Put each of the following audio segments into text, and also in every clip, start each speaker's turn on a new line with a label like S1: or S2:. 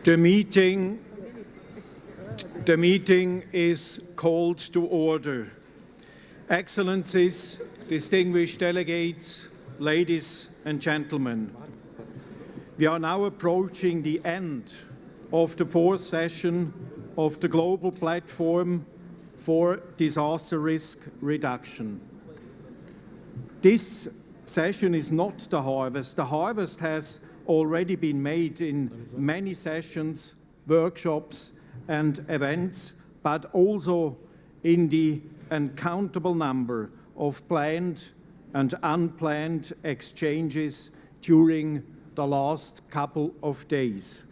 S1: The meeting is called to order. Excellencies, distinguished delegates, ladies and gentlemen, we are now approaching the end of the fourth session of the Global Platform for Disaster Risk Reduction. This session is not the harvest. The harvest has already been made in many sessions, workshops and events, but also in the uncountable number of planned and unplanned exchanges during the last couple of days.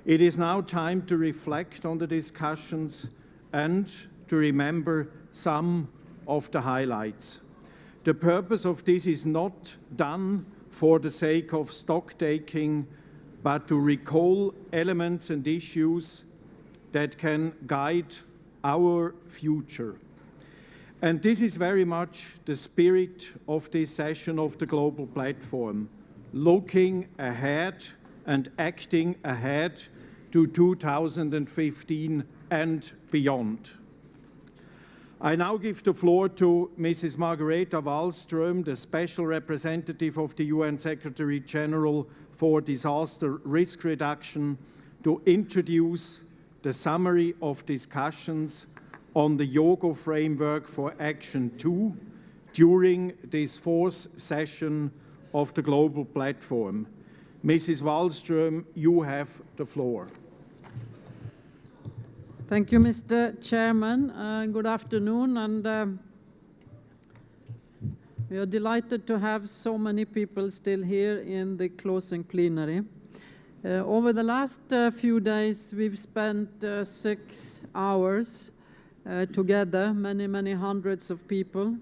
S1: It is now time to reflect on the discussions and to remember some of the highlights. The purpose of this is not done for the sake of stock-taking, but to recall elements and issues that can guide our future. And this is very much the spirit of this session of the Global Platform, looking ahead and acting ahead to 2015 and beyond. I now give the floor to Mrs. Margareta Wallström, the Special Representative of the UN Secretary General for Disaster Risk Reduction, to introduce the summary of discussions on the Hyogo Framework for Action 2 during this fourth session of the Global Platform. Mrs. Wallström, you have the floor.
S2: Thank you, Mr. Chairman. Good afternoon, and we are delighted to have so many people still here in the closing plenary. Over the last few days, we've spent 6 hours together, many hundreds of people,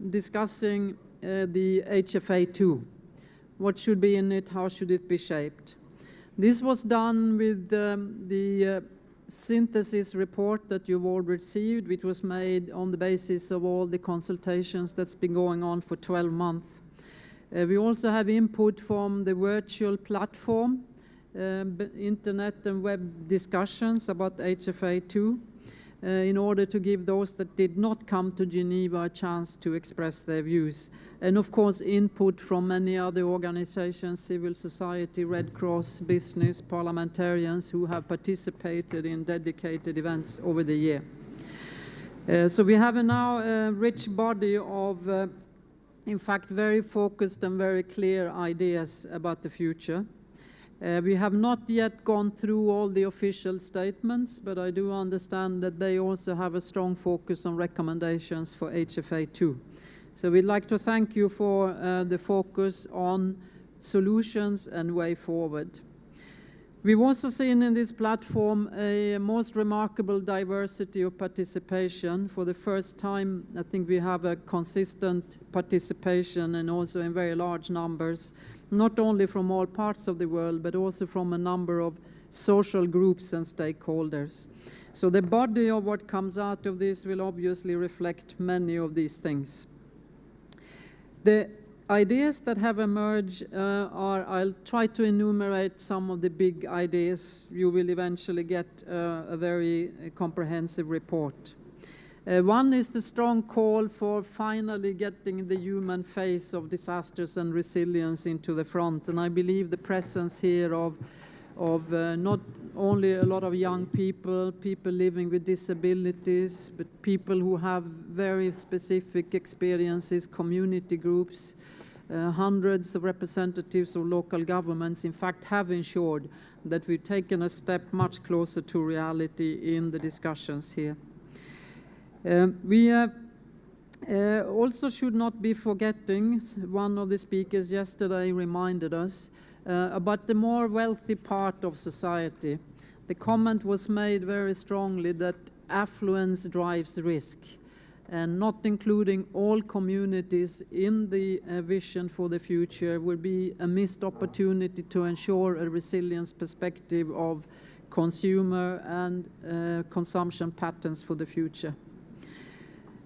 S2: discussing the HFA2. What should be in it? How should it be shaped? This was done with the synthesis report that you've all received, which was made on the basis of all the consultations that's been going on for 12 months. We also have input from the virtual platform, internet and web discussions about HFA2, in order to give those that did not come to Geneva a chance to express their views. And of course, input from many other organizations, civil society, Red Cross, business, parliamentarians who have participated in dedicated events over the year. So we have now a rich body of, in fact, very focused and very clear ideas about the future. We have not yet gone through all the official statements, but I do understand that they also have a strong focus on recommendations for HFA2. So we'd like to thank you for the focus on solutions and way forward. We've also seen in this platform a most remarkable diversity of participation. For the first time, I think we have a consistent participation and also in very large numbers, not only from all parts of the world, but also from a number of social groups and stakeholders. So the body of what comes out of this will obviously reflect many of these things. The ideas that have emerged are, I'll try to enumerate some of the big ideas. You will eventually get a very comprehensive report. One is the strong call for finally getting the human face of disasters and resilience into the front. And I believe the presence here of not only a lot of young people, people living with disabilities, but people who have very specific experiences, community groups, hundreds of representatives of local governments, in fact, have ensured that we've taken a step much closer to reality in the discussions here. We also should not be forgetting, one of the speakers yesterday reminded us, about the more wealthy part of society. The comment was made very strongly that affluence drives risk, and not including all communities in the vision for the future will be a missed opportunity to ensure a resilience perspective of consumer and consumption patterns for the future.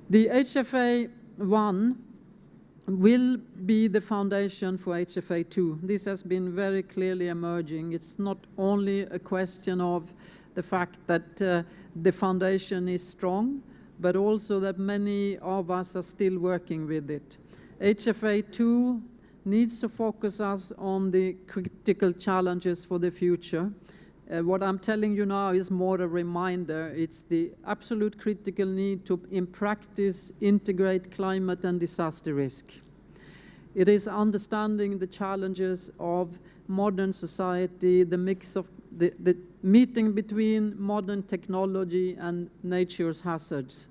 S2: The HFA1 will be the foundation for HFA2. This has been very clearly emerging. It's not only a question of the fact that the foundation is strong, but also that many of us are still working with it. HFA2 needs to focus us on the critical challenges for the future. What I'm telling you now is more a reminder. It's the absolute critical need to, in practice, integrate climate and disaster risk. It is understanding the challenges of modern society, the mix of the meeting between modern technology and nature's hazards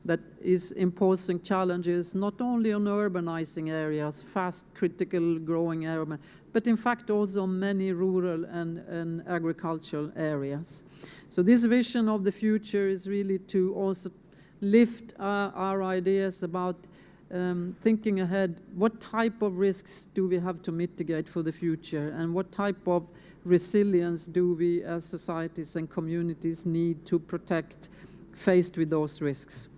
S2: that is imposing challenges not only on urbanizing areas, fast critical growing areas, but in fact also many rural and agricultural areas. So this vision of the future is really to also lift our ideas about thinking ahead. What type of risks do we have to mitigate for the future, and what type of resilience do we as societies and communities need to protect faced with those risks?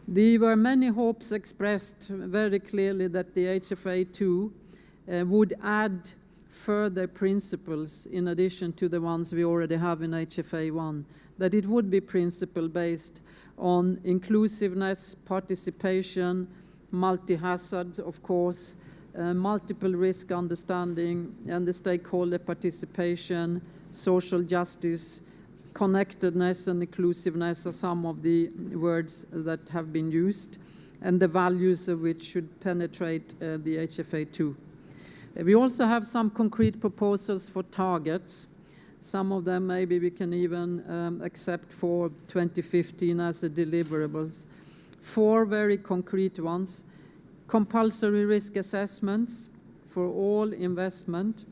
S2: There were many hopes expressed very clearly that the HFA2 would add further principles in addition to the ones we already have in HFA1, that it would be principle-based on inclusiveness, participation, multi-hazard, of course, multiple risk understanding, and the stakeholder participation, social justice, connectedness and inclusiveness are some of the words that have been used, and the values of which should penetrate the HFA2. We also have some concrete proposals for targets. Some of them maybe we can even accept for 2015 as a deliverables. 4 very concrete ones: compulsory risk assessments for all investment.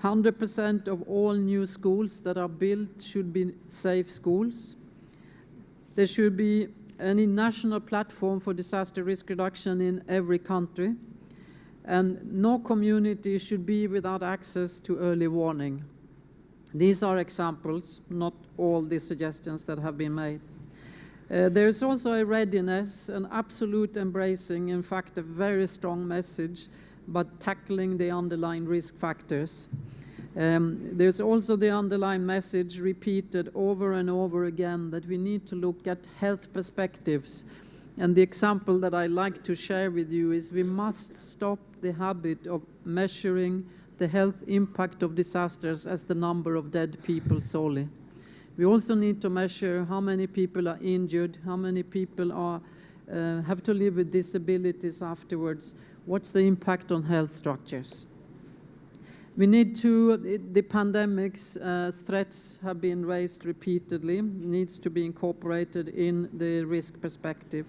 S2: 100% of all new schools that are built should be safe schools. There should be a national platform for disaster risk reduction in every country. And no community should be without access to early warning. These are examples, not all the suggestions that have been made. There is also a readiness, an absolute embracing, in fact, a very strong message, but tackling the underlying risk factors. There's also the underlying message repeated over and over again that we need to look at health perspectives. And the example that I like to share with you is we must stop the habit of measuring the health impact of disasters as the number of dead people solely. We also need to measure how many people are injured, how many people are, have to live with disabilities afterwards, what's the impact on health structures. We need to, the pandemic's threats have been raised repeatedly, needs to be incorporated in the risk perspective.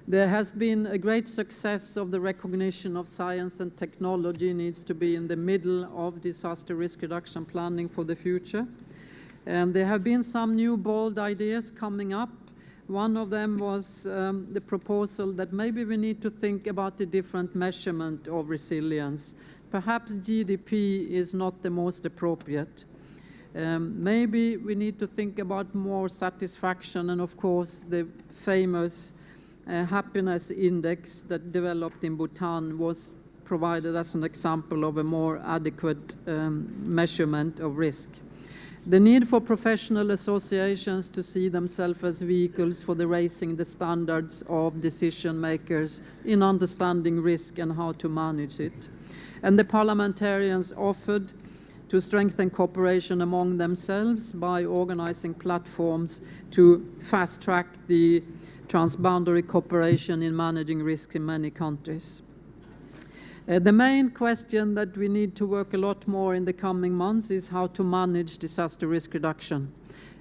S2: There has been a great success of the recognition of science and technology needs to be in the middle of disaster risk reduction planning for the future. And there have been some new bold ideas coming up. One of them was the proposal that maybe we need to think about the different measurement of resilience. Perhaps GDP is not the most appropriate. Maybe we need to think about more satisfaction and, of course, the famous happiness index that developed in Bhutan was provided as an example of a more adequate measurement of risk. The need for professional associations to see themselves as vehicles for the raising the standards of decision makers in understanding risk and how to manage it. And the parliamentarians offered to strengthen cooperation among themselves by organizing platforms to fast-track the transboundary cooperation in managing risks in many countries. The main question that we need to work a lot more in the coming months is how to manage disaster risk reduction.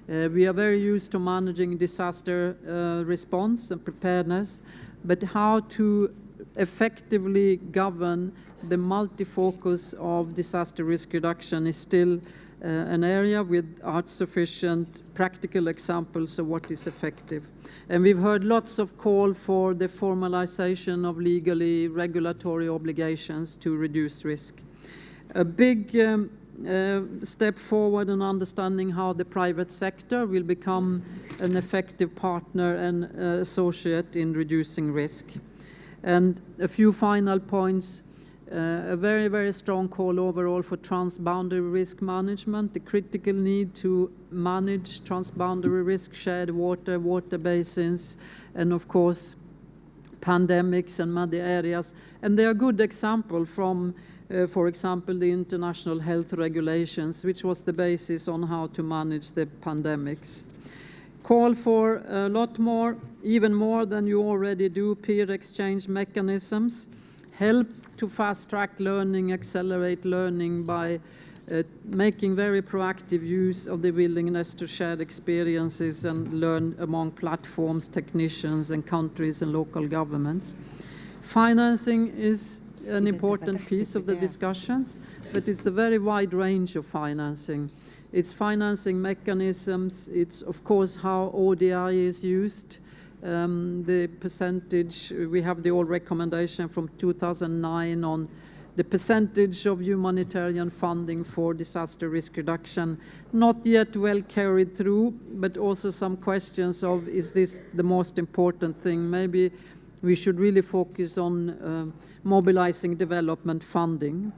S2: We are very used to managing disaster response and preparedness, but how to effectively govern the multi-focus of disaster risk reduction is still an area without sufficient practical examples of what is effective. And we've heard lots of call for the formalization of legally regulatory obligations to reduce risk. A big step forward in understanding how the private sector will become an effective partner and associate in reducing risk. And a few final points. A very, very strong call overall for transboundary risk management, the critical need to manage transboundary risk, shared water, water basins, and of course, pandemics and muddy areas. And they are a good example from, for example, the international health regulations, which was the basis on how to manage the pandemics. Call for a lot more, even more than you already do, peer exchange mechanisms, help to fast-track learning, accelerate learning by making very proactive use of the willingness to share experiences and learn among platforms, technicians, and countries and local governments. Financing is an important piece of the discussions, but it's a very wide range of financing. It's financing mechanisms, it's of course how ODI is used, the percentage, we have the old recommendation from 2009 on the percentage of humanitarian funding for disaster risk reduction, not yet well carried through, but also some questions of, is this the most important thing? Maybe we should really focus on mobilizing development funding.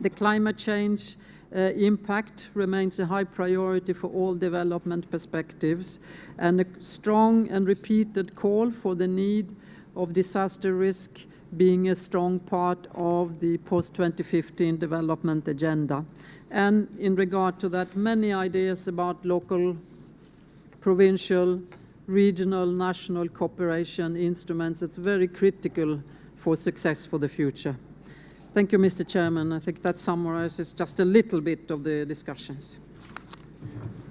S2: The climate change impact remains a high priority for all development perspectives, and a strong and repeated call for the need of disaster risk being a strong part of the post-2015 development agenda. And in regard to that, many ideas about local, provincial, regional, national cooperation instruments. It's very critical for success for the future. Thank you, Mr. Chairman. I think that summarizes just a little bit of the discussions.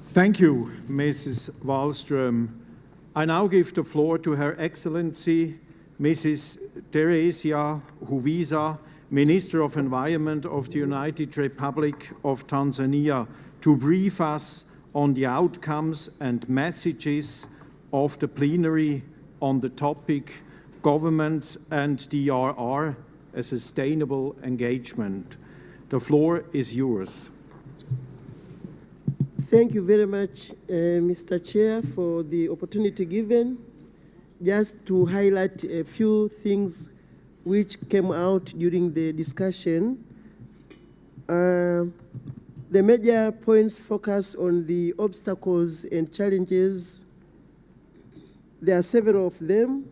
S1: Thank you, Mrs. Wallström. I now give the floor to Her Excellency, Mrs. Teresia Huviza, Minister of Environment of the United Republic of Tanzania, to brief us on the outcomes and messages of the plenary on the topic Governments and DRR, a Sustainable Engagement. The floor is yours.
S3: Thank you very much, Mr. Chair, for the opportunity given. Just to highlight a few things which came out during the discussion. The major points focus on the obstacles and challenges. There are several of them.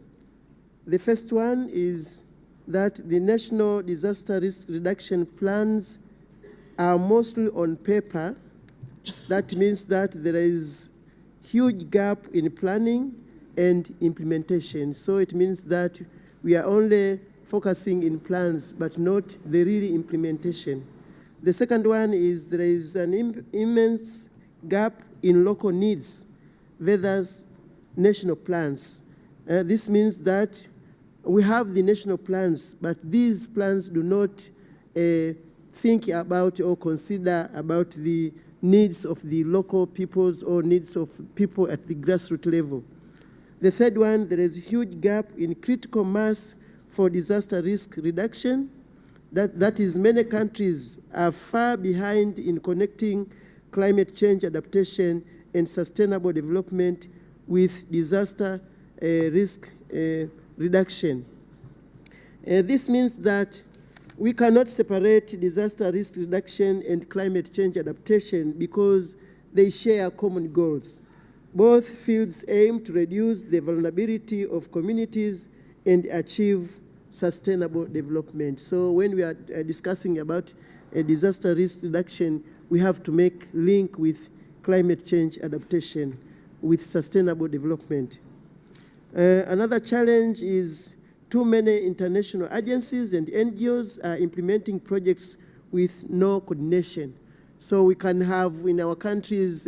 S3: The first one is that the national disaster risk reduction plans are mostly on paper. That means that there is huge gap in planning and implementation. So it means that we are only focusing in plans, but not the real implementation. The second one is there is an immense gap in local needs versus national plans. This means that we have the national plans, but these plans do not think about or consider about the needs of the local peoples or needs of people at the grassroots level. The third one, there is a huge gap in critical mass for disaster risk reduction. That is, many countries are far behind in connecting climate change adaptation and sustainable development with disaster risk reduction. This means that we cannot separate disaster risk reduction and climate change adaptation because they share common goals. Both fields aim to reduce the vulnerability of communities and achieve sustainable development. So when we are discussing about a disaster risk reduction, we have to make link with climate change adaptation, with sustainable development. Another challenge is too many international agencies and NGOs are implementing projects with no coordination. So we can have in our countries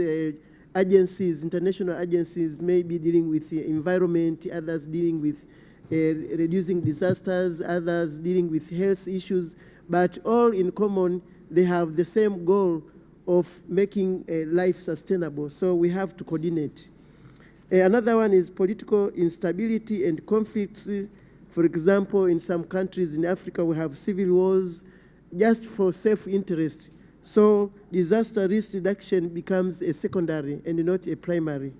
S3: agencies, international agencies, maybe dealing with the environment, others dealing with reducing disasters, others dealing with health issues, but all in common, they have the same goal of making life sustainable. So we have to coordinate. Another one is political instability and conflicts. For example, in some countries in Africa, we have civil wars just for self-interest. So disaster risk reduction becomes a secondary and not a primary.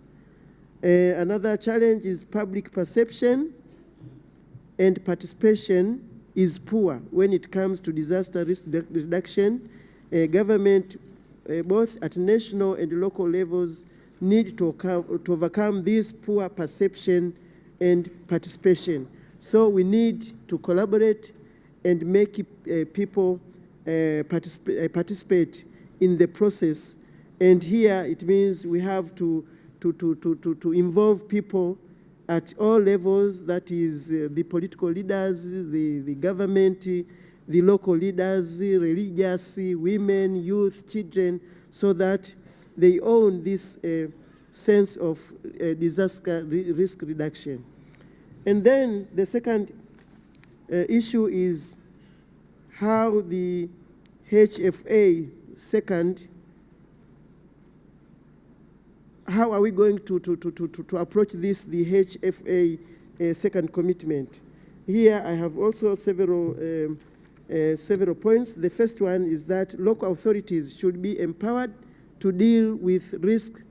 S3: Another challenge is public perception. and participation is poor when it comes to disaster risk reduction. Government, both at national and local levels, need to overcome this poor perception and participation. So we need to collaborate and make people participate in the process. And here it means we have to involve people at all levels, that is the political leaders, the government, the local leaders, religious, women, youth, children, so that they own this sense of disaster risk reduction. And then the second issue is how the HFA second, how are we going to approach this, the HFA second commitment? Here I have also several points. The first one is that local authorities should be empowered to deal with risk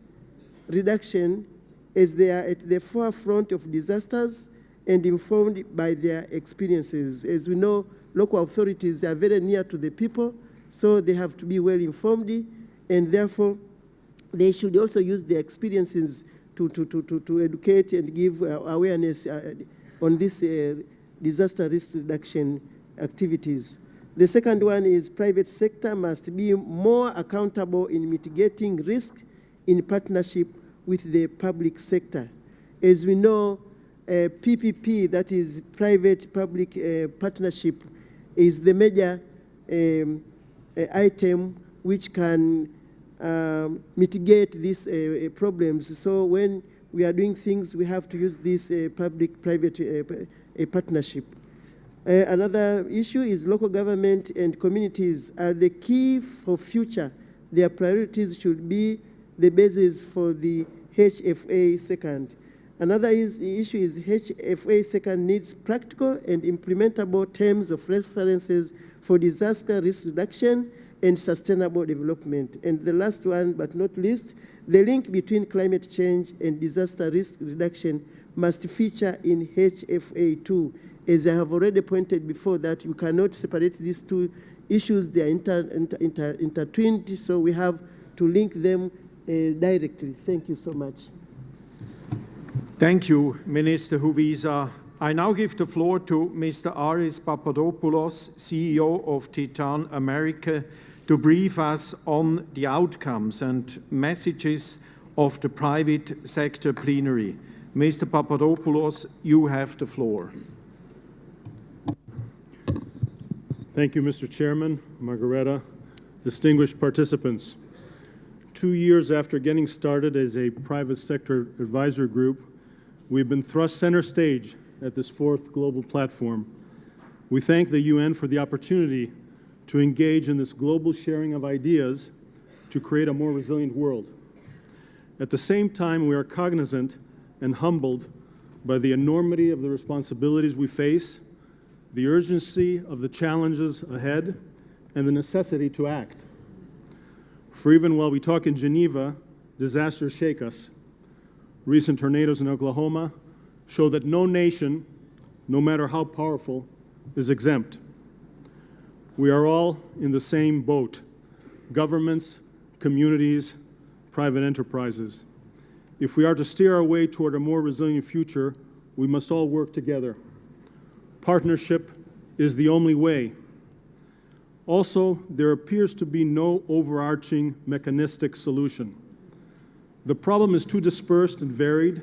S3: reduction as they are at the forefront of disasters and informed by their experiences. As we know, local authorities are very near to the people, so they have to be well informed, and therefore they should also use their experiences to educate and give awareness on this disaster risk reduction activities. The second one is private sector must be more accountable in mitigating risk in partnership with the public sector. As we know, PPP, that is private-public partnership, is the major item which can mitigate these problems. So when we are doing things, we have to use this public-private partnership. Another issue is local government and communities are the key for future. Their priorities should be the basis for the HFA second. Another issue is HFA second needs practical and implementable terms of references for disaster risk reduction and sustainable development. And the last one, but not least, the link between climate change and disaster risk reduction must feature in HFA 2. As I have already pointed before, that you cannot separate these two issues. They are intertwined, so we have to link them directly. Thank you so much.
S1: Thank you, Minister Huvisa. I now give the floor to Mr. Aris Papadopoulos, CEO of Titan America, to brief us on the outcomes and messages of the private sector plenary. Mr. Papadopoulos, you have the floor.
S4: Thank you, Mr. Chairman, Margareta, distinguished participants. 2 years after getting started as a private sector advisor group, we've been thrust center stage at this fourth global platform. We thank the UN for the opportunity to engage in this global sharing of ideas to create a more resilient world. At the same time, we are cognizant and humbled by the enormity of the responsibilities we face, the urgency of the challenges ahead, and the necessity to act. For even while we talk in Geneva, disasters shake us. Recent tornadoes in Oklahoma show that no nation, no matter how powerful, is exempt. We are all in the same boat: governments, communities, private enterprises. If we are to steer our way toward a more resilient future, we must all work together. Partnership is the only way. Also, there appears to be no overarching mechanistic solution. The problem is too dispersed and varied,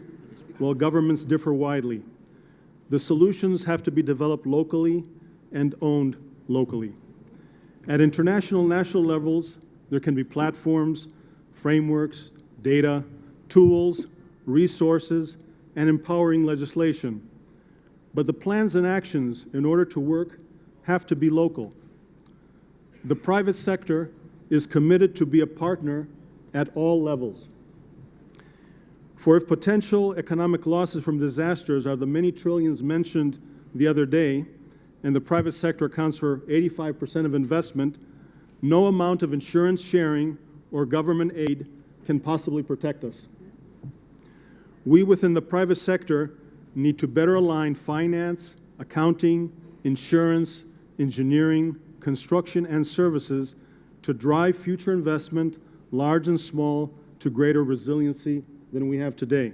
S4: while governments differ widely. The solutions have to be developed locally and owned locally. At international and national levels, there can be platforms, frameworks, data, tools, resources, and empowering legislation. But the plans and actions, in order to work, have to be local. The private sector is committed to be a partner at all levels. For if potential economic losses from disasters are the many trillions mentioned the other day, and the private sector accounts for 85% of investment, no amount of insurance sharing or government aid can possibly protect us. We within the private sector need to better align finance, accounting, insurance, engineering, construction, and services to drive future investment, large and small, to greater resiliency than we have today.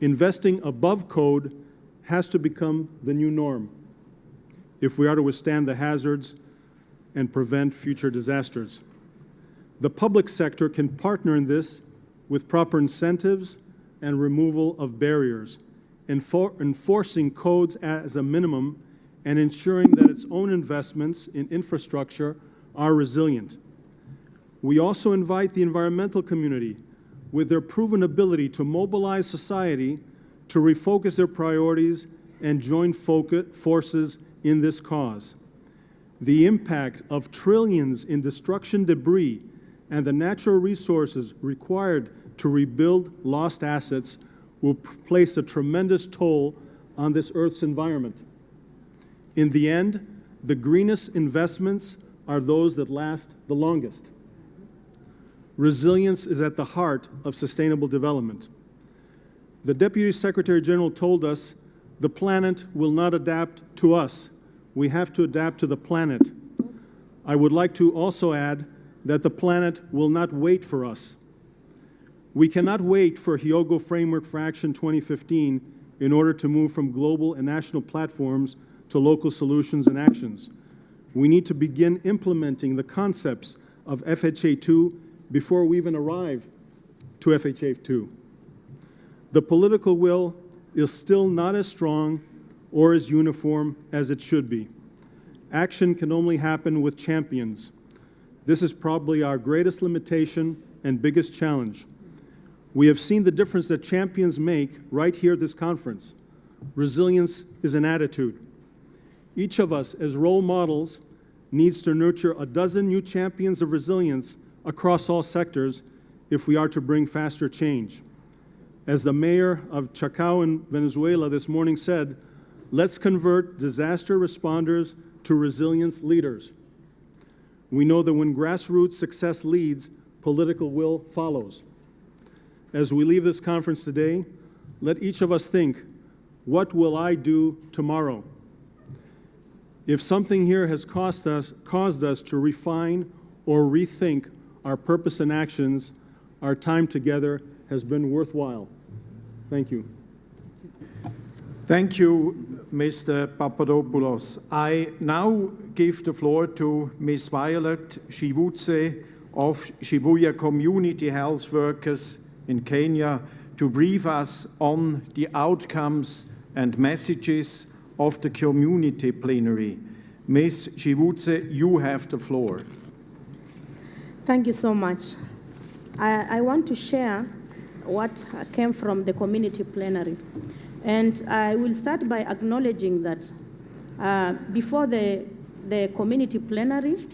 S4: Investing above code has to become the new norm if we are to withstand the hazards and prevent future disasters. The public sector can partner in this with proper incentives and removal of barriers, enforcing codes as a minimum and ensuring that its own investments in infrastructure are resilient. We also invite the environmental community, with their proven ability to mobilize society, to refocus their priorities and join forces in this cause. The impact of trillions in destruction debris and the natural resources required to rebuild lost assets will place a tremendous toll on this Earth's environment. In the end, the greenest investments are those that last the longest. Resilience is at the heart of sustainable development. The Deputy Secretary General told us the planet will not adapt to us. We have to adapt to the planet. I would like to also add that the planet will not wait for us. We cannot wait for Hyogo Framework for Action 2015 in order to move from global and national platforms to local solutions and actions. We need to begin implementing the concepts of FHA2 before we even arrive to FHA2. The political will is still not as strong or as uniform as it should be. Action can only happen with champions. This is probably our greatest limitation and biggest challenge. We have seen the difference that champions make right here at this conference. Resilience is an attitude. Each of us as role models needs to nurture a dozen new champions of resilience across all sectors if we are to bring faster change. As the mayor of Chacao in Venezuela this morning said, let's convert disaster responders to resilience leaders. We know that when grassroots success leads, political will follows. As we leave this conference today, let each of us think, what will I do tomorrow? If something here has caused us to refine or rethink our purpose and actions, our time together has been worthwhile. Thank you.
S1: Thank you, Mr. Papadopoulos. I now give the floor to Ms. Violet Shivutse of Shibuya Community Health Workers in Kenya to brief us on the outcomes and messages of the community plenary. Ms. Shivutse, you have the floor.
S5: Thank you so much. I want to share what came from the community plenary. And I will start by acknowledging that before the community plenary,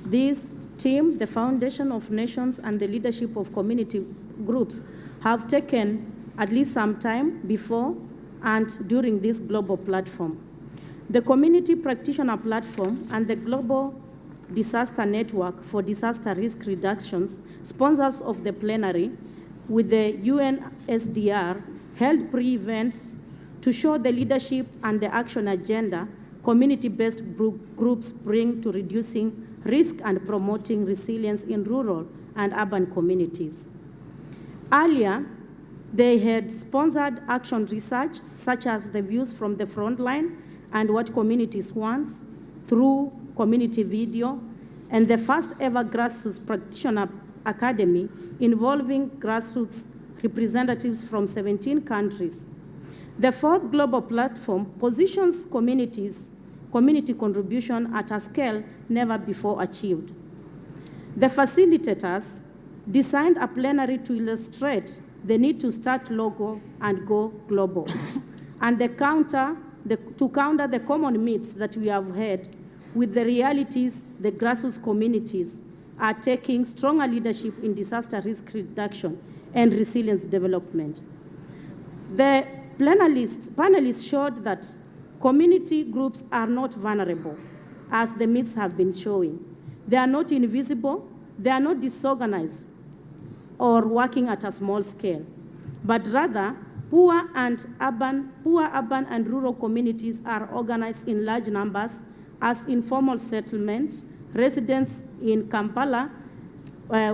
S5: this team, the Foundation of Nations and the leadership of community groups have taken at least some time before and during this global platform. The Community Practitioner Platform and the Global Disaster Network for Disaster Risk Reductions, sponsors of the plenary, with the UNSDR, held pre-events to show the leadership and the action agenda community-based groups bring to reducing risk and promoting resilience in rural and urban communities. Earlier, they had sponsored action research, such as the views from the front line and what communities want through community video, and the first ever Grassroots Practitioner Academy involving grassroots representatives from 17 countries. The fourth global platform positions community contribution at a scale never before achieved. The facilitators designed a plenary to illustrate the need to start local and go global, and to counter the common myths that we have had with the realities the grassroots communities are taking stronger leadership in disaster risk reduction and resilience development. The panelists showed that community groups are not vulnerable, as the myths have been showing. They are not invisible, they are not disorganized or working at a small scale, but rather Poor urban and rural communities are organized in large numbers as informal settlement, residents in Kampala,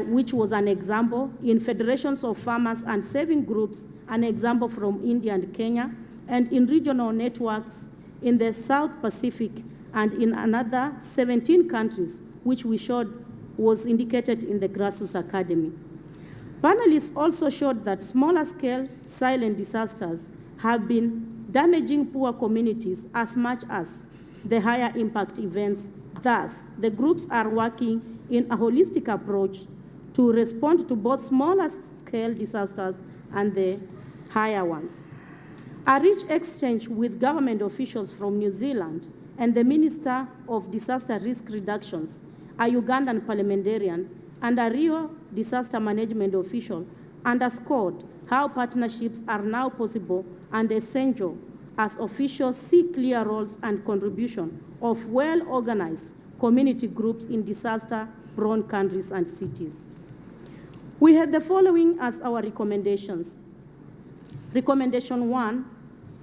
S5: which was an example, in federations of farmers and saving groups, an example from India and Kenya, and in regional networks in the South Pacific and in another 17 countries, which we showed was indicated in the Grassroots Academy. Panelists also showed that smaller scale silent disasters have been damaging poor communities as much as the higher impact events. Thus, the groups are working in a holistic approach to respond to both smaller scale disasters and the higher ones. A rich exchange with government officials from New Zealand and the Minister of Disaster Risk Reductions, a Ugandan parliamentarian, and a Rio disaster management official underscored how partnerships are now possible and essential as officials see clear roles and contribution of well-organized community groups in disaster-prone countries and cities. We had the following as our recommendations. Recommendation 1,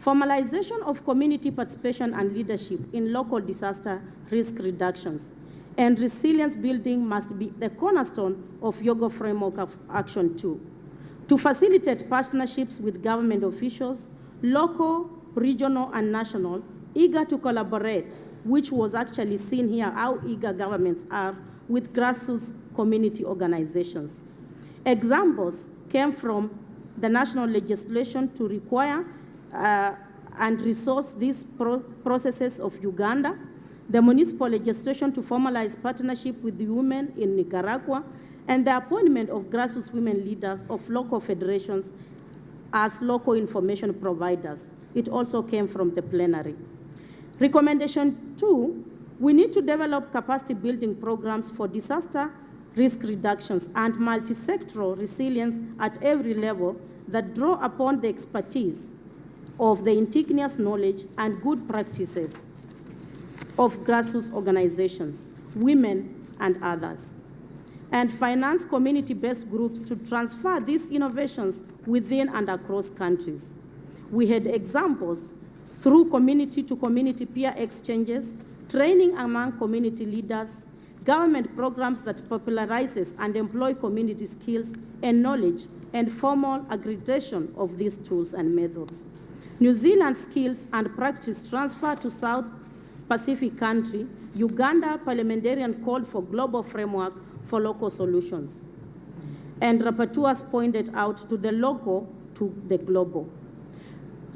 S5: formalization of community participation and leadership in local disaster risk reductions, and resilience building must be the cornerstone of Yoga Framework of Action 2. To facilitate partnerships with government officials, local, regional, and national, eager to collaborate, which was actually seen here, how eager governments are with grassroots community organizations. Examples came from the national legislation to require and resource these processes of Uganda, the municipal legislation to formalize partnership with the women in Nicaragua, and the appointment of grassroots women leaders of local federations as local information providers. It also came from the plenary. Recommendation 2, we need to develop capacity building programs for disaster risk reductions and multi-sectoral resilience at every level that draw upon the expertise of the indigenous knowledge and good practices of grassroots organizations, women, and others, and finance community-based groups to transfer these innovations within and across countries. We had examples through community-to-community peer exchanges, training among community leaders, government programs that popularizes and employ community skills and knowledge, and formal accreditation of these tools and methods. New Zealand skills and practice transfer to South Pacific country, Uganda parliamentarian called for global framework for local solutions. And rapporteurs pointed out to the local to the global.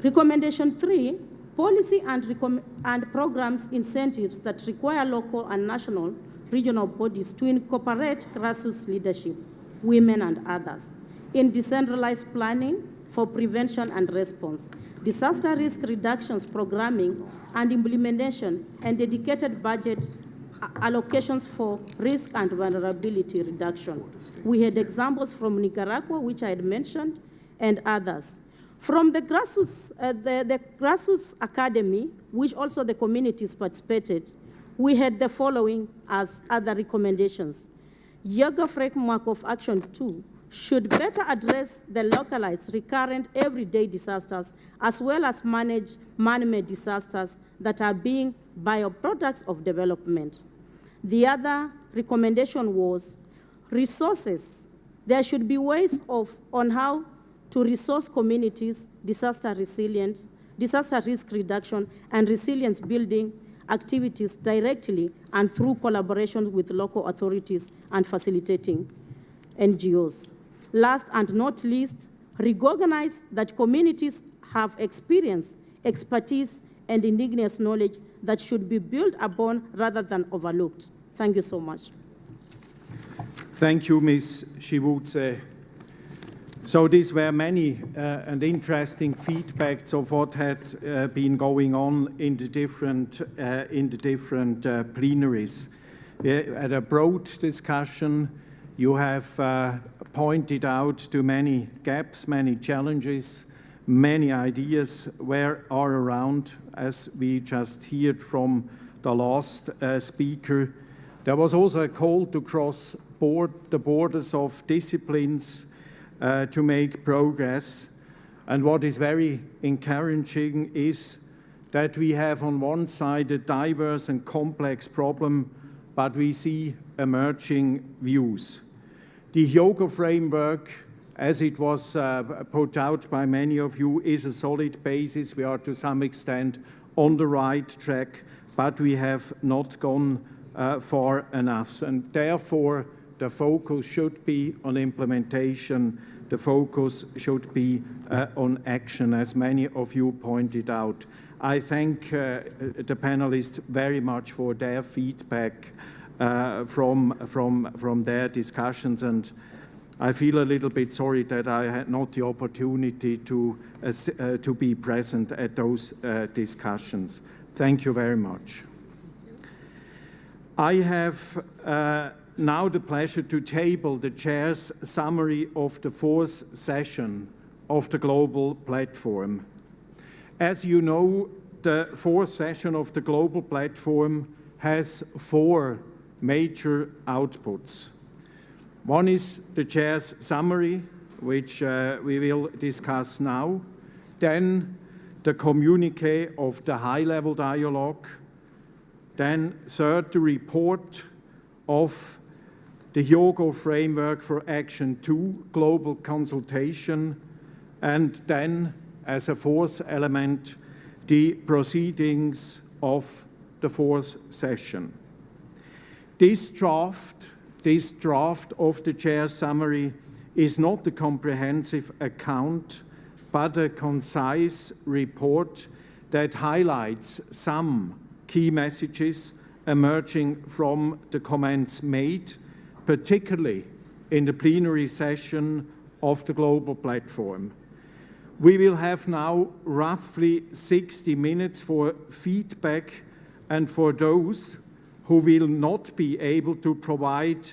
S5: Recommendation 3, policy and programs incentives that require local and national regional bodies to incorporate grassroots leadership, women and others, in decentralized planning for prevention and response, disaster risk reductions programming and implementation, and dedicated budget allocations for risk and vulnerability reduction. We had examples from Nicaragua, which I had mentioned, and others. From the Grassroots Academy, which also the communities participated, we had the following as other recommendations. Yoga Framework of Action 2 should better address the localized, recurrent, everyday disasters, as well as manage man-made disasters that are being byproducts of development. The other recommendation was resources. There should be ways on how to resource communities, disaster resilience, disaster risk reduction, and resilience building activities directly and through collaboration with local authorities and facilitating NGOs. Last and not least, recognize that communities have experience, expertise, and indigenous knowledge that should be built upon rather than overlooked. Thank you so much.
S1: Thank you, Ms. Shivutse. So these were many and interesting feedbacks of what had been going on in the different plenaries. At a broad discussion, you have pointed out to many gaps, many challenges, many ideas where are around, as we just heard from the last speaker. There was also a call to cross the borders of disciplines to make progress. And what is very encouraging is that we have on one side a diverse and complex problem, but we see emerging views. The Hyogo framework, as it was put out by many of you, is a solid basis. We are to some extent on the right track, but we have not gone far enough. And therefore, the focus should be on implementation. The focus should be on action, as many of you pointed out. I thank the panelists very much for their feedback from their discussions, and I feel a little bit sorry that I had not the opportunity to be present at those discussions. Thank you very much. I have now the pleasure to table the Chair's summary of the fourth session of the Global Platform. As you know, the fourth session of the Global Platform has four major outputs. One is the Chair's summary, which we will discuss now. Then the communiqué of the high-level dialogue. Then third, the report of the Hyogo Framework for Action 2, global consultation. And then, as a fourth element, the proceedings of the fourth session. This draft of the Chair's summary is not a comprehensive account, but a concise report that highlights some key messages emerging from the comments made, particularly in the plenary session of the Global Platform. We will have now roughly 60 minutes for feedback, and for those who will not be able to provide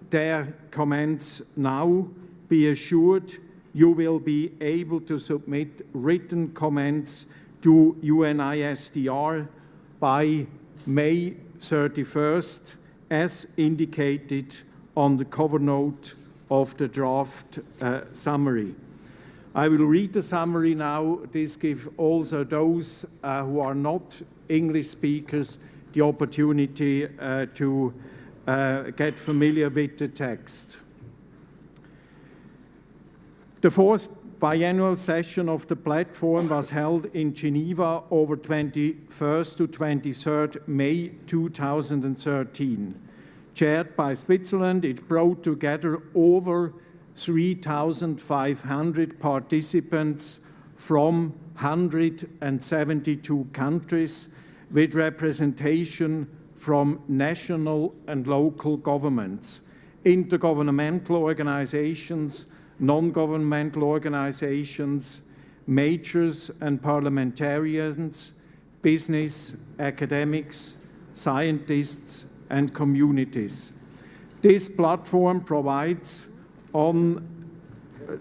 S1: their comments now, be assured you will be able to submit written comments to UNISDR by May 31st, as indicated on the cover note of the draft summary. I will read the summary now. This gives also those who are not English speakers the opportunity to get familiar with the text. The fourth biannual session of the platform was held in Geneva over 21st to 23rd May 2013. Chaired by Switzerland, it brought together over 3,500 participants from 172 countries, with representation from national and local governments, intergovernmental organizations, non-governmental organizations, majors and parliamentarians, business, academics, scientists, and communities. This platform provides on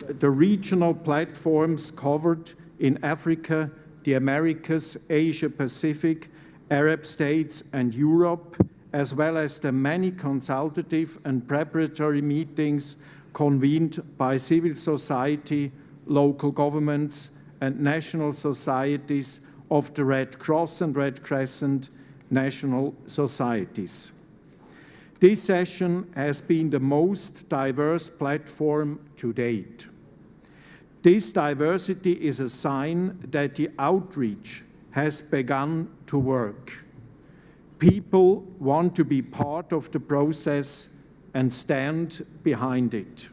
S1: the regional platforms covered in Africa, the Americas, Asia Pacific, Arab states, and Europe, as well as the many consultative and preparatory meetings convened by civil society, local governments, and national societies of the Red Cross and Red Crescent national societies. This session has been the most diverse platform to date. This diversity is a sign that the outreach has begun to work. People want to be part of the process and stand behind it.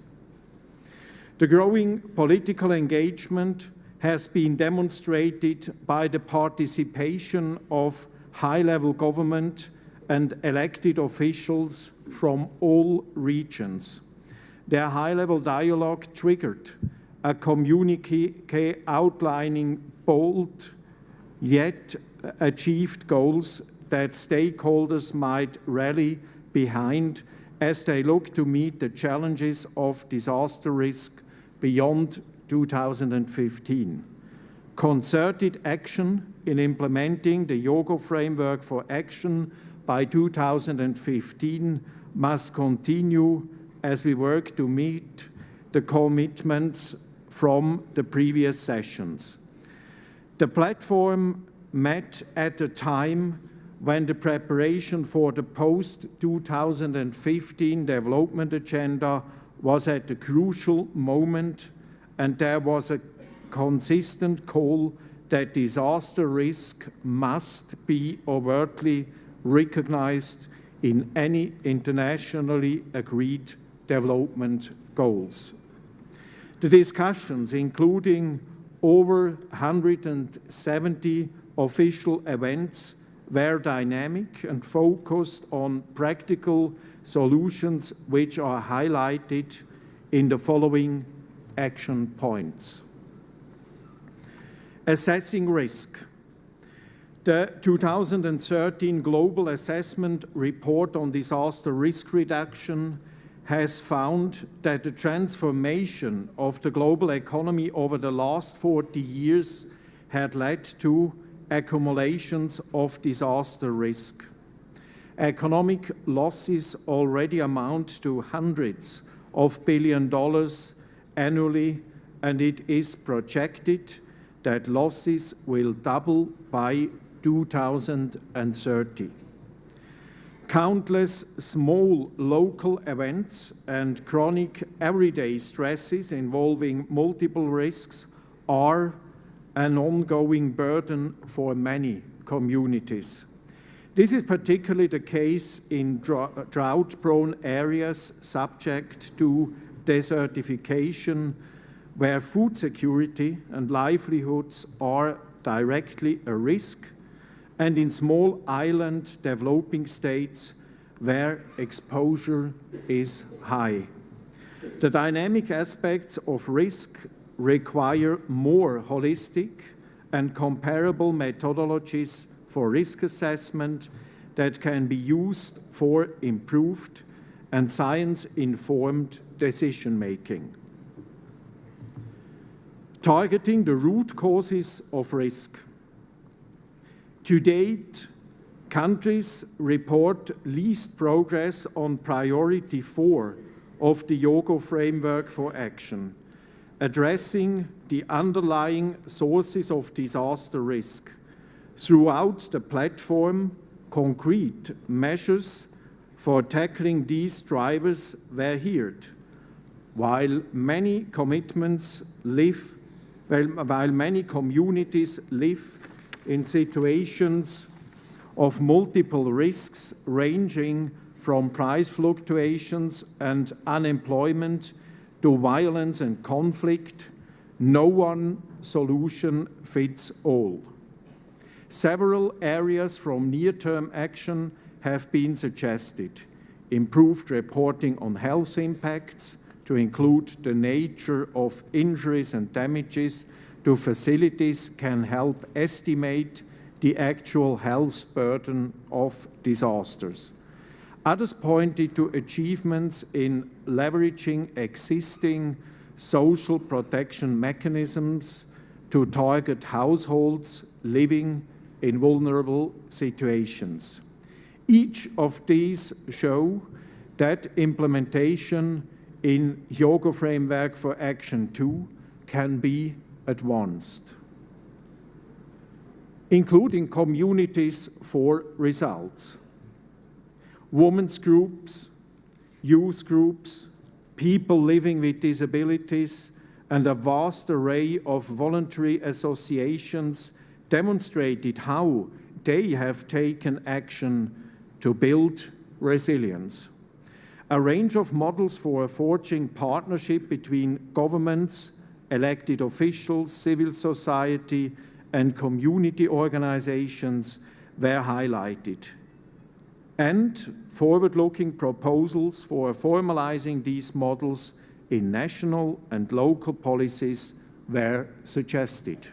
S1: The growing political engagement has been demonstrated by the participation of high-level government and elected officials from all regions. Their high-level dialogue triggered a communiqué outlining bold yet achieved goals that stakeholders might rally behind as they look to meet the challenges of disaster risk beyond 2015. Concerted action in implementing the Hyogo Framework for Action by 2015 must continue as we work to meet the commitments from the previous sessions. The platform met at a time when the preparation for the post-2015 development agenda was at a crucial moment, and there was a consistent call that disaster risk must be overtly recognized in any internationally agreed development goals. The discussions, including over 170 official events, were dynamic and focused on practical solutions which are highlighted in the following action points. Assessing risk. The 2013 Global Assessment Report on Disaster Risk Reduction has found that the transformation of the global economy over the last 40 years had led to accumulations of disaster risk. Economic losses already amount to hundreds of billions of dollars annually, and it is projected that losses will double by 2030. Countless small local events and chronic everyday stresses involving multiple risks are an ongoing burden for many communities. This is particularly the case in drought-prone areas subject to desertification, where food security and livelihoods are directly a risk, and in small island developing states where exposure is high. The dynamic aspects of risk require more holistic and comparable methodologies for risk assessment that can be used for improved and science-informed decision-making. Targeting the root causes of risk. To date, countries report least progress on priority 4 of the Hyogo Framework for Action, addressing the underlying sources of disaster risk. Throughout the platform, concrete measures for tackling these drivers were heard, while many communities live in situations of multiple risks ranging from price fluctuations and unemployment to violence and conflict. No one solution fits all. Several areas from near-term action have been suggested. Improved reporting on health impacts to include the nature of injuries and damages to facilities can help estimate the actual health burden of disasters. Others pointed to achievements in leveraging existing social protection mechanisms to target households living in vulnerable situations. Each of these show that implementation in Hyogo Framework for Action 2 can be advanced, including communities for results. Women's groups, youth groups, people living with disabilities, and a vast array of voluntary associations demonstrated how they have taken action to build resilience. A range of models for forging partnership between governments, elected officials, civil society, and community organizations were highlighted. And forward-looking proposals for formalizing these models in national and local policies were suggested.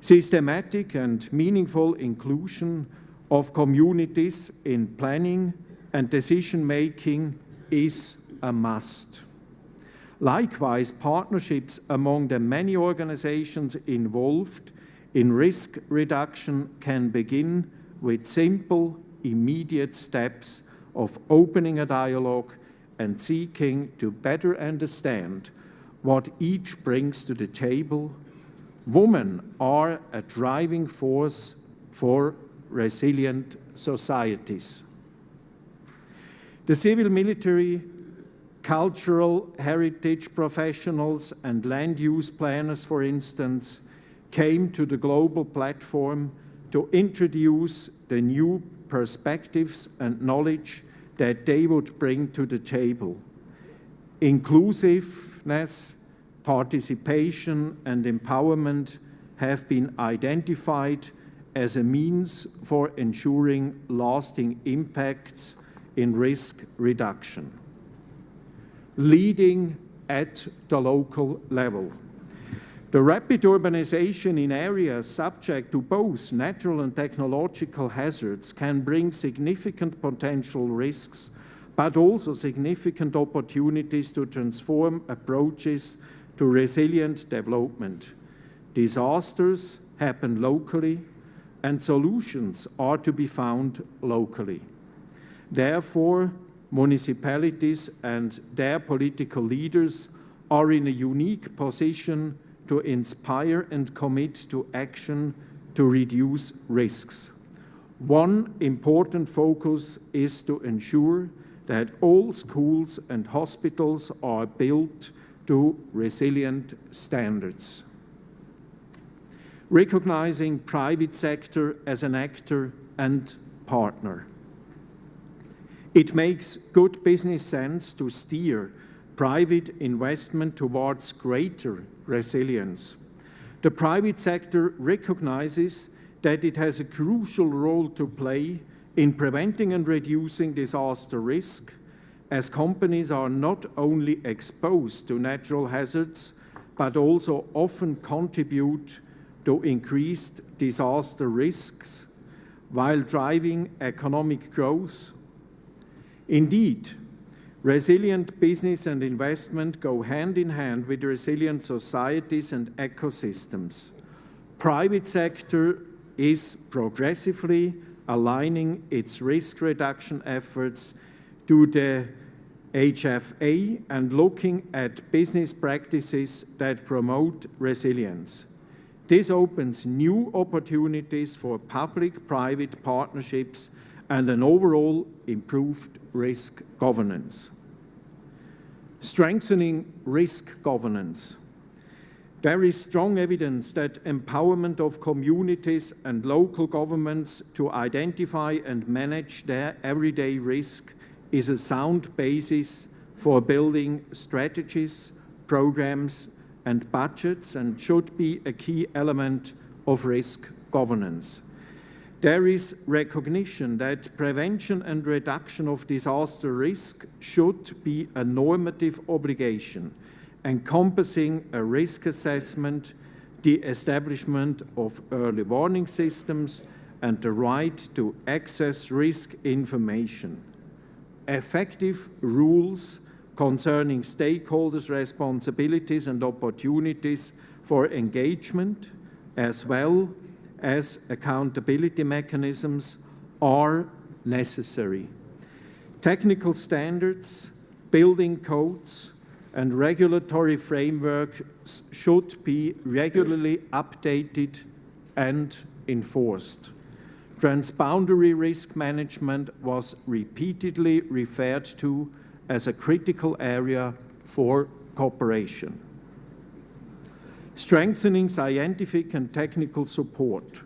S1: Systematic and meaningful inclusion of communities in planning and decision-making is a must. Likewise, partnerships among the many organizations involved in risk reduction can begin with simple, immediate steps of opening a dialogue and seeking to better understand what each brings to the table, women are a driving force for resilient societies. The civil, military, cultural heritage professionals and land use planners, for instance, came to the global platform to introduce the new perspectives and knowledge that they would bring to the table. Inclusiveness, participation, and empowerment have been identified as a means for ensuring lasting impacts in risk reduction. Leading at the local level. The rapid urbanization in areas subject to both natural and technological hazards can bring significant potential risks, but also significant opportunities to transform approaches to resilient development. Disasters happen locally, and solutions are to be found locally. Therefore, municipalities and their political leaders are in a unique position to inspire and commit to action to reduce risks. One important focus is to ensure that all schools and hospitals are built to resilient standards. Recognizing private sector as an actor and partner. It makes good business sense to steer private investment towards greater resilience. The private sector recognizes that it has a crucial role to play in preventing and reducing disaster risk, as companies are not only exposed to natural hazards, but also often contribute to increased disaster risks while driving economic growth. Indeed, resilient business and investment go hand in hand with resilient societies and ecosystems. Private sector is progressively aligning its risk reduction efforts to the HFA and looking at business practices that promote resilience. This opens new opportunities for public-private partnerships and an overall improved risk governance. Strengthening risk governance. There is strong evidence that empowerment of communities and local governments to identify and manage their everyday risk is a sound basis for building strategies, programs, and budgets, and should be a key element of risk governance. There is recognition that prevention and reduction of disaster risk should be a normative obligation, encompassing a risk assessment, the establishment of early warning systems, and the right to access risk information. Effective rules concerning stakeholders' responsibilities and opportunities for engagement, as well as accountability mechanisms, are necessary. Technical standards, building codes, and regulatory frameworks should be regularly updated and enforced. Transboundary risk management was repeatedly referred to as a critical area for cooperation. Strengthening scientific and technical support.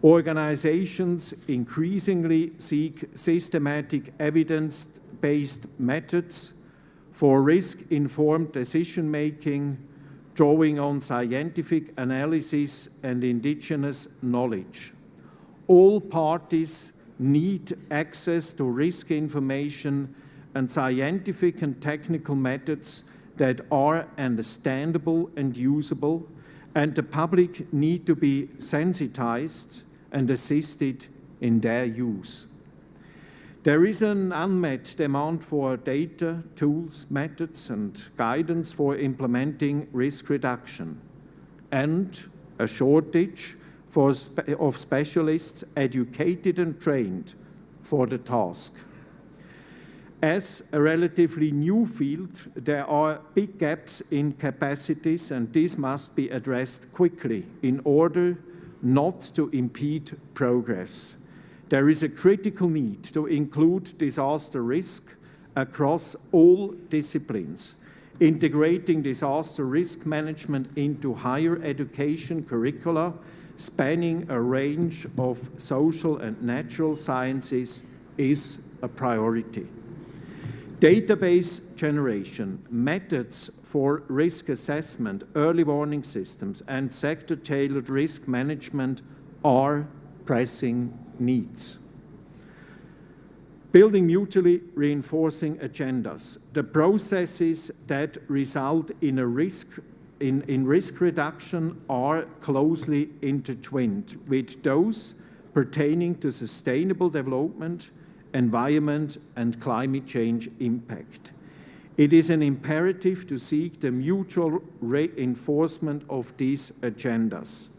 S1: Organizations increasingly seek systematic evidence-based methods for risk-informed decision-making, drawing on scientific analysis and indigenous knowledge. All parties need access to risk information and scientific and technical methods that are understandable and usable, and the public need to be sensitized and assisted in their use. There is an unmet demand for data, tools, methods, and guidance for implementing risk reduction, and a shortage of specialists educated and trained for the task. As a relatively new field, there are big gaps in capacities, and this must be addressed quickly in order not to impede progress. There is a critical need to include disaster risk across all disciplines, integrating disaster risk management into higher education curricula, spanning a range of social and natural sciences, is a priority. Database generation, methods for risk assessment, early warning systems, and sector-tailored risk management are pressing needs. Building mutually reinforcing agendas. The processes that result in risk reduction are closely intertwined with those pertaining to sustainable development, environment, and climate change impact. It is an imperative to seek the mutual reinforcement of these agendas,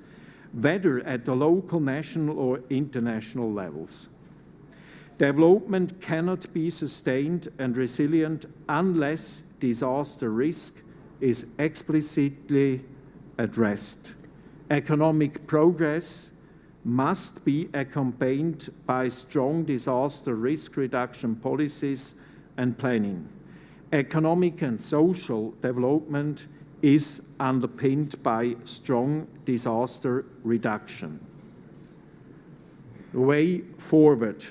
S1: whether at the local, national, or international levels. Development cannot be sustained and resilient unless disaster risk is explicitly addressed. Economic progress must be accompanied by strong disaster risk reduction policies and planning. Economic and social development is underpinned by strong disaster reduction. The way forward.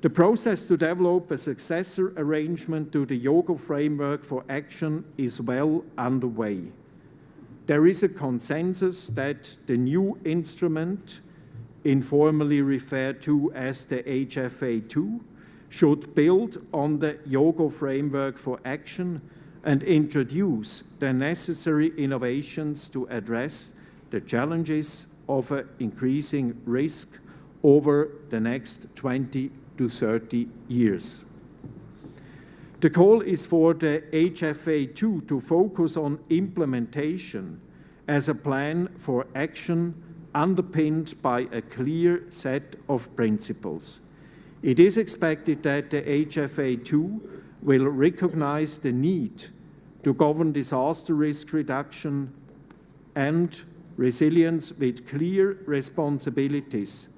S1: The process to develop a successor arrangement to the Hyogo Framework for Action is well underway. There is a consensus that the new instrument, informally referred to as the HFA2, should build on the Hyogo Framework for Action and introduce the necessary innovations to address the challenges of increasing risk over the next 20 to 30 years. The call is for the HFA2 to focus on implementation as a plan for action underpinned by a clear set of principles. It is expected that the HFA2 will recognize the need to govern disaster risk reduction and resilience with clear responsibilities,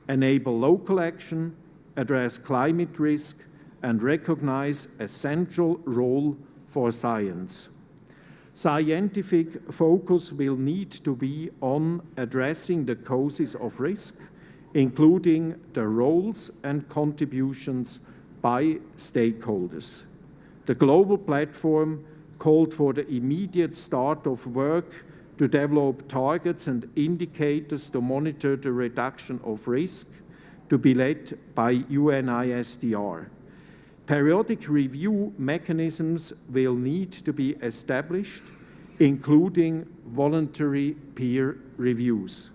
S1: enable local action, address climate risk, and recognize a central role for science. Scientific focus will need to be on addressing the causes of risk, including the roles and contributions by stakeholders. The global platform called for the immediate start of work to develop targets and indicators to monitor the reduction of risk, to be led by UNISDR. Periodic review mechanisms will need to be established, including voluntary peer reviews.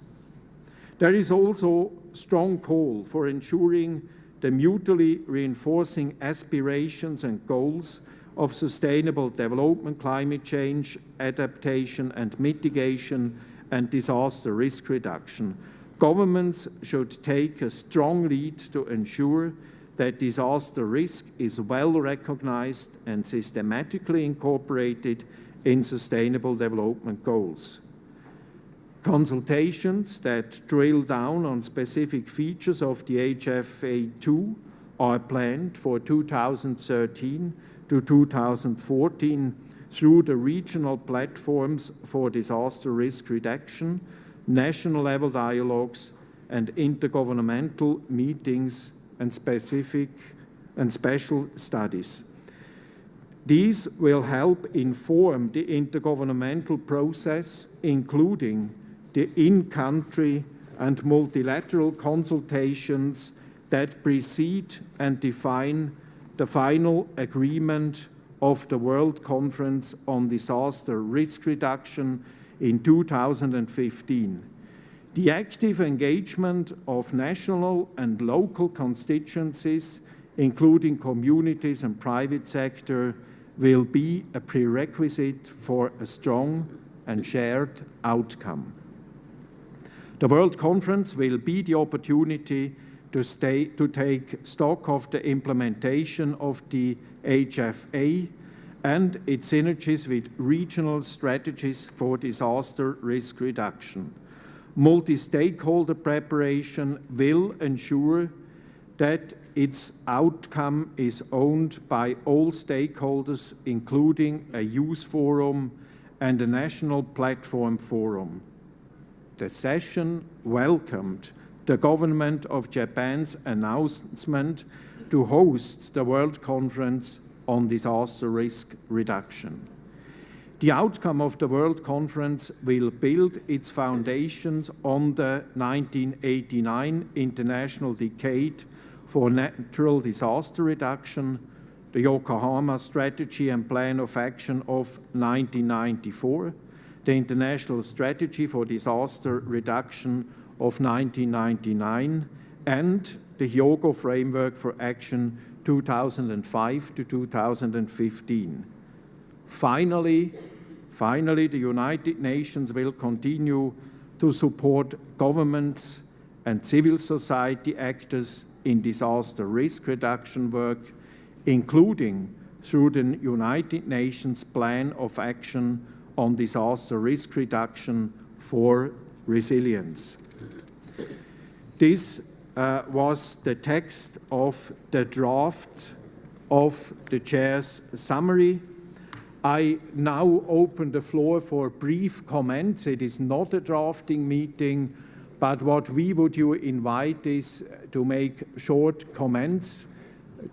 S1: There is also strong call for ensuring the mutually reinforcing aspirations and goals of sustainable development, climate change, adaptation and mitigation, and disaster risk reduction. Governments should take a strong lead to ensure that disaster risk is well recognized and systematically incorporated in sustainable development goals. Consultations that drill down on specific features of the HFA2 are planned for 2013 to 2014 through the regional platforms for disaster risk reduction, national level dialogues, and intergovernmental meetings and special studies. These will help inform the intergovernmental process, including the in-country and multilateral consultations that precede and define the final agreement of the World Conference on Disaster Risk Reduction in 2015. The active engagement of national and local constituencies, including communities and private sector, will be a prerequisite for a strong and shared outcome. The World Conference will be the opportunity to take stock of the implementation of the HFA and its synergies with regional strategies for disaster risk reduction. Multi-stakeholder preparation will ensure that its outcome is owned by all stakeholders, including a youth forum and a national platform forum. The session welcomed the government of Japan's announcement to host the World Conference on Disaster Risk Reduction. The outcome of the World Conference will build its foundations on the 1989 International Decade for Natural Disaster Reduction, the Yokohama Strategy and Plan of Action of 1994, the International Strategy for Disaster Reduction of 1999, and the Hyogo Framework for Action 2005 to 2015. Finally, the United Nations will continue to support governments and civil society actors in disaster risk reduction work, including through the United Nations Plan of Action on Disaster Risk Reduction for Resilience. This was the text of the draft of the Chair's summary. I now open the floor for brief comments. It is not a drafting meeting, but what we would invite is to make short comments,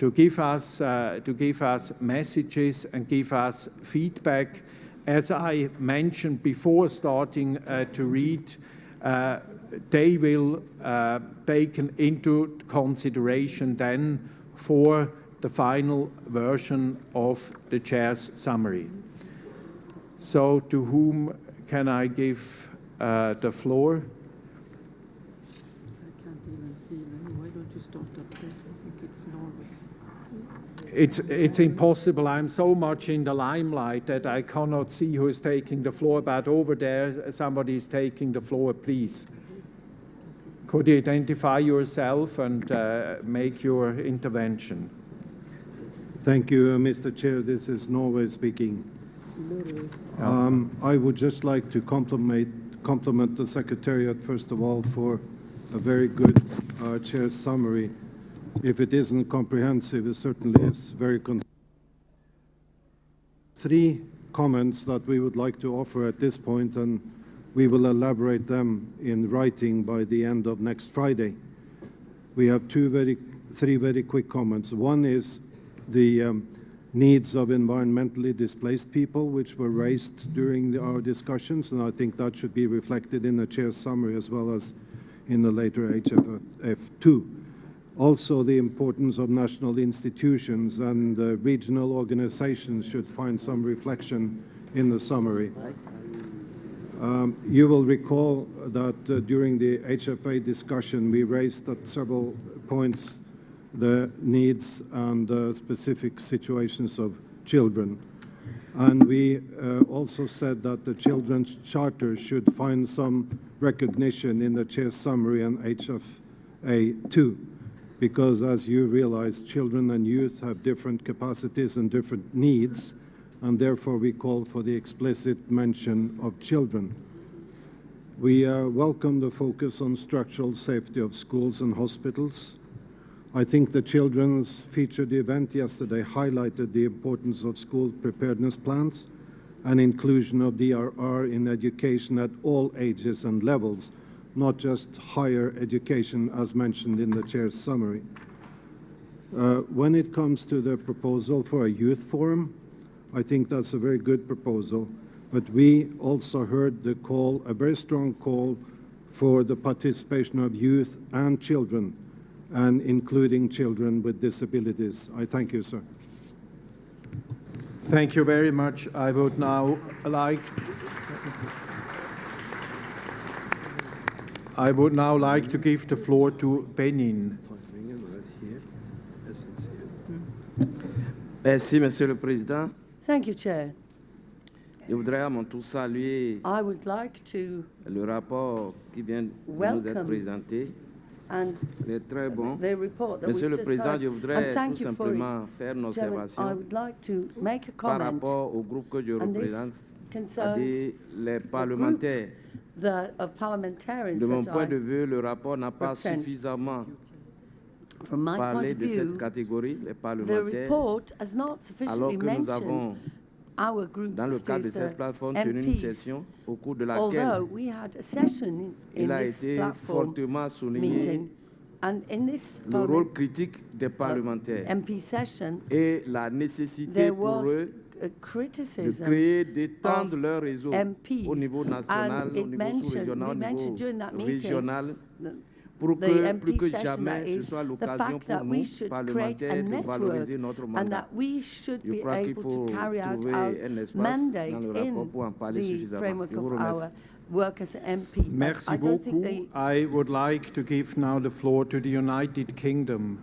S1: to give us messages and give us feedback. As I mentioned before starting to read, they will taken into consideration then for the final version of the Chair's summary. So to whom can I give the floor?
S2: I can't even see them. Why don't you start up there? I think it's Norway.
S1: It's impossible. I'm so much in the limelight that I cannot see who is taking the floor, but over there somebody is taking the floor, please. Could you identify yourself and make your intervention?
S6: Thank you, Mr. Chair. This is Norway speaking. I would just like to compliment the Secretariat, first of all, for a very good Chair's summary. If it isn't comprehensive, it certainly is very Three comments that we would like to offer at this point, and we will elaborate them in writing by the end of next Friday. We have three very quick comments. One is the needs of environmentally displaced people, which were raised during our discussions, and I think that should be reflected in the Chair's summary as well as in the later HFF2. Also, the importance of national institutions and regional organizations should find some reflection in the summary. You will recall that during the HFA discussion, we raised at several points the needs and specific situations of children. And we also said that the Children's Charter should find some recognition in the Chair's summary and HFA2, because as you realize, children and youth have different capacities and different needs, and therefore we call for the explicit mention of children. We welcome the focus on structural safety of schools and hospitals. I think the children's featured event yesterday highlighted the importance of school preparedness plans and inclusion of DRR in education at all ages and levels, not just higher education as mentioned in the Chair's summary. When it comes to the proposal for a youth forum, I think that's a very good proposal, but we also heard the call, a very strong call for the participation of youth and children, and including children with disabilities. I thank you, sir.
S1: Thank you very much. I would now like to give the floor to Benin.
S7: Merci, Monsieur le Président.
S8: Thank you, Chair.
S7: Je voudrais à mon tour saluer
S8: I would like to
S7: le rapport qui vient de nous être
S8: Welcome.
S7: présenté.
S8: and
S7: Très bon.
S8: the report that
S7: Monsieur
S8: we've
S7: le
S8: just
S7: Président,
S8: heard.
S7: je
S8: And
S7: voudrais
S8: thank
S7: tout
S8: you for it.
S7: simplement faire une
S8: Chairman, I
S7: observation
S8: would like to make a
S7: par
S8: comment,
S7: rapport au groupe que je
S8: and this
S7: représente,
S8: concerns
S7: c'est-à-dire les parlementaires.
S8: of parliamentarians
S7: De mon
S8: that
S7: point
S8: I,
S7: de vue, le rapport n'a pas
S8: represent.
S7: suffisamment
S8: from my point
S7: parlé
S8: of
S7: de cette
S8: view,
S7: catégorie, les
S8: the
S7: parlementaires,
S8: report has not
S7: alors
S8: sufficiently
S7: que nous
S8: mentioned
S7: avons,
S8: our group,
S7: dans le
S8: which
S7: cadre de
S8: is
S7: cette
S8: the
S7: plateforme, tenu une
S8: MPs.
S7: session au cours de
S8: Although
S7: laquelle
S8: we had a session in
S7: il a
S8: this
S7: été
S8: platform
S7: fortement souligné
S8: meeting, and in this
S7: le rôle critique des parlementaires
S8: MP session,
S7: et la nécessité
S8: there
S7: pour
S8: was
S7: eux
S8: a
S7: de
S8: criticism
S7: créer, d'étendre
S8: of
S7: leur réseau
S8: MPs,
S7: au niveau national,
S8: and
S7: au
S8: it
S7: niveau
S8: mentioned,
S7: sous-régional,
S8: we
S7: au
S8: mentioned
S7: niveau
S8: during that meeting
S7: régional,
S8: the-
S7: pour
S8: the
S7: que
S8: MP
S7: plus que
S8: session, that
S7: jamais ce
S8: is
S7: soit
S8: the
S7: l'occasion
S8: fact
S7: pour
S8: that we
S7: nous,
S8: should create
S7: parlementaires,
S8: a
S7: de
S8: network
S7: valoriser notre
S8: and
S7: mandat.
S8: that we should
S7: Je
S8: be
S7: crois qu'il
S8: able
S7: faut
S8: to carry out
S7: trouver
S8: our
S7: un espace
S8: mandate
S7: dans le rapport pour en
S8: in
S7: parler
S8: the
S7: suffisamment.
S8: framework
S7: Je vous
S8: of
S7: remercie.
S8: our work as MP.
S1: Merci
S8: I don't think
S1: beaucoup. I would like to give now the floor to the United Kingdom.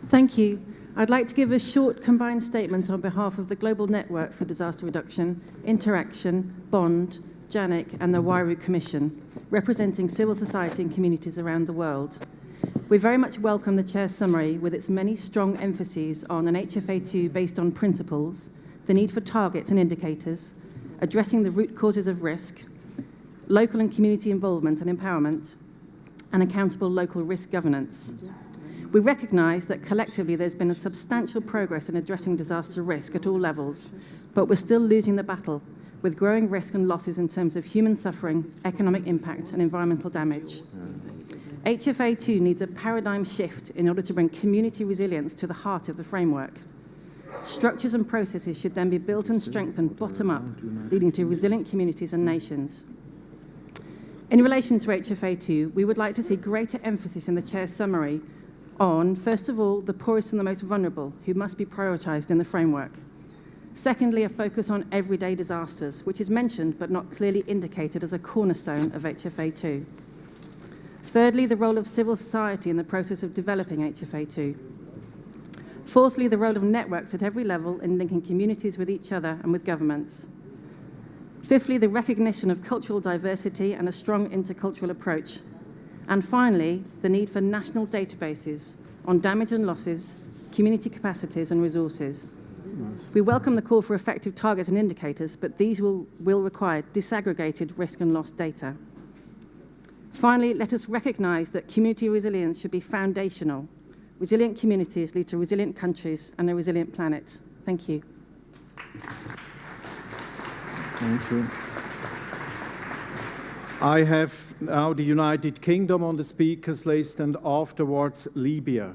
S9: Thank you. I'd like to give a short combined statement on behalf of the Global Network for Disaster Reduction, Interaction, Bond, JANIC and the Wairau Commission, representing civil society and communities around the world. We very much welcome the Chair's summary with its many strong emphases on an HFA2 based on principles, the need for targets and indicators, addressing the root causes of risk, local and community involvement and empowerment, and accountable local risk governance. We recognise that collectively there's been a substantial progress in addressing disaster risk at all levels, but we're still losing the battle with growing risk and losses in terms of human suffering, economic impact and environmental damage. HFA2 needs a paradigm shift in order to bring community resilience to the heart of the framework. Structures and processes should then be built and strengthened bottom up, leading to resilient communities and nations. In relation to HFA2, we would like to see greater emphasis in the Chair's summary on, first of all, the poorest and the most vulnerable, who must be prioritised in the framework. Secondly, a focus on everyday disasters, which is mentioned but not clearly indicated as a cornerstone of HFA2. Thirdly, the role of civil society in the process of developing HFA2. Fourthly, the role of networks at every level in linking communities with each other and with governments. Fifthly, the recognition of cultural diversity and a strong intercultural approach. And finally, the need for national databases on damage and losses, community capacities and resources. We welcome the call for effective targets and indicators, but these will require disaggregated risk and loss data. Finally, let us recognise that community resilience should be foundational. Resilient communities lead to resilient countries and a resilient planet. Thank you.
S1: Thank you. I have now the United Kingdom on the speakers list and afterwards Libya.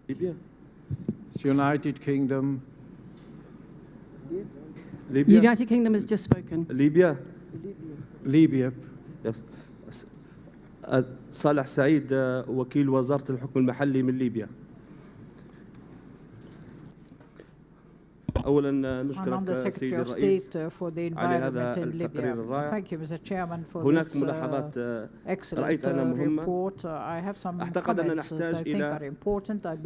S10: Libya.
S1: United Kingdom.
S9: The United Kingdom has just spoken.
S10: Libya.
S1: Libya.
S10: Yes. صالح سعيد وكيل وزارة الحكم المحلي من ليبيا. أولا نشكرك سيدي الرئيس على هذا التقرير الرائع. هناك ملاحظات رأيت أنا مهمة. أعتقد أننا نحتاج إلى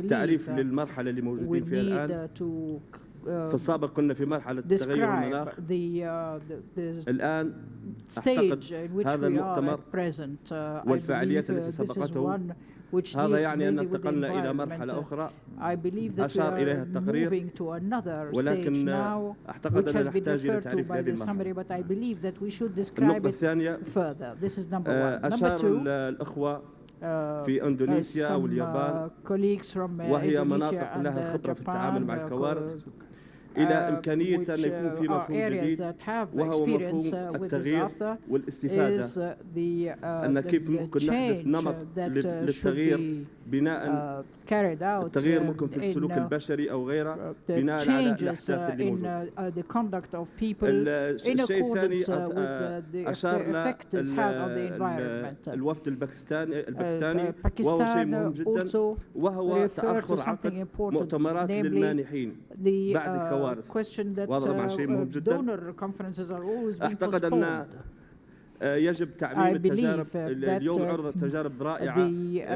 S10: تعريف للمرحلة اللي موجودين فيها الآن. في السابق كنا في مرحلة تغير المناخ. الآن أعتقد هذا المؤتمر والفعاليات التي سبقته هذا يعني أن انتقلنا إلى مرحلة أخرى أشار إليها التقرير ولكن أعتقد أننا نحتاج إلى تعريف هذه المرحلة. النقطة الثانية أشار الأخوة في إندونيسيا واليابان وهي مناطق لها خبرة في التعامل مع الكوارث إلى إمكانية أن يكون في مفهوم جديد وهو مفهوم التغيير والاستفادة أن كيف ممكن نحدث نمط للتغيير بناء التغيير ممكن في السلوك البشري أو غيره بناء على الأحداث اللي موجودة. الشيء الثاني أشار الوفد الباكستاني وهو شيء مهم جدا وهو تأخر عقد مؤتمرات للمانحين بعد الكوارث وهذا طبعا شيء مهم جدا. أعتقد أن
S7: يجب
S10: I
S7: تعميم التجارب.
S10: believe
S7: اليوم عرضت تجارب رائعة،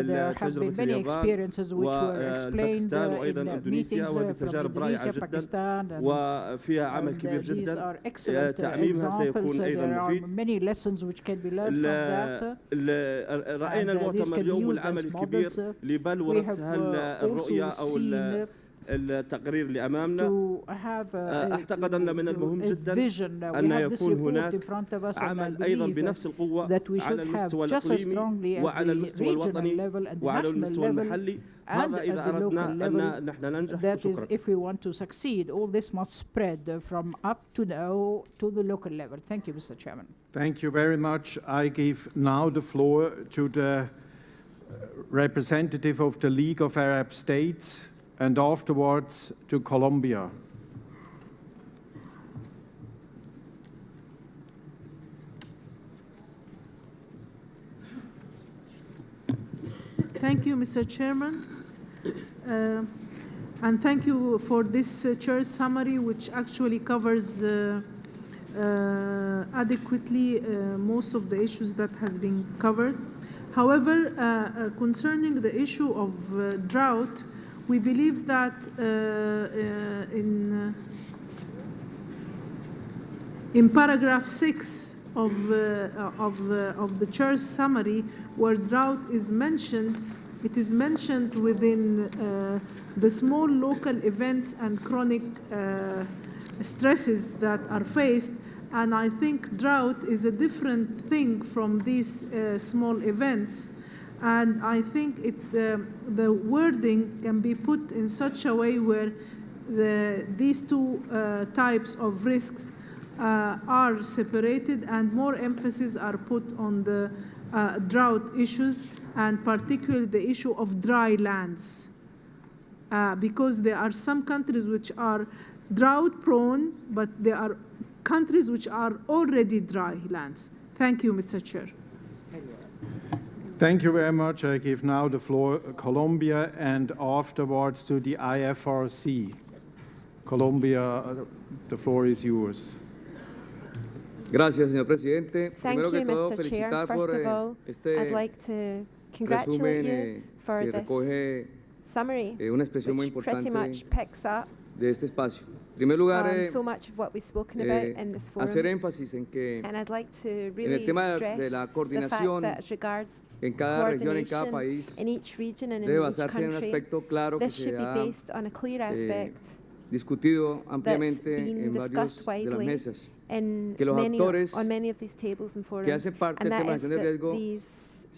S10: there have been many experiences which were explained
S7: باكستان
S10: in
S7: وأيضا إندونيسيا،
S10: meetings
S7: وهذه
S10: from
S7: تجارب رائعة
S10: Indonesia,
S7: جدا
S10: Pakistan,
S7: وفيها عمل كبير
S10: these
S7: جدا.
S10: are excellent
S7: تعميمها
S10: examples.
S7: سيكون أيضا
S10: There are
S7: مفيد.
S10: many lessons which can be learned from that.
S7: رأينا
S10: and these
S7: المؤتمر
S10: can be
S7: اليوم
S10: used
S7: والعمل
S10: as
S7: الكبير
S10: models. We
S7: لبلورة
S10: have
S7: الرؤية
S10: also
S7: أو
S10: seen
S7: التقرير اللي أمامنا.
S10: to have
S7: أعتقد أن من المهم جدا
S10: vision.
S7: أن
S10: We have this
S7: يكون
S10: report
S7: هناك
S10: in front of us, and I
S7: عمل أيضا
S10: believe
S7: بنفس القوة
S10: that we
S7: على
S10: should have
S7: المستوى
S10: just as
S7: الإقليمي
S10: strongly at
S7: وعلى
S10: the
S7: المستوى
S10: regional
S7: الوطني
S10: level and the
S7: وعلى
S10: national
S7: المستوى
S10: level
S7: المحلي.
S10: and
S7: هذا
S10: at
S7: إذا
S10: the local
S7: أردنا
S10: level.
S7: أن نحن ننجح.
S10: That is,
S7: وشكرا.
S10: if we want to succeed, all this must spread from up to now to the local level. Thank you, Mr. Chairman.
S1: Thank you very much. I give now the floor to the representative of the League of Arab States and afterwards to Colombia.
S11: Thank you, Mr. Chairman. And thank you for this chair's summary, which actually covers adequately most of the issues that has been covered. However, concerning the issue of drought, we believe that in paragraph 6 of the chair's summary, where drought is mentioned, it is mentioned within the small local events and chronic stresses that are faced. And I think drought is a different thing from these small events. And I think the wording can be put in such a way where these two types of risks are separated and more emphasis are put on the drought issues, and particularly the issue of dry lands. Because there are some countries which are drought prone, but there are countries which are already dry lands. Thank you, Mr. Chair.
S1: Thank you very much. I give now the floor to Colombia and afterwards to the IFRC. Colombia, the floor is yours.
S12: Gracias, señor presidente.
S13: Thank
S12: Primero que
S13: you,
S12: todo,
S13: Mr. Chair.
S12: felicitar
S13: First
S12: por
S13: of all,
S12: este
S13: I'd like to congratulate you for
S12: que
S13: this
S12: recoge
S13: summary,
S12: una expresión muy
S13: which pretty much
S12: importante
S13: picks up
S12: de este espacio. En primer lugar,
S13: so much of what we've spoken about in this forum.
S12: hacer énfasis en que
S13: And I'd like to
S12: en el
S13: really
S12: tema
S13: stress
S12: de la
S13: the fact
S12: coordinación
S13: that as regards
S12: en cada región, en cada
S13: coordination
S12: país,
S13: in each region and in
S12: debe
S13: each
S12: basarse en un
S13: country,
S12: aspecto claro que
S13: this
S12: se
S13: should be
S12: ha
S13: based on a clear aspect
S12: discutido
S13: that's
S12: ampliamente
S13: been
S12: en varios
S13: discussed
S12: de las
S13: widely
S12: mesas,
S13: in
S12: que los actores
S13: on many of these tables and
S12: que
S13: forums,
S12: hacen parte
S13: and
S12: del tema de
S13: that is
S12: gestión de
S13: that
S12: riesgo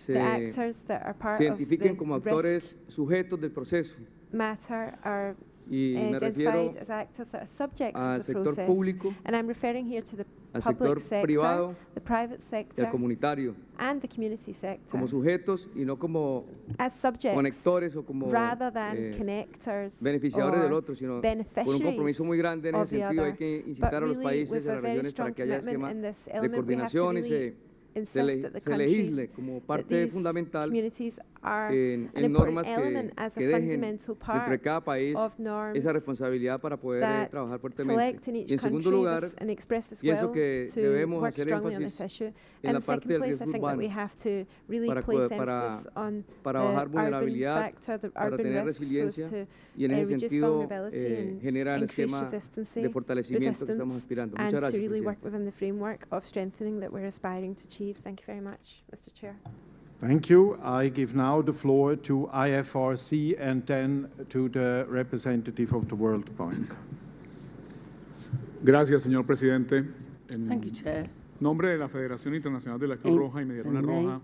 S13: the actors that are part
S12: se
S13: of
S12: identifiquen
S13: the
S12: como
S13: risk
S12: actores sujetos del proceso.
S13: matter are
S12: Y me refiero
S13: identified as actors that are subjects
S12: al
S13: of the
S12: sector
S13: process.
S12: público,
S13: And I'm referring here to the
S12: al
S13: public
S12: sector
S13: sector,
S12: privado
S13: the private
S12: y
S13: sector,
S12: al comunitario,
S13: and the community sector
S12: como sujetos y no como
S13: as subjects
S12: conectores o como
S13: rather than connectors
S12: beneficiadores del
S13: or
S12: otro, sino con un
S13: beneficiaries
S12: compromiso muy grande en
S13: of
S12: ese
S13: the
S12: sentido. Hay
S13: other.
S12: que
S13: But
S12: incitar a los
S13: really,
S12: países y
S13: with
S12: a
S13: a
S12: las
S13: very
S12: regiones para
S13: strong
S12: que haya
S13: commitment
S12: esquema
S13: in this
S12: de
S13: element, we have to
S12: coordinación y
S13: really insist that the
S12: se
S13: countries,
S12: legisle como
S13: that
S12: parte
S13: these
S12: fundamental
S13: communities are
S12: en
S13: an important
S12: normas
S13: element as a
S12: que dejen
S13: fundamental
S12: dentro de
S13: part
S12: cada país
S13: of norms
S12: esa responsabilidad para poder
S13: that
S12: trabajar fuertemente.
S13: select in each
S12: Y en segundo
S13: country
S12: lugar,
S13: this and express this
S12: pienso
S13: well
S12: que
S13: to
S12: debemos
S13: work
S12: hacer
S13: strongly on this
S12: énfasis
S13: issue.
S12: en
S13: And
S12: la
S13: in
S12: parte
S13: second
S12: del
S13: place, I
S12: riesgo
S13: think that we
S12: urbano
S13: have to really
S12: para,
S13: place
S12: para,
S13: emphasis on
S12: para
S13: the
S12: bajar
S13: urban
S12: vulnerabilidad,
S13: factor, the
S12: para
S13: urban
S12: tener
S13: risks, so as
S12: resiliencia
S13: to
S12: y en ese
S13: reduce
S12: sentido
S13: vulnerability and
S12: genera el
S13: increase
S12: esquema
S13: resistance,
S12: de fortalecimiento que estamos
S13: resistance,
S12: aspirando.
S13: and
S12: Muchas
S13: to
S12: gracias,
S13: really work
S12: presidente.
S13: within the framework of strengthening that we're aspiring to achieve. Thank you very much, Mr. Chair.
S1: Thank you. I give now the floor to IFRC and then to the representative of the World Bank.
S14: Gracias, señor presidente. En
S8: Thank you, Chair.
S14: nombre de la Federación Internacional de la Cruz Roja y Media Luna Roja,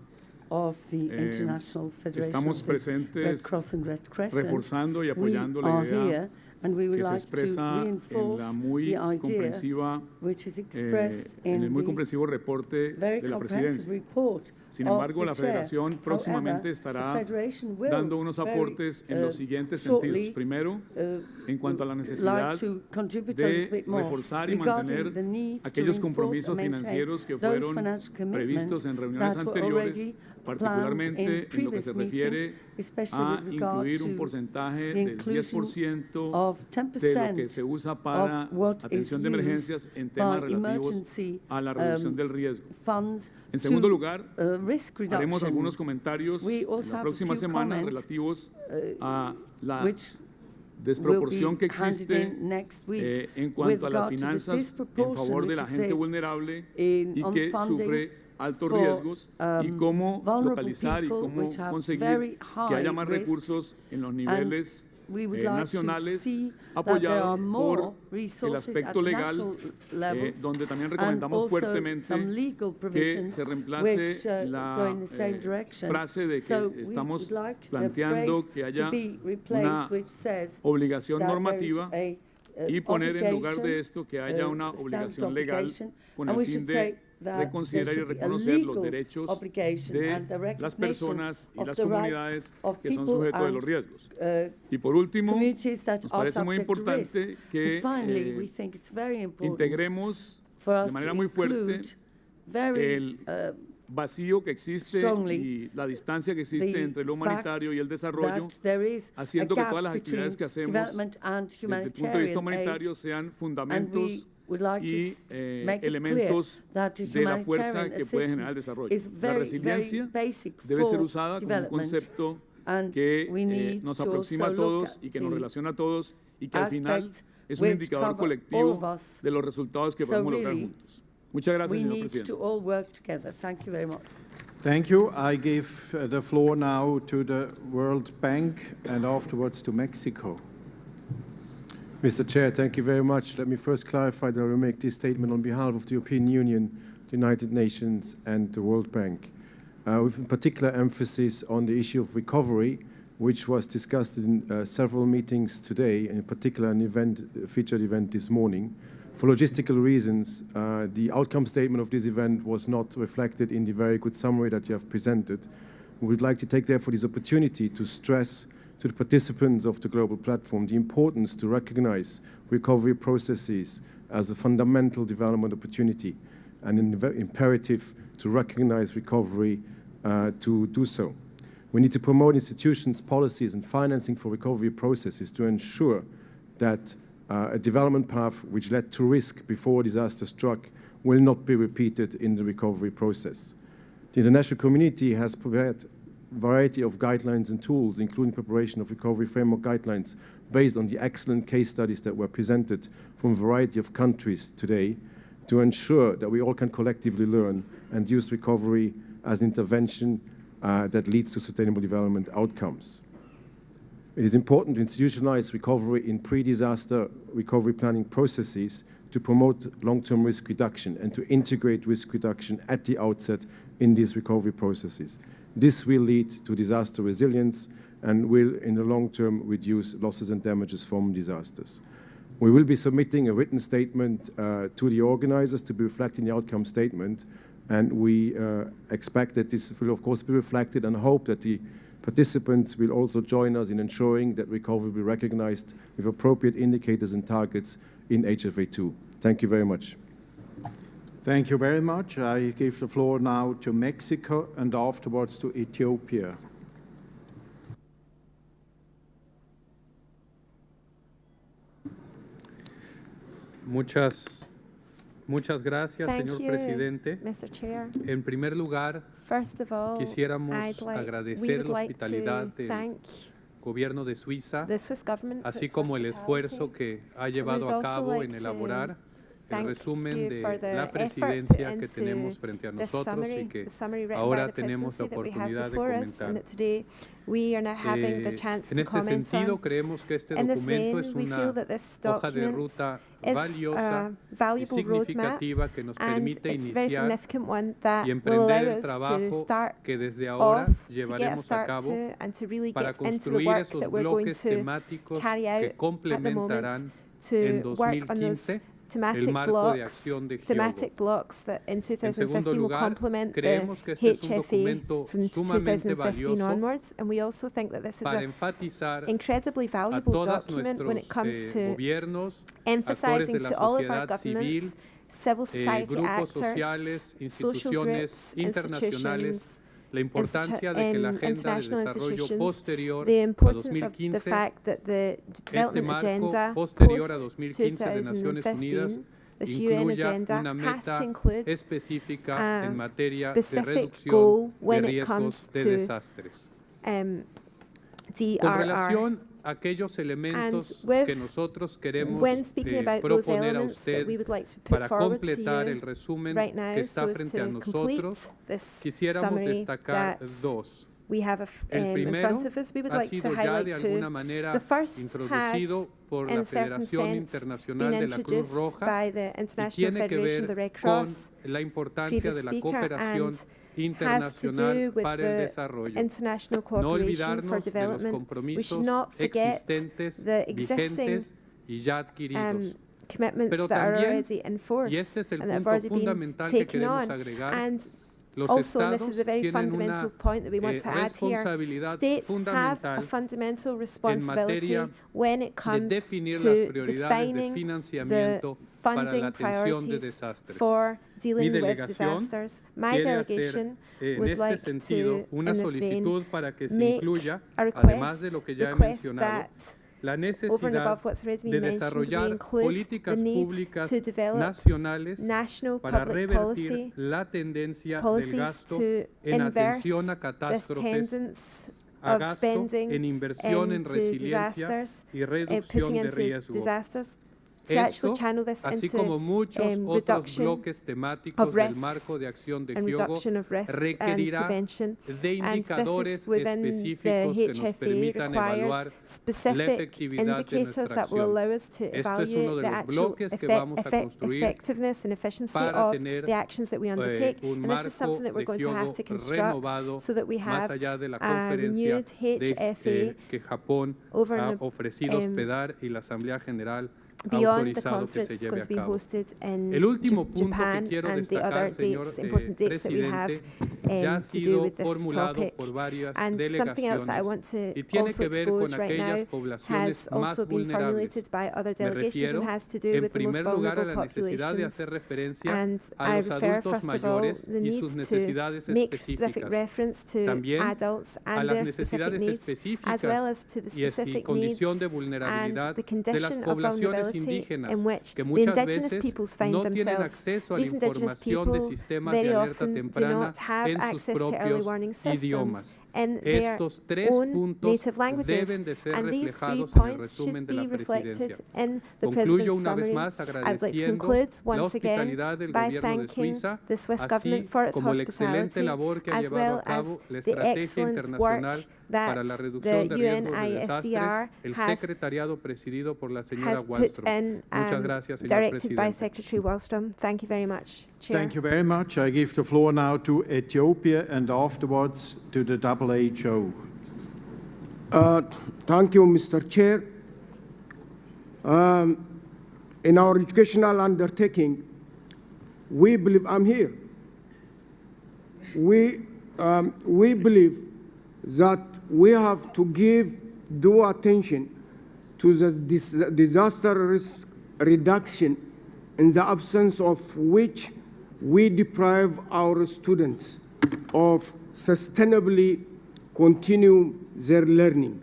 S8: Of the International Federation
S14: estamos
S8: of the Red
S14: presentes
S8: Cross and Red Crescent,
S14: reforzando y
S8: we
S14: apoyando la
S8: are
S14: idea
S8: here and we would
S14: que se
S8: like to
S14: expresa en
S8: reinforce
S14: la muy
S8: the idea
S14: comprensiva,
S8: which is expressed
S14: en el
S8: in
S14: muy
S8: the
S14: comprensivo reporte
S8: very
S14: de la
S8: comprehensive
S14: presidencia.
S8: report
S14: Sin
S8: of
S14: embargo,
S8: the
S14: la
S8: chair.
S14: Federación próximamente
S8: However,
S14: estará
S8: the Federation will
S14: dando unos
S8: very,
S14: aportes en los siguientes
S8: shortly,
S14: sentidos. Primero, en cuanto a la
S8: like
S14: necesidad
S8: to contribute a little
S14: de
S8: bit more
S14: reforzar y
S8: regarding
S14: mantener
S8: the need to
S14: aquellos
S8: reinforce
S14: compromisos
S8: and maintain
S14: financieros que
S8: those
S14: fueron
S8: financial commitments
S14: previstos en reuniones
S8: that were
S14: anteriores
S8: already
S14: particularmente en lo que se refiere a incluir un porcentaje del 10% de lo que se usa para atención de emergencias en temas relativos a la reducción del riesgo. En segundo lugar, haremos algunos comentarios la próxima semana relativos a la desproporción que existe en cuanto a las finanzas en favor de la gente vulnerable y que sufre altos riesgos y cómo localizar y cómo conseguir que haya más recursos en los niveles nacionales apoyados por el aspecto legal, donde también recomendamos fuertemente que se reemplace la frase de que estamos planteando que haya una obligación normativa y poner en lugar de esto que haya una obligación legal con el fin de reconsiderar y reconocer los derechos de las personas y las comunidades que son sujetos de los riesgos. Y por último, nos parece muy importante que integremos de manera muy fuerte el vacío que existe y la distancia que existe entre lo humanitario y el desarrollo, haciendo que todas las actividades que hacemos desde el punto de vista humanitario sean fundamentos y elementos de la fuerza que puede generar el desarrollo. La resiliencia debe ser usada como un concepto que nos aproxima a todos y que nos relaciona a todos y que al final es un indicador colectivo de los resultados que podemos lograr juntos. Muchas gracias, señor presidente.
S1: Thank you. I give the floor now to the World Bank and afterwards to Mexico.
S15: Mr. Chair, thank you very much. Let me first clarify that I will make this statement on behalf of the European Union, the United Nations and the World Bank, with particular emphasis on the issue of recovery, which was discussed in several meetings today, and in particular a featured event this morning. For logistical reasons, the outcome statement of this event was not reflected in the very good summary that you have presented. We would like to take therefore this opportunity to stress to the participants of the global platform the importance to recognize recovery processes as a fundamental development opportunity and an imperative to recognize recovery to do so. We need to promote institutions, policies and financing for recovery processes to ensure that a development path which led to risk before disaster struck will not be repeated in the recovery process. The international community has prepared variety of guidelines and tools, including preparation of recovery framework guidelines based on the excellent case studies that were presented from a variety of countries today to ensure that we all can collectively learn and use recovery as an intervention that leads to sustainable development outcomes. It is important to institutionalize recovery in pre-disaster recovery planning processes to promote long-term risk reduction and to integrate risk reduction at the outset in these recovery processes. This will lead to disaster resilience and will, in the long term, reduce losses and damages from disasters. We will be submitting a written statement to the organizers to be reflected in the outcome statement, and we expect that this will, of course, be reflected and hope that the participants will also join us in ensuring that recovery will be recognized with appropriate indicators and targets in HFA2. Thank you very much.
S1: Thank you very much. I give the floor now to Mexico and afterwards to Ethiopia.
S16: Muchas gracias, señor presidente.
S13: Mr. Chair.
S16: En primer lugar, quisiéramos agradecer la hospitalidad del gobierno de Suiza, así como el esfuerzo que ha llevado a cabo en elaborar el resumen de la presidencia que tenemos frente a nosotros y que ahora tenemos la oportunidad de comentar. En este sentido, creemos que este documento es una hoja de ruta valiosa y significativa que nos permite iniciar y emprender el trabajo que desde ahora llevaremos a cabo para construir esos bloques temáticos que complementarán en 2015 el marco de acción de Hyogo. En segundo lugar, creemos que este es un documento sumamente valioso para enfatizar a todos nuestros gobiernos, actores de la sociedad civil, grupos sociales, instituciones internacionales, la importancia de que la
S13: in
S16: agenda de
S13: international
S16: desarrollo
S13: institutions,
S16: posterior
S13: the
S16: a
S13: importance of the
S16: 2015,
S13: fact that the
S16: este
S13: development agenda
S16: marco posterior a 2015 de Naciones
S13: 2015,
S16: Unidas,
S13: this UN
S16: incluya
S13: agenda
S16: una
S13: has
S16: meta
S13: to include
S16: específica en materia de
S13: specific
S16: reducción
S13: goal
S16: de
S13: when it
S16: riesgos
S13: comes
S16: de
S13: to
S16: desastres. Con
S13: DRR.
S16: relación a aquellos elementos
S13: with-
S16: que nosotros queremos
S13: when speaking about those
S16: proponer a
S13: elements that
S16: usted
S13: we would like to put
S16: para
S13: forward to
S16: completar
S13: you
S16: el resumen
S13: right now,
S16: que está
S13: so as
S16: frente
S13: to
S16: a
S13: complete
S16: nosotros,
S13: this
S16: quisiéramos
S13: summary
S16: destacar
S13: that
S16: dos.
S13: we have
S16: El
S13: in
S16: primero
S13: front of us, we would
S16: ha
S13: like to
S16: sido ya
S13: highlight
S16: de
S13: two.
S16: alguna manera
S13: The first
S16: introducido
S13: has,
S16: por
S13: in
S16: la
S13: a certain
S16: Federación
S13: sense,
S16: Internacional
S13: been
S16: de la Cruz
S13: introduced
S16: Roja
S13: by the
S16: y
S13: International
S16: tiene que
S13: Federation of the
S16: ver
S13: Red
S16: con
S13: Cross,
S16: la importancia
S13: previous
S16: de la
S13: speaker,
S16: cooperación
S13: and has to do
S16: internacional
S13: with
S16: para el
S13: the
S16: desarrollo.
S13: international
S16: No
S13: cooperation for
S16: olvidarnos de los
S13: development. We
S16: compromisos
S13: should not forget
S16: existentes,
S13: the existing
S16: vigentes y ya adquiridos.
S13: commitments
S16: Pero
S13: that are
S16: también,
S13: already in force
S16: y este es el
S13: and that have
S16: punto
S13: already been
S16: fundamental que
S13: taken
S16: queremos
S13: on.
S16: agregar,
S13: And
S16: los
S13: also, and this
S16: estados
S13: is a very
S16: tienen
S13: fundamental
S16: una
S13: point that we want to add here,
S16: responsabilidad
S13: states have a
S16: fundamental
S13: fundamental
S16: en
S13: responsibility
S16: materia
S13: when it
S16: de
S13: comes
S16: definir las
S13: to
S16: prioridades de
S13: defining the
S16: financiamiento para la
S13: funding
S16: atención de
S13: priorities
S16: desastres.
S13: for dealing with
S16: delegación
S13: disasters. My
S16: quiere hacer,
S13: delegation
S16: en
S13: would
S16: este
S13: like
S16: sentido,
S13: to,
S16: una
S13: in this vein,
S16: solicitud para que se
S13: make
S16: incluya,
S13: a
S16: además de lo que ya he
S13: request
S16: mencionado,
S13: that
S16: la
S13: over and
S16: necesidad
S13: above what's already
S16: de
S13: been mentioned, we
S16: desarrollar
S13: include
S16: políticas
S13: the need
S16: públicas
S13: to develop
S16: nacionales
S13: national
S16: para
S13: public
S16: revertir
S13: policy
S16: la tendencia del
S13: policies
S16: gasto
S13: to
S16: en
S13: inverse
S16: atención a
S13: this
S16: catástrofes,
S13: tendence
S16: a
S13: of
S16: gasto
S13: spending
S16: en inversión en
S13: into
S16: resiliencia
S13: disasters,
S16: y reducción
S13: putting
S16: de
S13: into
S16: riesgo.
S13: disasters, to
S16: Esto,
S13: actually channel this
S16: así
S13: into
S16: como muchos otros
S13: reduction
S16: bloques temáticos
S13: of
S16: del
S13: risks
S16: marco de acción de
S13: and
S16: Hyogo
S13: reduction of risks and
S16: requerirá
S13: prevention.
S16: de
S13: And this
S16: indicadores
S13: is within the
S16: específicos que nos
S13: HFA
S16: permitan evaluar
S13: required
S16: la
S13: specific
S16: efectividad de
S13: indicators
S16: nuestra
S13: that will
S16: acción.
S13: allow us to
S16: Esto es
S13: evaluate
S16: uno de
S13: the
S16: los
S13: actual
S16: bloques que vamos a construir
S13: effectiveness and efficiency
S16: para
S13: of
S16: tener
S13: the actions that we undertake.
S16: un
S13: And this is
S16: marco
S13: something that we're
S16: de
S13: going to have
S16: Hyogo
S13: to construct
S16: renovado
S13: so that we
S16: más
S13: have
S16: allá de la
S13: a
S16: conferencia
S13: renewed HFA
S16: que Japón
S13: over
S16: ha
S13: and
S16: ofrecido hospedar y la Asamblea General ha
S13: beyond the
S16: autorizado que
S13: conference
S16: se
S13: is
S16: lleve
S13: going
S16: a
S13: to be
S16: cabo.
S13: hosted in
S16: El último punto
S13: Japan
S16: que quiero
S13: and the other
S16: destacar, señor
S13: dates, important dates that we have
S16: presidente, ya ha
S13: to do
S16: sido
S13: with this
S16: formulado
S13: topic.
S16: por varias
S13: And something else that I want
S16: delegaciones
S13: to
S16: y tiene
S13: also
S16: que ver
S13: expose
S16: con
S13: right now
S16: aquellas poblaciones
S13: has
S16: más
S13: also been
S16: vulnerables.
S13: formulated by other
S16: Me
S13: delegations and
S16: refiero,
S13: has to do
S16: en
S13: with the most
S16: primer lugar, a
S13: vulnerable
S16: la necesidad de
S13: populations.
S16: hacer referencia
S13: And
S16: a
S13: I
S16: los
S13: refer
S16: adultos
S13: first of all
S16: mayores
S13: the
S16: y
S13: need
S16: sus
S13: to
S16: necesidades
S13: make specific
S16: específicas.
S13: reference to
S16: También
S13: adults
S16: a
S13: and
S16: las
S13: their specific
S16: necesidades
S13: needs,
S16: específicas
S13: as well as to the
S16: y
S13: specific
S16: condición
S13: needs
S16: de
S13: and
S16: vulnerabilidad
S13: the
S16: de las
S13: condition of
S16: poblaciones
S13: vulnerability
S16: indígenas
S13: in which
S16: que
S13: the
S16: muchas
S13: indigenous
S16: veces
S13: peoples find
S16: no tienen
S13: themselves.
S16: acceso a la
S13: These indigenous
S16: información de
S13: people
S16: sistemas
S13: very
S16: de alerta
S13: often do
S16: temprana
S13: not have
S16: en sus
S13: access to early
S16: propios
S13: warning systems
S16: idiomas.
S13: in their
S16: Estos tres
S13: own
S16: puntos
S13: native languages,
S16: deben de ser
S13: and these 3
S16: reflejados en el
S13: points
S16: resumen
S13: should
S16: de la
S13: be reflected
S16: presidencia.
S13: in the
S16: Concluyo
S13: President's
S16: una vez
S13: summary.
S16: más
S13: I would like to
S16: agradeciendo
S13: conclude
S16: la
S13: once again
S16: hospitalidad del
S13: by
S16: gobierno de
S13: thanking
S16: Suiza,
S13: the Swiss
S16: así
S13: government for its
S16: como la excelente
S13: hospitality,
S16: labor que ha
S13: as
S16: llevado
S13: well
S16: a cabo
S13: as
S16: la
S13: the
S16: Estrategia
S13: excellent
S16: Internacional
S13: work
S16: para
S13: that
S16: la
S13: the
S16: Reducción de Riesgos de
S13: UNISDR
S16: Desastres, el
S13: has
S16: secretariado presidido por la señora
S13: put
S16: Wallström.
S13: in,
S16: Muchas gracias, señor
S13: directed by
S16: presidente.
S13: Secretary Wallström. Thank you very much, Chair.
S1: Thank you very much. I give the floor now to Ethiopia and afterwards to the WHO.
S17: Thank you, Mr. Chair. In our educational undertaking, we believe, I'm here, we believe that we have to give due attention to the disaster risk reduction, in the absence of which we deprive our students of sustainably continue their learning.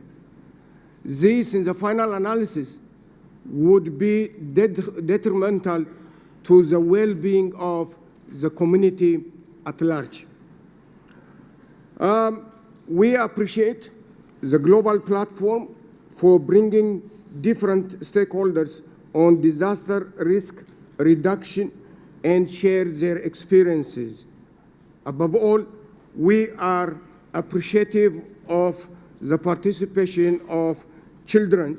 S17: This, in the final analysis, would be detrimental to the well-being of the community at large. We appreciate the global platform for bringing different stakeholders on disaster risk reduction and share their experiences. Above all, we are appreciative of the participation of children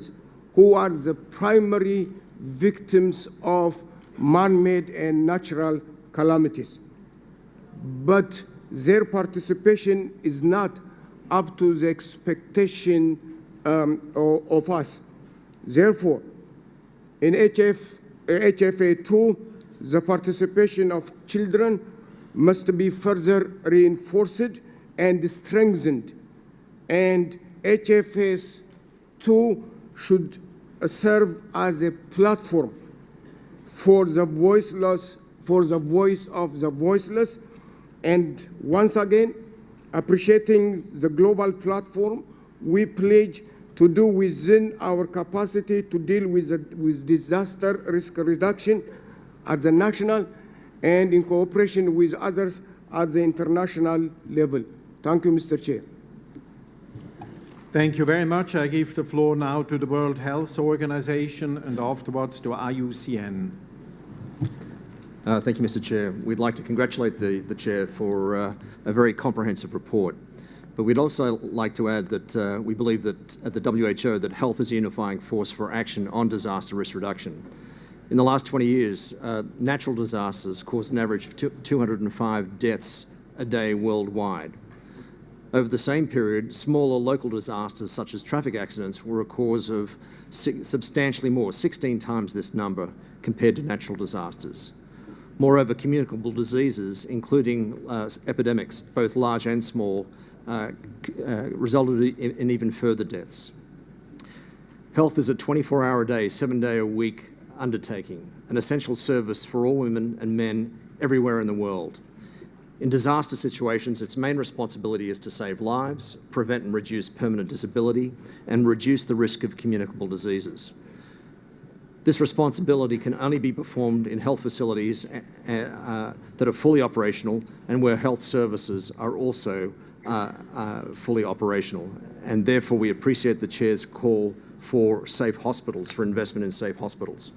S17: who are the primary victims of man-made and natural calamities. But their participation is not up to the expectation of us. Therefore, in HFA2, the participation of children must be further reinforced and strengthened, and HFA2 should serve as a platform for the voiceless, for the voice of the voiceless. And once again, appreciating the global platform, we pledge to do within our capacity to deal with disaster risk reduction at the national and in cooperation with others at the international level. Thank you, Mr. Chair.
S1: Thank you very much. I give the floor now to the World Health Organization and afterwards to IUCN.
S18: Thank you, Mr. Chair. We'd like to congratulate the Chair for a very comprehensive report. But we'd also like to add that we believe that at the WHO that health is a unifying force for action on disaster risk reduction. In the last 20 years, natural disasters caused an average of 205 deaths a day worldwide. Over the same period, smaller local disasters such as traffic accidents were a cause of substantially more, 16 times this number compared to natural disasters. Moreover, communicable diseases, including epidemics, both large and small, resulted in even further deaths. Health is a 24-hour-a-day, 7-day-a-week undertaking, an essential service for all women and men everywhere in the world. In disaster situations, its main responsibility is to save lives, prevent and reduce permanent disability, and reduce the risk of communicable diseases. This responsibility can only be performed in health facilities that are fully operational and where health services are also fully operational. And therefore, we appreciate the Chair's call for safe hospitals, for investment in safe hospitals.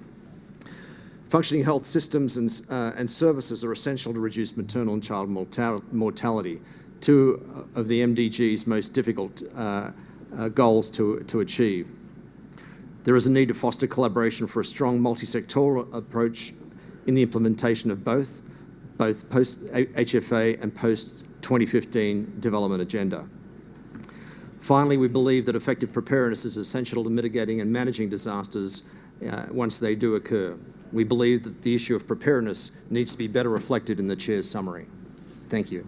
S18: Functioning health systems and services are essential to reduce maternal and child mortality, two of the MDG's most difficult goals to achieve. There is a need to foster collaboration for a strong multi-sectoral approach in the implementation of both post-HFA and post-2015 development agenda. Finally, we believe that effective preparedness is essential to mitigating and managing disasters once they do occur. We believe that the issue of preparedness needs to be better reflected in the Chair's summary. Thank you.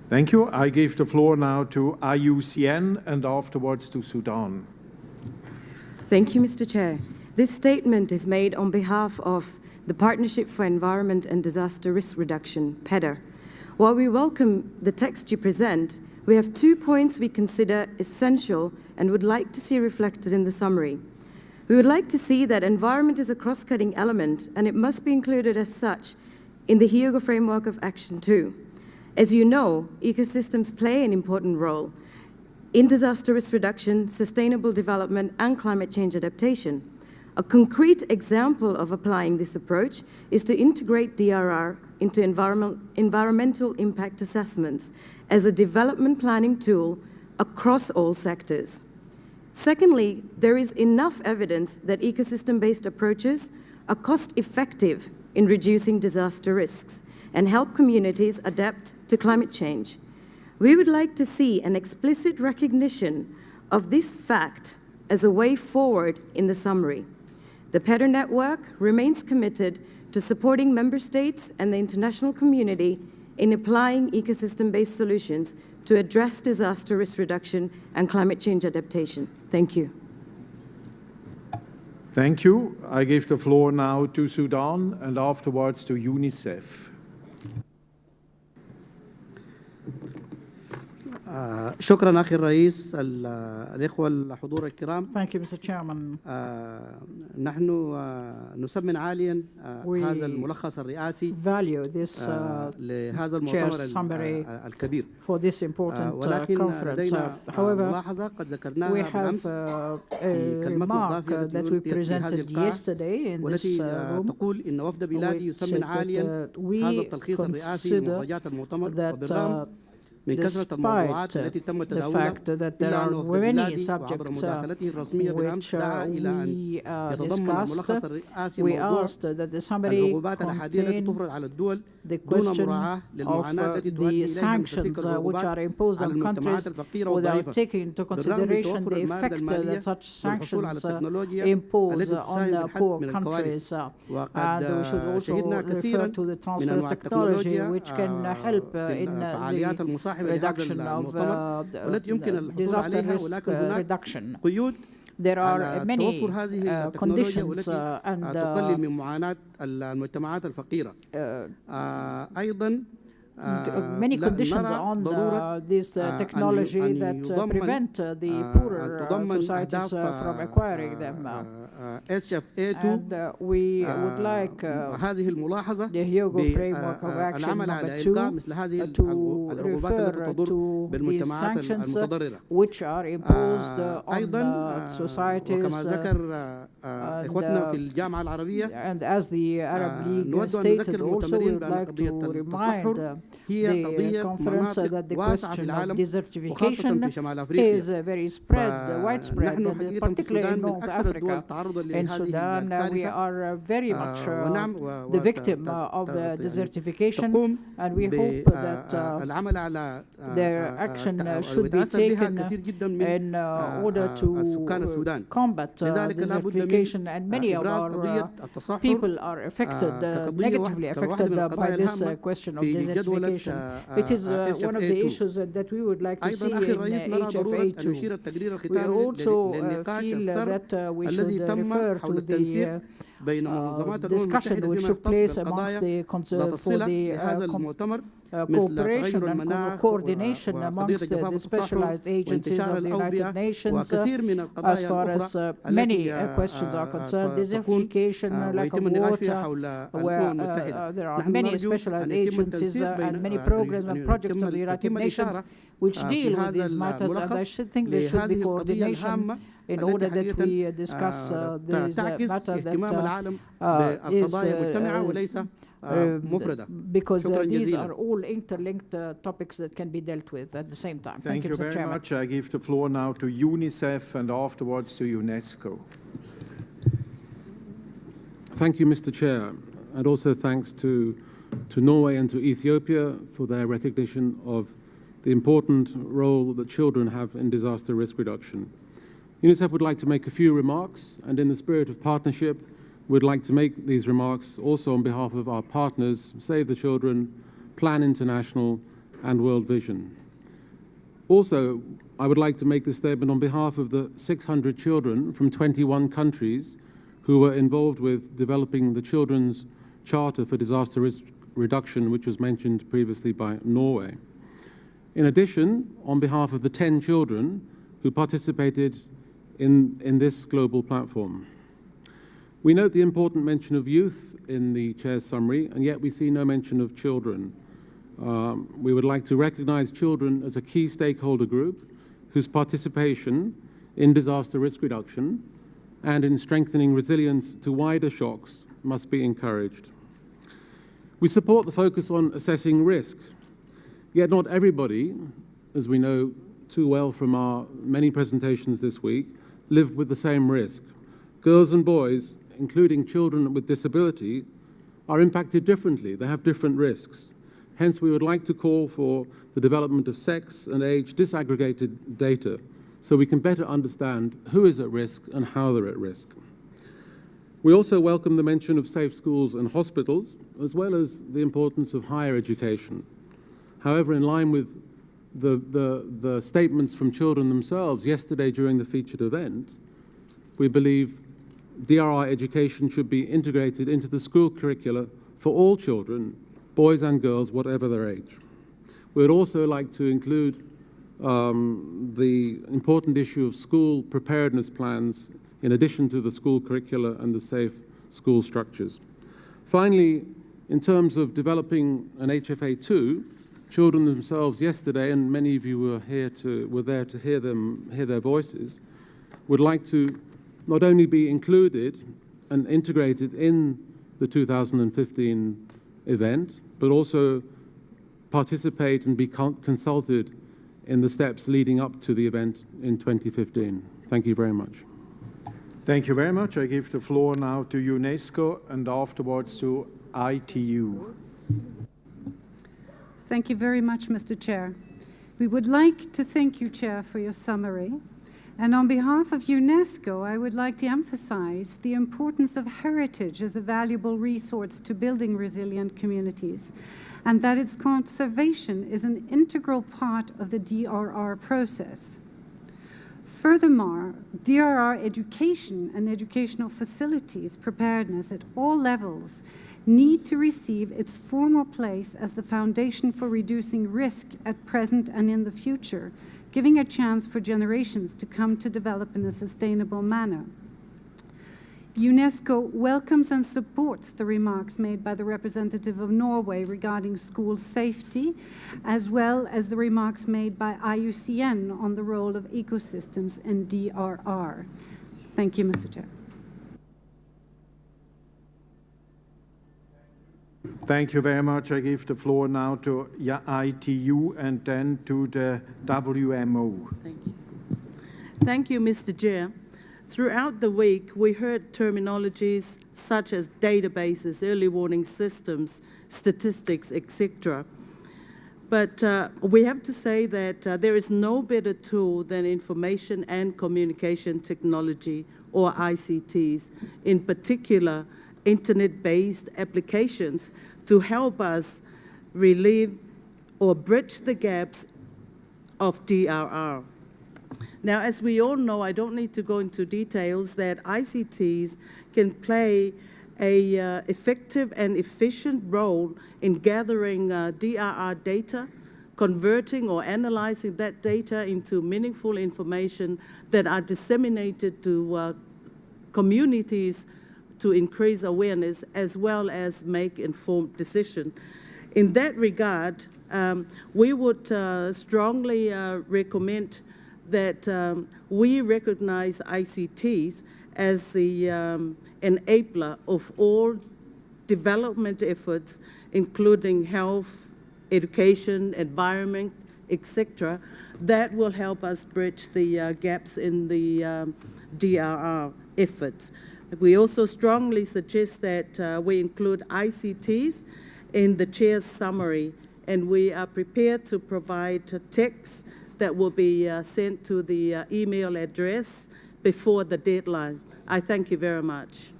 S1: Thank you. I give the floor now to IUCN and afterwards to Sudan.
S19: Thank you, Mr. Chair. This statement is made on behalf of the Partnership for Environment and Disaster Risk Reduction, PEDR. While we welcome the text you present, we have 2 points we consider essential and would like to see reflected in the summary. We would like to see that environment is a cross-cutting element and it must be included as such in the Hyogo Framework of Action 2. As you know, ecosystems play an important role in disaster risk reduction, sustainable development, and climate change adaptation. A concrete example of applying this approach is to integrate DRR into environmental impact assessments as a development planning tool across all sectors. Secondly, there is enough evidence that ecosystem-based approaches are cost-effective in reducing disaster risks and help communities adapt to climate change. We would like to see an explicit recognition of this fact as a way forward in the summary. The PEDR network remains committed to supporting member states and the international community in applying ecosystem-based solutions to address disaster risk reduction and climate change adaptation. Thank you.
S1: Thank you. I give the floor now to Sudan and afterwards to UNICEF.
S20: شكرا أخي الرئيس الإخوة الحضور الكرام.
S10: Thank you, Mr. Chairman.
S20: نحن نثمن عاليا هذا الملخص الرئاسي لهذا المؤتمر الكبير.
S10: For this important conference. However, we have a remark that we presented yesterday in this room,
S20: تقول إن وفد بلادي يثمن عاليا هذا التلخيص الرئاسي لمخرجات المؤتمر وبالرغم من كثرة الموضوعات التي تم تداولها إلا أن وفد بلادي وعبر مداخلته الرسمية بالأمس دعا إلى أن يتضمن الملخص الرئاسي موضوع العقوبات الأحادية التي تفرض على الدول دون مراعاة للمعاناة التي تؤدي إليها من تلك العقوبات على المجتمعات الفقيرة والضعيفة بالرغم من توفر الموارد المالية والحصول على التكنولوجيا التي تساهم بالحد من الكوارث وقد شهدنا كثيرا من أنواع التكنولوجيا والفعاليات المصاحبة
S10: reduction of disaster risk reduction. There are many conditions and
S20: تقلل من معاناة المجتمعات الفقيرة. أيضا
S10: many conditions on this technology that prevent the poorer societies from acquiring them. And we would like the Hyogo Framework of Action number 2 to refer to these sanctions which are imposed on societies. And as the Arab League stated also, we would like to remind the conference that the question of desertification is very widespread, particularly in North Africa. In Sudan, we are very much the victim of desertification, and we hope that their action should be taken in order to combat desertification. And many of our people are affected, negatively affected by this question of desertification. It is one of the issues that we would like to see in HFA 2. We also feel that we should refer to the discussion which took place amongst the cooperation and coordination amongst the specialized agencies of the United Nations as far as many questions are concerned. Desertification, lack of water, where there are many specialized agencies and many programs and projects of the United Nations which deal with these matters, and I should think there should be coordination in order that we discuss this matter that is because these are all interlinked topics that can be dealt with at the same time.
S1: Thank you
S10: Mr.
S1: very much. I give the floor now to UNICEF and afterwards to UNESCO.
S16: Thank you, Mr. Chair, and also thanks to Norway and to Ethiopia for their recognition of the important role that children have in disaster risk reduction. UNICEF would like to make a few remarks, and in the spirit of partnership, we'd like to make these remarks also on behalf of our partners, Save the Children, Plan International, and World Vision. Also, I would like to make this statement on behalf of the 600 children from 21 countries who were involved with developing the Children's Charter for Disaster Risk Reduction, which was mentioned previously by Norway. In addition, on behalf of the 10 children who participated in this global platform. We note the important mention of youth in the Chair's summary, and yet we see no mention of children. We would like to recognize children as a key stakeholder group whose participation in disaster risk reduction and in strengthening resilience to wider shocks must be encouraged. We support the focus on assessing risk, yet not everybody, as we know too well from our many presentations this week, live with the same risk. Girls and boys, including children with disability, are impacted differently. They have different risks. Hence, we would like to call for the development of sex and age disaggregated data so we can better understand who is at risk and how they're at risk. We also welcome the mention of safe schools and hospitals, as well as the importance of higher education. However, in line with the statements from children themselves yesterday during the featured event, we believe DRI education should be integrated into the school curricula for all children, boys and girls, whatever their age. We would also like to include the important issue of school preparedness plans in addition to the school curricula and the safe school structures. Finally, in terms of developing an HFA2, children themselves yesterday, and many of you were there to hear their voices, would like to not only be included and integrated in the 2015 event, but also participate and be consulted in the steps leading up to the event in 2015. Thank you very much.
S1: Thank you very much. I give the floor now to UNESCO and afterwards to ITU.
S21: Thank you very much, Mr. Chair. We would like to thank you, Chair, for your summary. And on behalf of UNESCO, I would like to emphasize the importance of heritage as a valuable resource to building resilient communities, and that its conservation is an integral part of the DRR process. Furthermore, DRR education and educational facilities preparedness at all levels need to receive its formal place as the foundation for reducing risk at present and in the future, giving a chance for generations to come to develop in a sustainable manner. UNESCO welcomes and supports the remarks made by the representative of Norway regarding school safety, as well as the remarks made by IUCN on the role of ecosystems in DRR. Thank you, Mr. Chair.
S1: Thank you very much. I give the floor now to ITU and then to the WMO.
S3: Thank you. Thank you, Mr. Chair. Throughout the week, we heard terminologies such as databases, early warning systems, statistics, etc. But we have to say that there is no better tool than information and communication technology, or ICTs, in particular, internet-based applications to help us relieve or bridge the gaps of DRR. Now, as we all know, I don't need to go into details, that ICTs can play an effective and efficient role in gathering DRR data, converting or analyzing that data into meaningful information that are disseminated to communities to increase awareness as well as make informed decisions. In that regard, we would strongly recommend that we recognize ICTs as the enabler of all development efforts, including health, education, environment, etc., that will help us bridge the gaps in the DRR efforts. We also strongly suggest that we include ICTs in the chair's summary, and we are prepared to provide text that will be sent to the email address before the deadline. I thank you very much.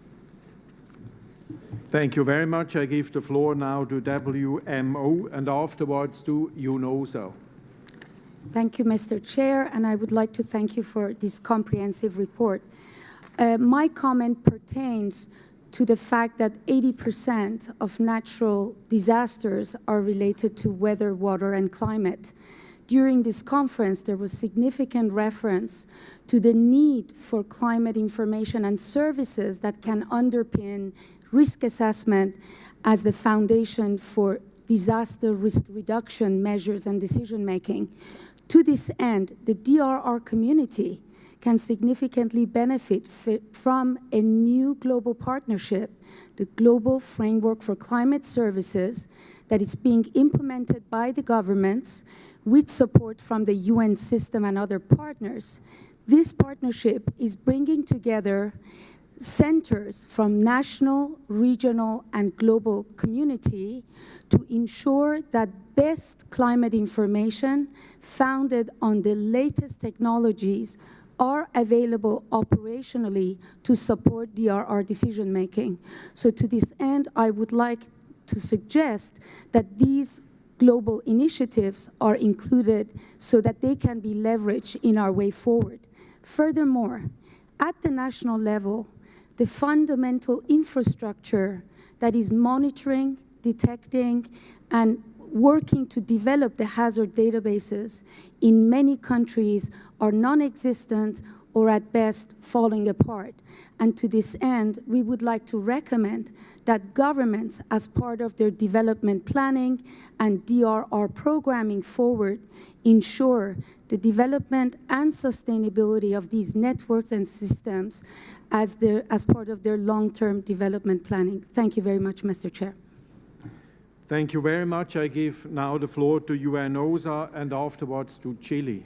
S1: Thank you very much. I give the floor now to WMO and afterwards to UNOSA.
S22: Thank you, Mr. Chair, and I would like to thank you for this comprehensive report. My comment pertains to the fact that 80% of natural disasters are related to weather, water, and climate. During this conference, there was significant reference to the need for climate information and services that can underpin risk assessment as the foundation for disaster risk reduction measures and decision-making. To this end, the DRR community can significantly benefit from a new global partnership, the Global Framework for Climate Services, that is being implemented by the governments with support from the UN system and other partners. This partnership is bringing together centers from national, regional, and global community to ensure that best climate information founded on the latest technologies are available operationally to support DRR decision-making. So to this end, I would like to suggest that these global initiatives are included so that they can be leveraged in our way forward. Furthermore, at the national level, the fundamental infrastructure that is monitoring, detecting, and working to develop the hazard databases in many countries are non-existent or at best falling apart. And to this end, we would like to recommend that governments, as part of their development planning and DRR programming forward, ensure the development and sustainability of these networks and systems as part of their long-term development planning. Thank you very much, Mr. Chair.
S1: Thank you very much. I give now the floor to UNOSA and afterwards to Chile.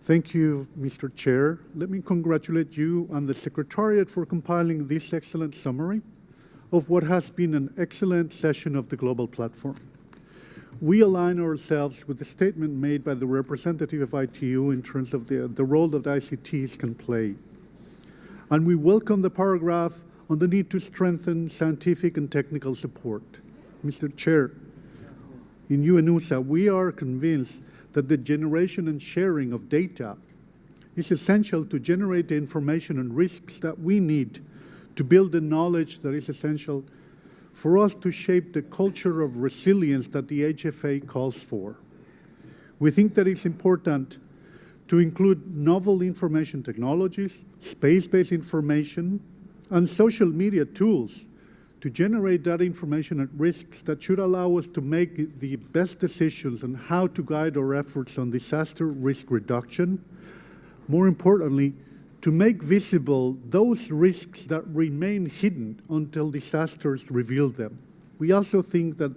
S23: Thank you, Mr. Chair. Let me congratulate you and the Secretariat for compiling this excellent summary of what has been an excellent session of the Global Platform. We align ourselves with the statement made by the representative of ITU in terms of the role that ICTs can play. And we welcome the paragraph on the need to strengthen scientific and technical support. Mr. Chair, in UNOSA, we are convinced that the generation and sharing of data is essential to generate the information and risks that we need to build the knowledge that is essential for us to shape the culture of resilience that the HFA calls for. We think that it's important to include novel information technologies, space-based information, and social media tools to generate that information at risks that should allow us to make the best decisions on how to guide our efforts on disaster risk reduction. More importantly, to make visible those risks that remain hidden until disasters reveal them. We also think that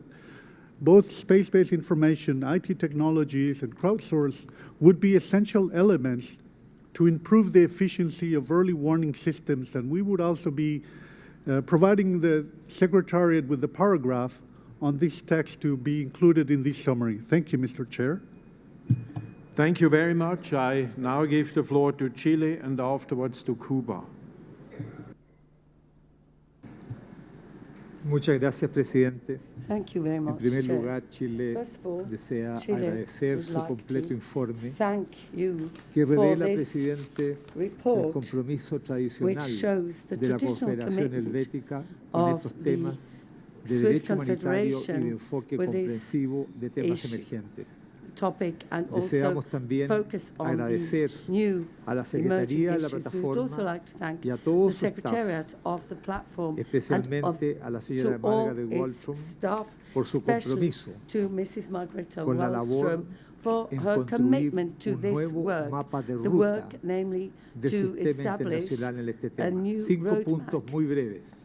S23: both space-based information, IT technologies, and crowdsource would be essential elements to improve the efficiency of early warning systems, and we would also be providing the Secretariat with the paragraph on this text to be included in this summary. Thank you, Mr. Chair.
S1: Thank you very much. I now give the floor to Chile and afterwards to Cuba.
S2: Muchas gracias, presidente.
S8: Thank you very much,
S2: En primer
S8: Chair.
S2: lugar, Chile desea
S8: Chile
S2: agradecer
S8: would
S2: su
S8: like
S2: completo
S8: to
S2: informe
S8: thank you
S2: que
S8: for
S2: revela,
S8: this
S2: presidente, el
S8: report,
S2: compromiso
S8: which
S2: tradicional
S8: shows the
S2: de la
S8: traditional
S2: Confederación
S8: commitment
S2: Helvética con
S8: of
S2: estos
S8: the
S2: temas de
S8: Swiss
S2: derecho humanitario y de
S8: Confederation
S2: enfoque
S8: with this
S2: comprensivo de temas
S8: issue.
S2: emergentes.
S8: Topic and also
S2: Deseamos también
S8: focus on
S2: agradecer
S8: these new
S2: a la
S8: emerging
S2: Secretaría de la
S8: issues. We would also
S2: plataforma
S8: like to thank
S2: y a
S8: the
S2: todo su staff,
S8: Secretariat of the platform and of,
S2: especialmente a la señora
S8: to all
S2: Margaret
S8: its
S2: Wallström,
S8: staff,
S2: por su
S8: especially
S2: compromiso
S8: to Mrs. Margareta
S2: con la labor
S8: Wallström for
S2: en
S8: her
S2: construir
S8: commitment to
S2: un
S8: this
S2: nuevo
S8: work,
S2: mapa de
S8: the
S2: ruta
S8: work namely
S2: del
S8: to
S2: sistema
S8: establish
S2: internacional en este
S8: a
S2: tema.
S8: new
S2: 5 puntos
S8: roadmap.
S2: muy breves.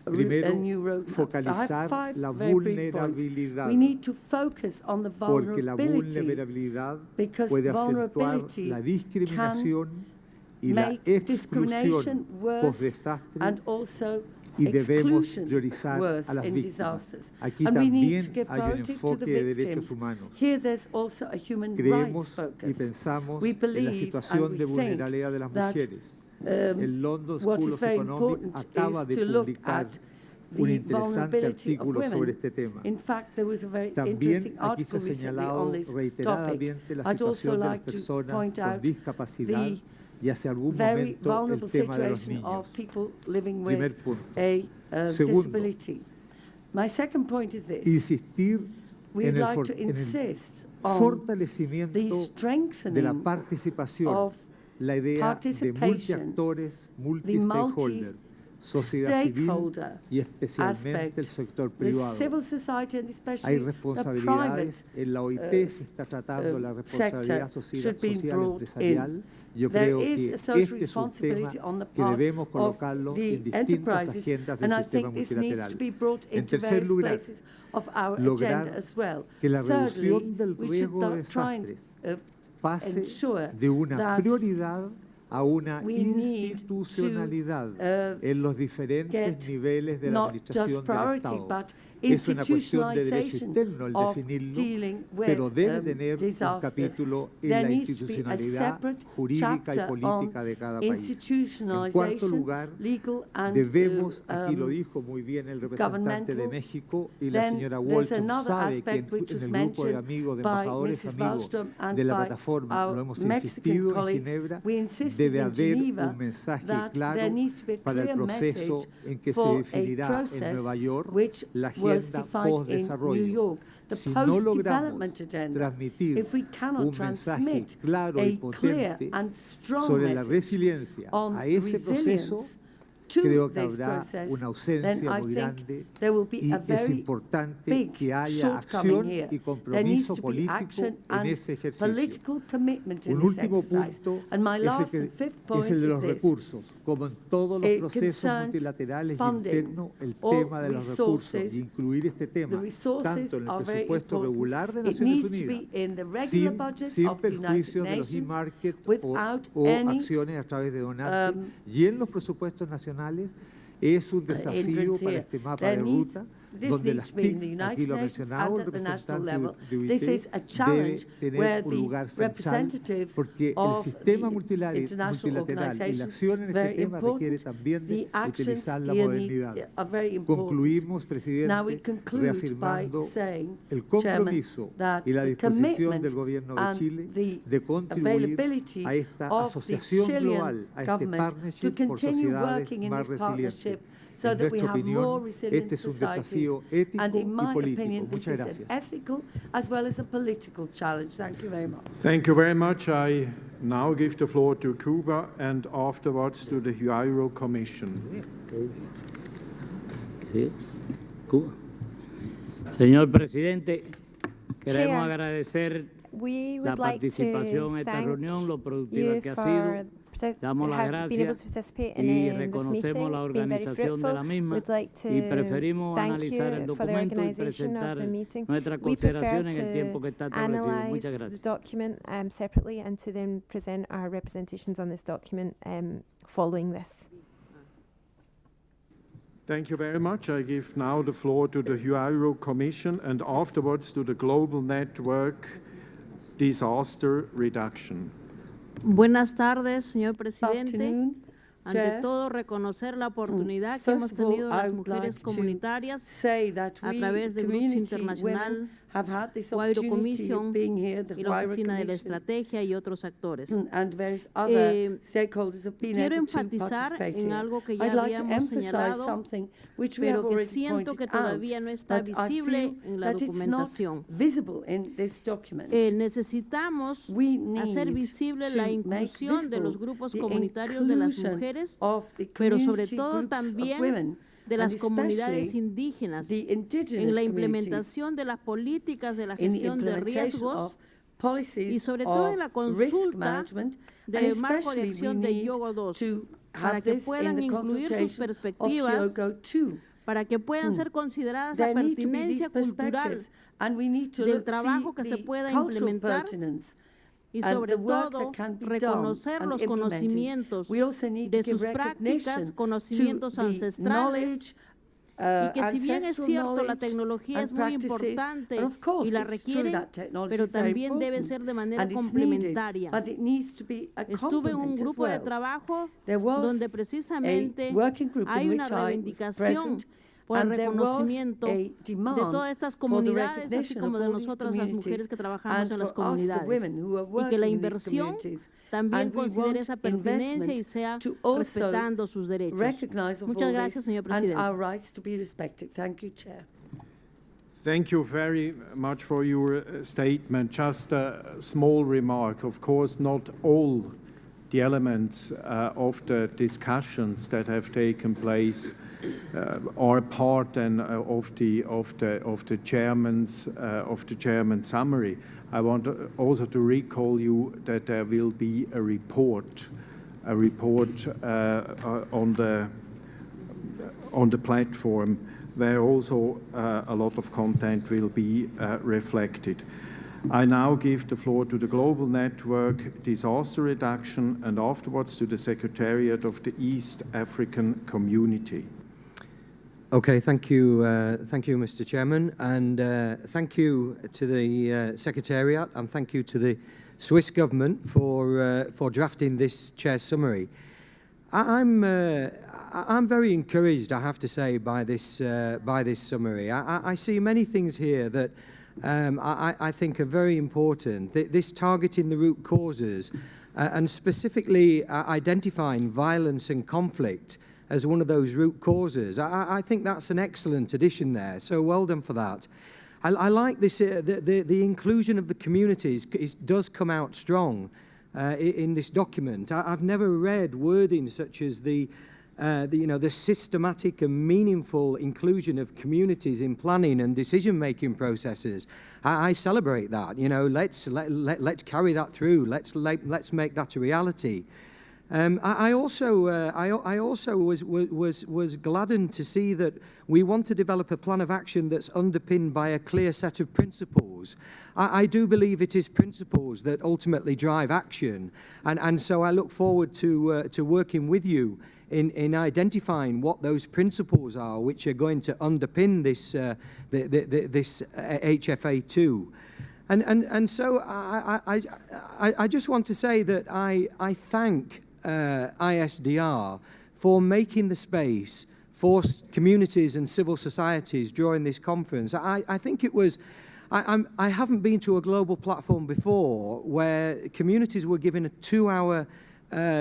S8: A
S2: Primero,
S8: new roadmap. I have
S2: focalizar
S8: 5
S2: la
S8: very brief points.
S2: vulnerabilidad,
S8: We need to focus on the
S2: porque la
S8: vulnerability
S2: vulnerabilidad
S8: because
S2: puede acentuar
S8: vulnerability
S2: la discriminación y
S8: can
S2: la
S8: make discrimination
S2: exclusión
S8: worse
S2: post-desastre
S8: and also
S2: y debemos
S8: exclusion
S2: priorizar
S8: worse
S2: a las
S8: in
S2: víctimas.
S8: disasters.
S2: Aquí
S8: And we need to
S2: también
S8: give
S2: hay un
S8: priority to the
S2: enfoque de derechos
S8: victims.
S2: humanos.
S8: Here there's also a human
S2: Creemos
S8: rights focus.
S2: y pensamos
S8: We
S2: en la
S8: believe
S2: situación
S8: and
S2: de
S8: we
S2: vulnerabilidad de las
S8: think that
S2: mujeres. El London
S8: what
S2: School
S8: is
S2: of
S8: very
S2: Economics
S8: important
S2: acaba
S8: is
S2: de
S8: to look
S2: publicar
S8: at
S2: un
S8: the
S2: interesante
S8: vulnerability of
S2: artículo sobre
S8: women.
S2: este tema.
S8: In fact, there was a very
S2: También
S8: interesting
S2: aquí se
S8: article
S2: ha
S8: recently
S2: señalado
S8: on this topic.
S2: reiteradamente la
S8: I'd also
S2: situación de las
S8: like to
S2: personas
S8: point
S2: con
S8: out
S2: discapacidad
S8: the
S2: y hace algún
S8: very
S2: momento el
S8: vulnerable
S2: tema de los
S8: situation
S2: niños.
S8: of people living
S2: Primer
S8: with
S2: punto.
S8: a
S2: Segundo,
S8: disability. My second point is this.
S2: insistir
S8: We'd
S2: en
S8: like
S2: el,
S8: to
S2: en el
S8: insist on the
S2: fortalecimiento de la
S8: strengthening
S2: participación,
S8: of
S2: la idea de
S8: participation,
S2: multiactores,
S8: the
S2: multi-stakeholder, sociedad civil
S8: multi-stakeholder
S2: y especialmente el sector privado.
S8: the civil society and
S2: Hay
S8: especially the
S2: responsabilidades,
S8: private
S2: en la OIT se está tratando la responsabilidad
S8: sector
S2: social,
S8: should be
S2: social
S8: brought
S2: empresarial.
S8: in.
S2: Yo
S8: There
S2: creo
S8: is
S2: que
S8: a social
S2: este es un
S8: responsibility
S2: tema
S8: on the
S2: que
S8: part
S2: debemos
S8: of
S2: colocarlo
S8: the
S2: en distintas
S8: enterprises,
S2: agendas
S8: and
S2: del
S8: I
S2: sistema
S8: think this needs to
S2: multilateral.
S8: be brought
S2: En
S8: into
S2: tercer
S8: various
S2: lugar,
S8: places of our
S2: lograr
S8: agenda as well.
S2: que la
S8: Thirdly,
S2: reducción del
S8: we should
S2: riesgo de
S8: not try and
S2: desastres pase
S8: ensure
S2: de una
S8: that
S2: prioridad a una
S8: we need
S2: institucionalidad en los diferentes
S8: get
S2: niveles de la
S8: not just
S2: administración del
S8: priority,
S2: Estado.
S8: but
S2: Es una cuestión de derecho
S8: institutionalization
S2: interno el
S8: of
S2: definirlo,
S8: dealing with
S2: pero debe tener un
S8: disasters.
S2: capítulo en
S8: There
S2: la
S8: needs to be a
S2: institucionalidad
S8: separate
S2: jurídica y
S8: chapter
S2: política
S8: on
S2: de cada país. En cuarto
S8: institutionalization,
S2: lugar,
S8: legal and
S2: debemos, aquí lo dijo muy bien el representante de
S8: governmental.
S2: México y la
S8: Then
S2: señora
S8: there's
S2: Wallström
S8: another
S2: sabe que
S8: aspect which
S2: en
S8: was
S2: el grupo de
S8: mentioned
S2: amigos, de
S8: by
S2: embajadores
S8: Mrs.
S2: amigos
S8: Wallström and
S2: de la
S8: by
S2: plataforma,
S8: our
S2: lo hemos
S8: Mexican
S2: insistido en
S8: colleagues.
S2: Ginebra,
S8: We insisted
S2: debe
S8: in
S2: haber
S8: Geneva
S2: un mensaje
S8: that
S2: claro
S8: there needs to be a
S2: para el
S8: clear
S2: proceso
S8: message
S2: en que se
S8: for a
S2: definirá en
S8: process
S2: Nueva York
S8: which
S2: la
S8: was
S2: agenda
S8: defined in New
S2: post-desarrollo.
S8: York, the
S2: Si no logramos
S8: post-development agenda.
S2: transmitir
S8: If we cannot
S2: un mensaje
S8: transmit
S2: claro y
S8: a clear
S2: potente
S8: and strong
S2: sobre la
S8: message
S2: resiliencia
S8: on
S2: a ese proceso,
S8: resilience to
S2: creo que
S8: this
S2: habrá
S8: process,
S2: una
S8: then
S2: ausencia
S8: I
S2: muy
S8: think
S2: grande
S8: there will be
S2: y
S8: a
S2: es
S8: very
S2: importante
S8: big
S2: que haya
S8: shortcoming
S2: acción
S8: here.
S2: y
S8: There needs
S2: compromiso
S8: to be
S2: político
S8: action
S2: en
S8: and
S2: ese ejercicio.
S8: political commitment in
S2: Un
S8: this
S2: último
S8: exercise.
S2: punto
S8: And my
S2: es
S8: last
S2: el,
S8: and fifth
S2: es
S8: point
S2: el de
S8: is
S2: los
S8: this.
S2: recursos. Como en todos los
S8: It
S2: procesos
S8: concerns
S2: multilaterales y
S8: funding.
S2: internos, el
S8: All
S2: tema de los recursos
S8: resources,
S2: y incluir este
S8: The
S2: tema
S8: resources
S2: tanto en el
S8: are very
S2: presupuesto
S8: important.
S2: regular de
S8: It
S2: Naciones
S8: needs to
S2: Unidas,
S8: be in the regular budget
S2: sin
S8: of the United
S2: perjuicio de los
S8: Nations
S2: e-market
S8: without
S2: o
S8: any
S2: acciones a través de donantes, y en los presupuestos nacionales es un desafío
S8: hindrance
S2: para
S8: here.
S2: este mapa
S8: There
S2: de
S8: needs
S2: ruta
S8: this needs to be in the United Nations and at the national level. This is a challenge where the representative of the international organizations is very important. The actions here are very important. Now we conclude by saying, Chairman, that the commitment and the availability of the Chilean government to continue working in this partnership so that we have more resilient societies. And in my opinion, this is an ethical as well as a political challenge. Thank you very much.
S1: Thank you very much. I now give the floor to Cuba and afterwards to the Huairou Commission.
S4: Cuba. Señor Presidente, queremos agradecer la participación en esta reunión, lo productiva que ha sido. Damos las gracias y reconocemos la organización de la misma y preferimos analizar el documento y presentar nuestras consideraciones en el tiempo que está establecido. Muchas gracias.
S13: The document separately and to then present our representations on this document following this.
S1: Thank you very much. I give now the floor to the Huairou Commission and afterwards to the Global Network Disaster Reduction.
S5: Buenas tardes, señor presidente. Ante todo, reconocer la oportunidad que hemos tenido las mujeres comunitarias a través del Grupo Internacional, Huairou Commission y la Oficina de la Estrategia y otros actores. Quiero enfatizar en algo que ya habíamos señalado, pero que siento que todavía no está visible en la documentación. Necesitamos hacer visible la inclusión de los grupos comunitarios de las mujeres, pero sobre todo también de las comunidades indígenas en la implementación de las políticas de la gestión de riesgos y sobre todo en la consulta del marco de acción de Yogo 2 para que puedan incluir sus perspectivas, para que puedan ser consideradas la pertinencia cultural del trabajo que se pueda implementar y sobre todo reconocer los conocimientos de sus prácticas, conocimientos ancestrales, y que si bien es cierto la tecnología es muy importante y la requiere, pero también debe ser de manera complementaria. Estuve en un grupo de trabajo donde precisamente hay una reivindicación por el reconocimiento de todas estas comunidades, así como de nosotras las mujeres que trabajamos en las comunidades, y que la inversión también considere esa pertinencia y sea respetando sus derechos. Muchas gracias, señor presidente.
S1: Thank you very much for your statement. Just a small remark. Of course, not all the elements of the discussions that have taken place are part of the chairman's summary. I want also to recall you that there will be a report on the platform where also a lot of content will be reflected. I now give the floor to the Global Network Disaster Reduction and afterwards to the Secretariat of the East African Community.
S6: Okay, thank you, Mr. Chairman, and thank you to the Secretariat, and thank you to the Swiss government for drafting this chair's summary. I'm very encouraged, I have to say, by this summary. I see many things here that I think are very important. This targeting the root causes and specifically identifying violence and conflict as one of those root causes. I think that's an excellent addition there, so well done for that. I like this, the inclusion of the communities does come out strong in this document. I've never read wording such as the systematic and meaningful inclusion of communities in planning and decision-making processes. I celebrate that. Let's carry that through. Let's make that a reality. I also was gladdened to see that we want to develop a plan of action that's underpinned by a clear set of principles. I do believe it is principles that ultimately drive action, and so I look forward to working with you in identifying what those principles are which are going to underpin this this HFA2. And so I just want to say that I thank ISDR for making the space for communities and civil societies during this conference. I think it was, I haven't been to a global platform before where communities were given a 2-hour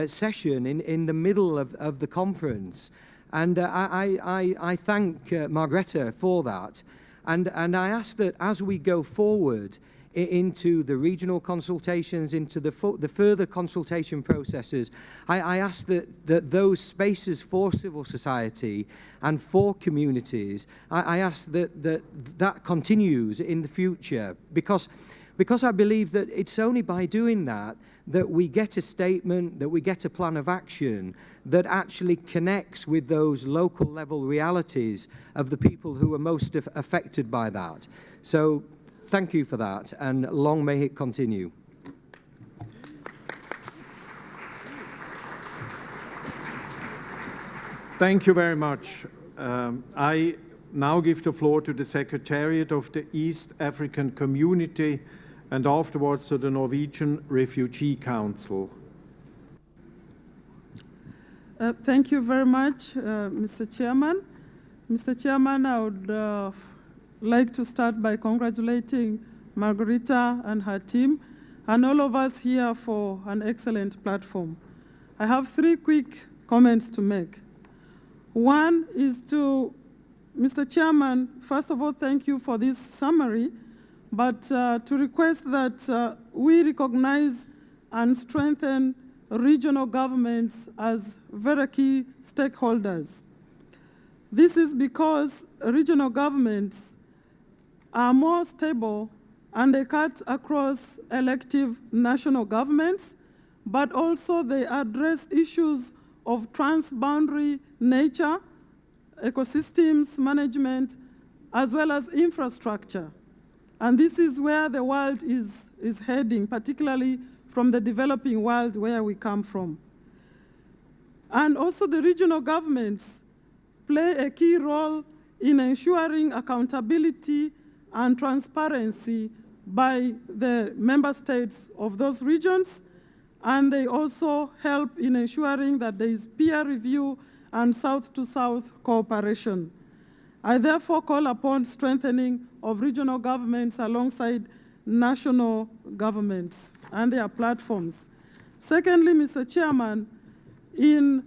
S6: session in the middle of the conference. And I thank Margrethe for that. And I ask that as we go forward into the regional consultations, into the further consultation processes, I ask that those spaces for civil society and for communities, I ask that continues in the future, because I believe that it's only by doing that we get a statement, that we get a plan of action that actually connects with those local level realities of the people who are most affected by that. So thank you for that, and long may it continue.
S1: Thank you very much. I now give the floor to the Secretariat of the East African Community and afterwards to the Norwegian Refugee Council.
S7: Thank you very much, Mr. Chairman. Mr. Chairman, I would like to start by congratulating Margrethe and her team and all of us here for an excellent platform. I have 3 quick comments to make. One is to Mr. Chairman, first of all, thank you for this summary, but to request that we recognize and strengthen regional governments as very key stakeholders. This is because regional governments are more stable and they cut across elective national governments, but also they address issues of transboundary nature, ecosystems management, as well as infrastructure. And this is where the world is heading, particularly from the developing world where we come from. And also the regional governments play a key role in ensuring accountability and transparency by the member states of those regions, and they also help in ensuring that there is peer review and south-to-south cooperation. I therefore call upon strengthening of regional governments alongside national governments and their platforms. Secondly, Mr. Chairman, in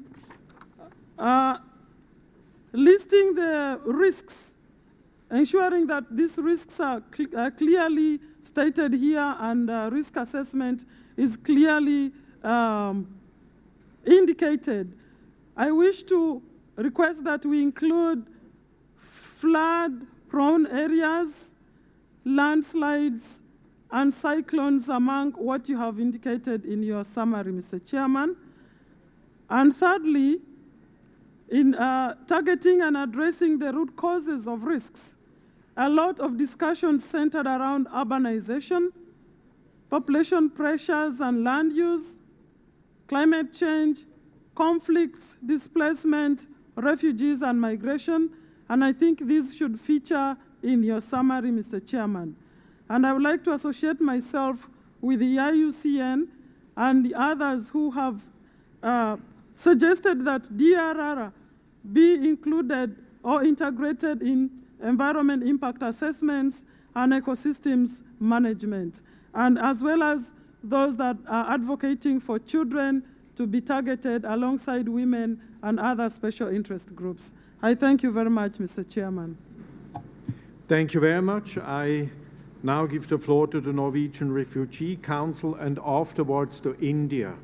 S7: listing the risks, ensuring that these risks are clearly stated here and risk assessment is clearly indicated, I wish to request that we include flood-prone areas, landslides, and cyclones among what you have indicated in your summary, Mr. Chairman. And thirdly, in targeting and addressing the root causes of risks, a lot of discussion centered around urbanization, population pressures and land use, climate change, conflicts, displacement, refugees, and migration. And I think these should feature in your summary, Mr. Chairman. And I would like to associate myself with the IUCN and the others who have suggested that DRR be included or integrated in environment impact assessments and ecosystems management, and as well as those that are advocating for children to be targeted alongside women and other special interest groups. I thank you very much, Mr. Chairman.
S1: Thank you very much. I now give the floor to the Norwegian Refugee Council and afterwards to India.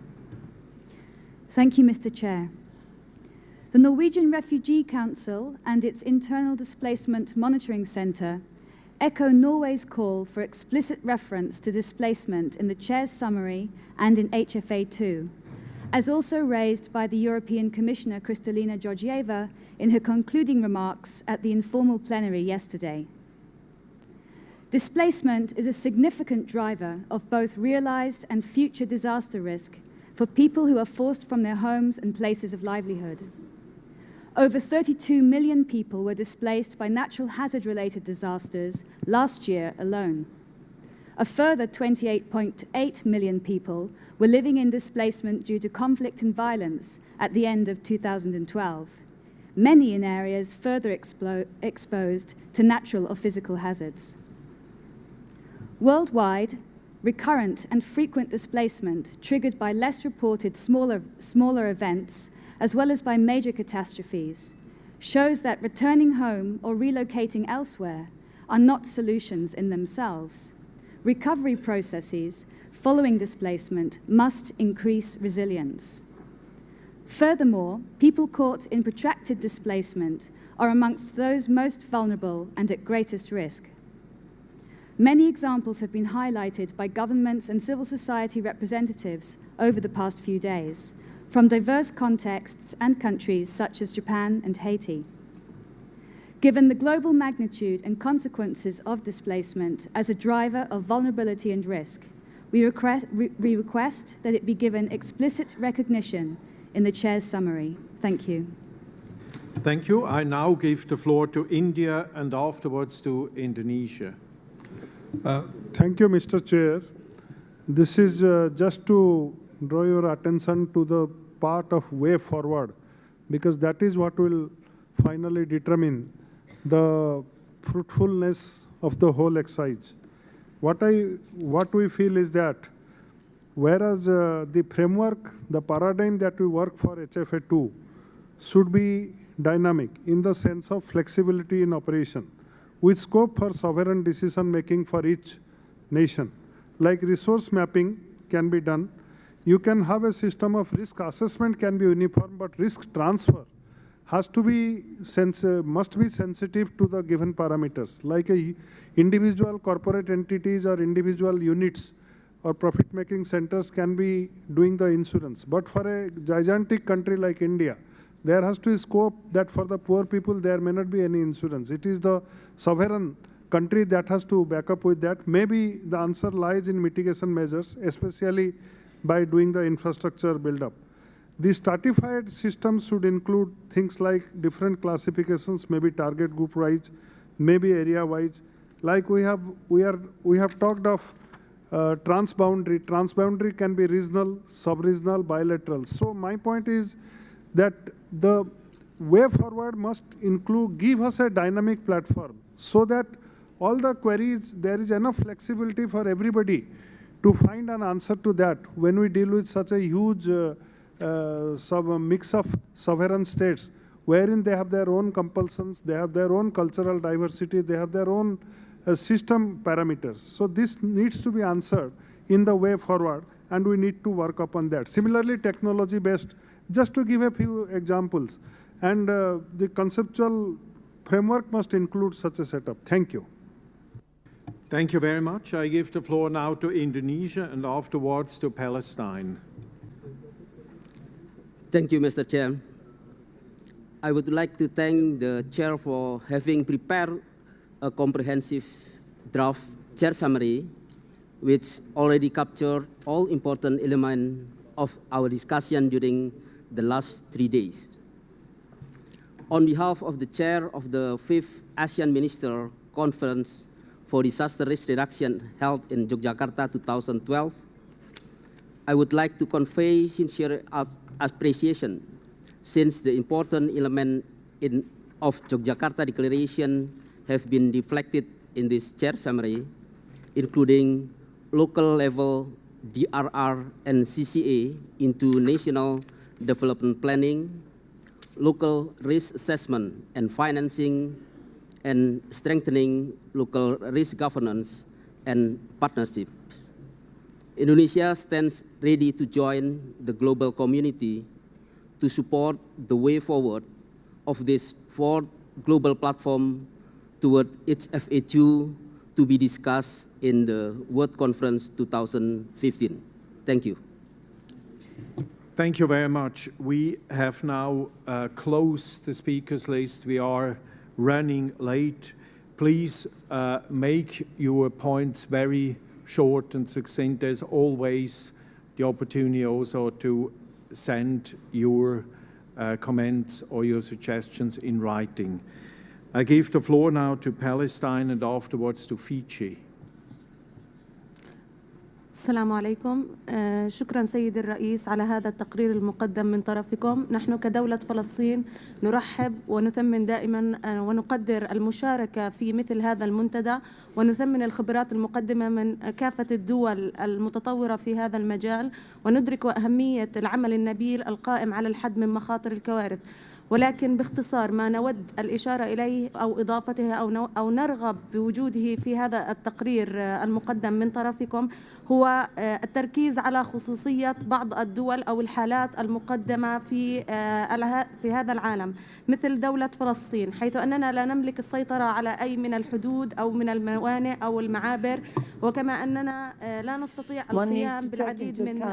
S9: Thank you, Mr. Chair. The Norwegian Refugee Council and its Internal Displacement Monitoring Centre echo Norway's call for explicit reference to displacement in the Chair's summary and in HFA2, as also raised by the European Commissioner Kristalina Georgieva in her concluding remarks at the informal plenary yesterday. Displacement is a significant driver of both realized and future disaster risk for people who are forced from their homes and places of livelihood. Over 32 million people were displaced by natural hazard-related disasters last year alone. A further 28.8 million people were living in displacement due to conflict and violence at the end of 2012, many in areas further exposed to natural or physical hazards. Worldwide, recurrent and frequent displacement triggered by less reported smaller events, as well as by major catastrophes, shows that returning home or relocating elsewhere are not solutions in themselves. Recovery processes following displacement must increase resilience. Furthermore, people caught in protracted displacement are amongst those most vulnerable and at greatest risk. Many examples have been highlighted by governments and civil society representatives over the past few days, from diverse contexts and countries such as Japan and Haiti. Given the global magnitude and consequences of displacement as a driver of vulnerability and risk, we request that it be given explicit recognition in the Chair's summary. Thank you.
S1: Thank you. I now give the floor to India and afterwards to Indonesia.
S11: Thank you, Mr. Chair. This is just to draw your attention to the part of way forward, because that is what will finally determine the fruitfulness of the whole exercise. What we feel is that whereas the framework, the paradigm that we work for HFA2 should be dynamic in the sense of flexibility in operation, with scope for sovereign decision-making for each nation. Like resource mapping can be done. You can have a system of risk assessment can be uniform, but risk transfer has to be must be sensitive to the given parameters. Like individual corporate entities or individual units or profit-making centers can be doing the insurance. But for a gigantic country like India, there has to be scope that for the poor people, there may not be any insurance. It is the sovereign country that has to back up with that. Maybe the answer lies in mitigation measures, especially by doing the infrastructure build-up. The stratified systems should include things like different classifications, maybe target group-wise, maybe area-wise. Like we have talked of transboundary. Transboundary can be regional, sub-regional, bilateral. So my point is that the way forward must give us a dynamic platform so that all the queries, there is enough flexibility for everybody to find an answer to that when we deal with such a huge mix of sovereign states, wherein they have their own compulsions, they have their own cultural diversity, they have their own system parameters. So this needs to be answered in the way forward, and we need to work upon that. Similarly, technology-based, just to give a few examples, and the conceptual framework must include such a setup. Thank you.
S1: Thank you very much. I give the floor now to Indonesia and afterwards to Palestine.
S12: Thank you, Mr. Chair. I would like to thank the Chair for having prepared a comprehensive draft Chair summary, which already captured all important elements of our discussion during the last 3 days. On behalf of the Chair of the 5th ASEAN Minister Conference for Disaster Risk Reduction held in Yogyakarta 2012, I would like to convey sincere appreciation, since the important element of Yogyakarta Declaration have been reflected in this Chair summary, including local level DRR and CCA into national development planning, local risk assessment and financing, and strengthening local risk governance and partnerships. Indonesia stands ready to join the global community to support the way forward of this fourth global platform toward HFA2 to be discussed in the World Conference 2015. Thank you.
S1: Thank you very much. We have now closed the speakers list. We are running late. Please make your points very short and succinct. There's always the opportunity also to send your comments or your suggestions in writing. I give the floor now to Palestine and afterwards to Fiji.
S14: السلام عليكم. شكرا سيد الرئيس على هذا التقرير المقدم من طرفكم. نحن كدولة فلسطين نرحب ونثمن دائما ونقدر المشاركة في مثل هذا المنتدى ونثمن الخبرات المقدمة من كافة الدول المتطورة في هذا المجال وندرك أهمية العمل النبيل القائم على الحد من مخاطر الكوارث. ولكن باختصار ما نود الإشارة إليه أو إضافته أو نرغب بوجوده في هذا التقرير المقدم من طرفكم هو التركيز على خصوصية بعض الدول أو الحالات المقدمة في هذا العالم مثل دولة فلسطين، حيث أننا لا نملك السيطرة على أي من الحدود أو من الموانئ أو المعابر، وكما أننا لا نستطيع القيام بالعديد من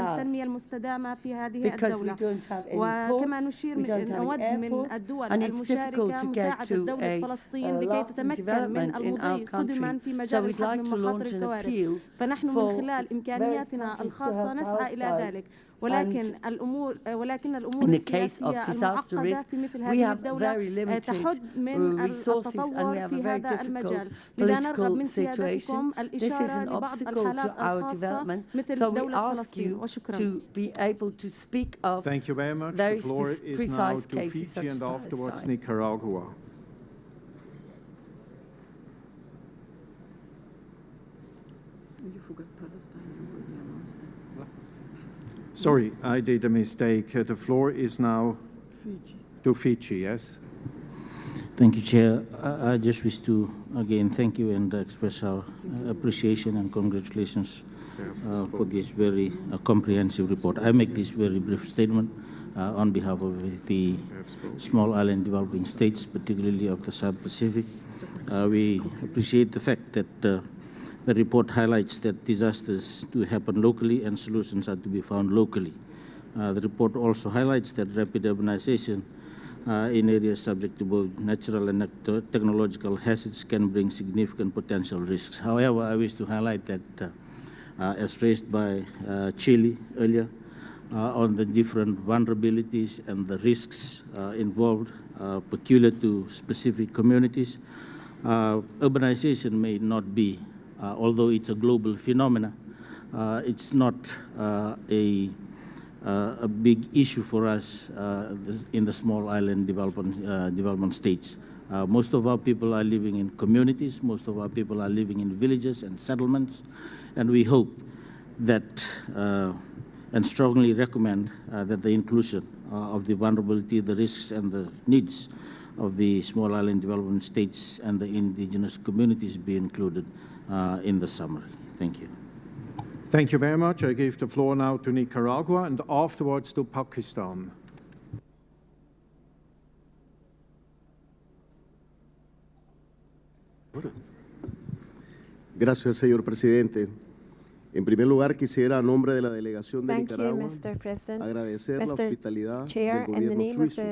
S14: التنمية المستدامة في هذه الدولة. وكما نود من الدول المشاركة مساعدة دولة فلسطين لكي تتمكن من المضي قدما في مجال الحد من مخاطر الكوارث، فنحن من خلال إمكانياتنا الخاصة نسعى إلى ذلك. ولكن الأمور السياسية المعقدة في مثل هذه الدولة تحد من التطور في هذا المجال، لذا نرغب من سيادتكم الإشارة لبعض الحالات الخاصة مثل دولة فلسطين. وشكرا.
S1: Thank you very much. The floor is now to Fiji and afterwards Nicaragua.
S10: You forgot Palestine. You already announced them.
S1: Sorry, I did a mistake. The floor is now to Fiji, yes?
S15: Thank you, Chair. I just wish to, again, thank you and express our appreciation and congratulations for this very comprehensive report. I make this very brief statement on behalf of the small island developing states, particularly of the South Pacific. We appreciate the fact that the report highlights that disasters do happen locally and solutions are to be found locally. The report also highlights that rapid urbanization in areas subject to both natural and technological hazards can bring significant potential risks. However, I wish to highlight that, as raised by Chile earlier, on the different vulnerabilities and the risks involved peculiar to specific communities, urbanization may not be, although it's a global phenomena, it's not a big issue for us in the small island development states. Most of our people are living in communities, most of our people are living in villages and settlements, and we hope that and strongly recommend that the inclusion of the vulnerability, the risks and the needs of the small island development states and the indigenous communities be included in the summary. Thank you.
S1: Thank you very much. I give the floor now to Nicaragua and afterwards to Pakistan.
S17: Gracias, señor presidente. En primer lugar, quisiera, a nombre de la delegación de Nicaragua, agradecer la hospitalidad del gobierno suizo.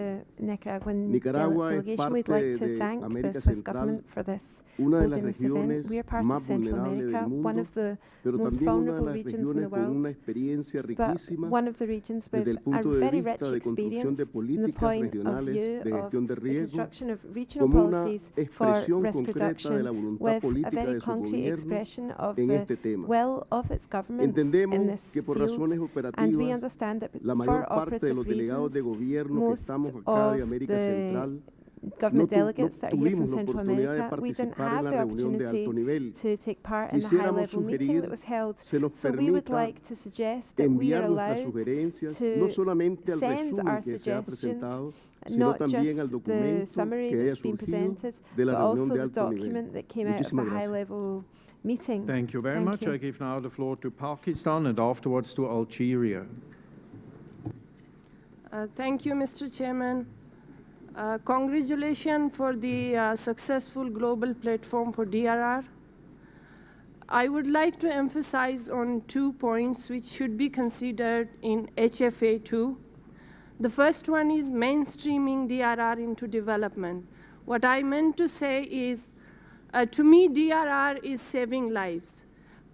S17: Nicaragua es parte de América Central, una de las regiones más vulnerables del mundo, pero también una de las regiones con una experiencia riquísima desde el punto de vista de construcción de políticas regionales de gestión de riesgo, como una expresión concreta de la voluntad política de su gobierno en este tema. Entendemos que por razones operativas, la mayor parte de los delegados de gobierno que estamos acá de América Central no tuvimos la oportunidad de participar en la reunión de alto nivel. Quisiéramos sugerir se nos permita enviar nuestras sugerencias no solamente al resumen que se ha presentado, sino también al documento que haya surgido de la reunión de alto nivel. Muchísimas gracias.
S1: Thank you very much. I give now the floor to Pakistan and afterwards to Algeria.
S24: Thank you, Mr. Chairman. Congratulations for the successful global platform for DRR. I would like to emphasize on 2 points which should be considered in HFA2. The first one is mainstreaming DRR into development. What I meant to say is, to me, DRR is saving lives,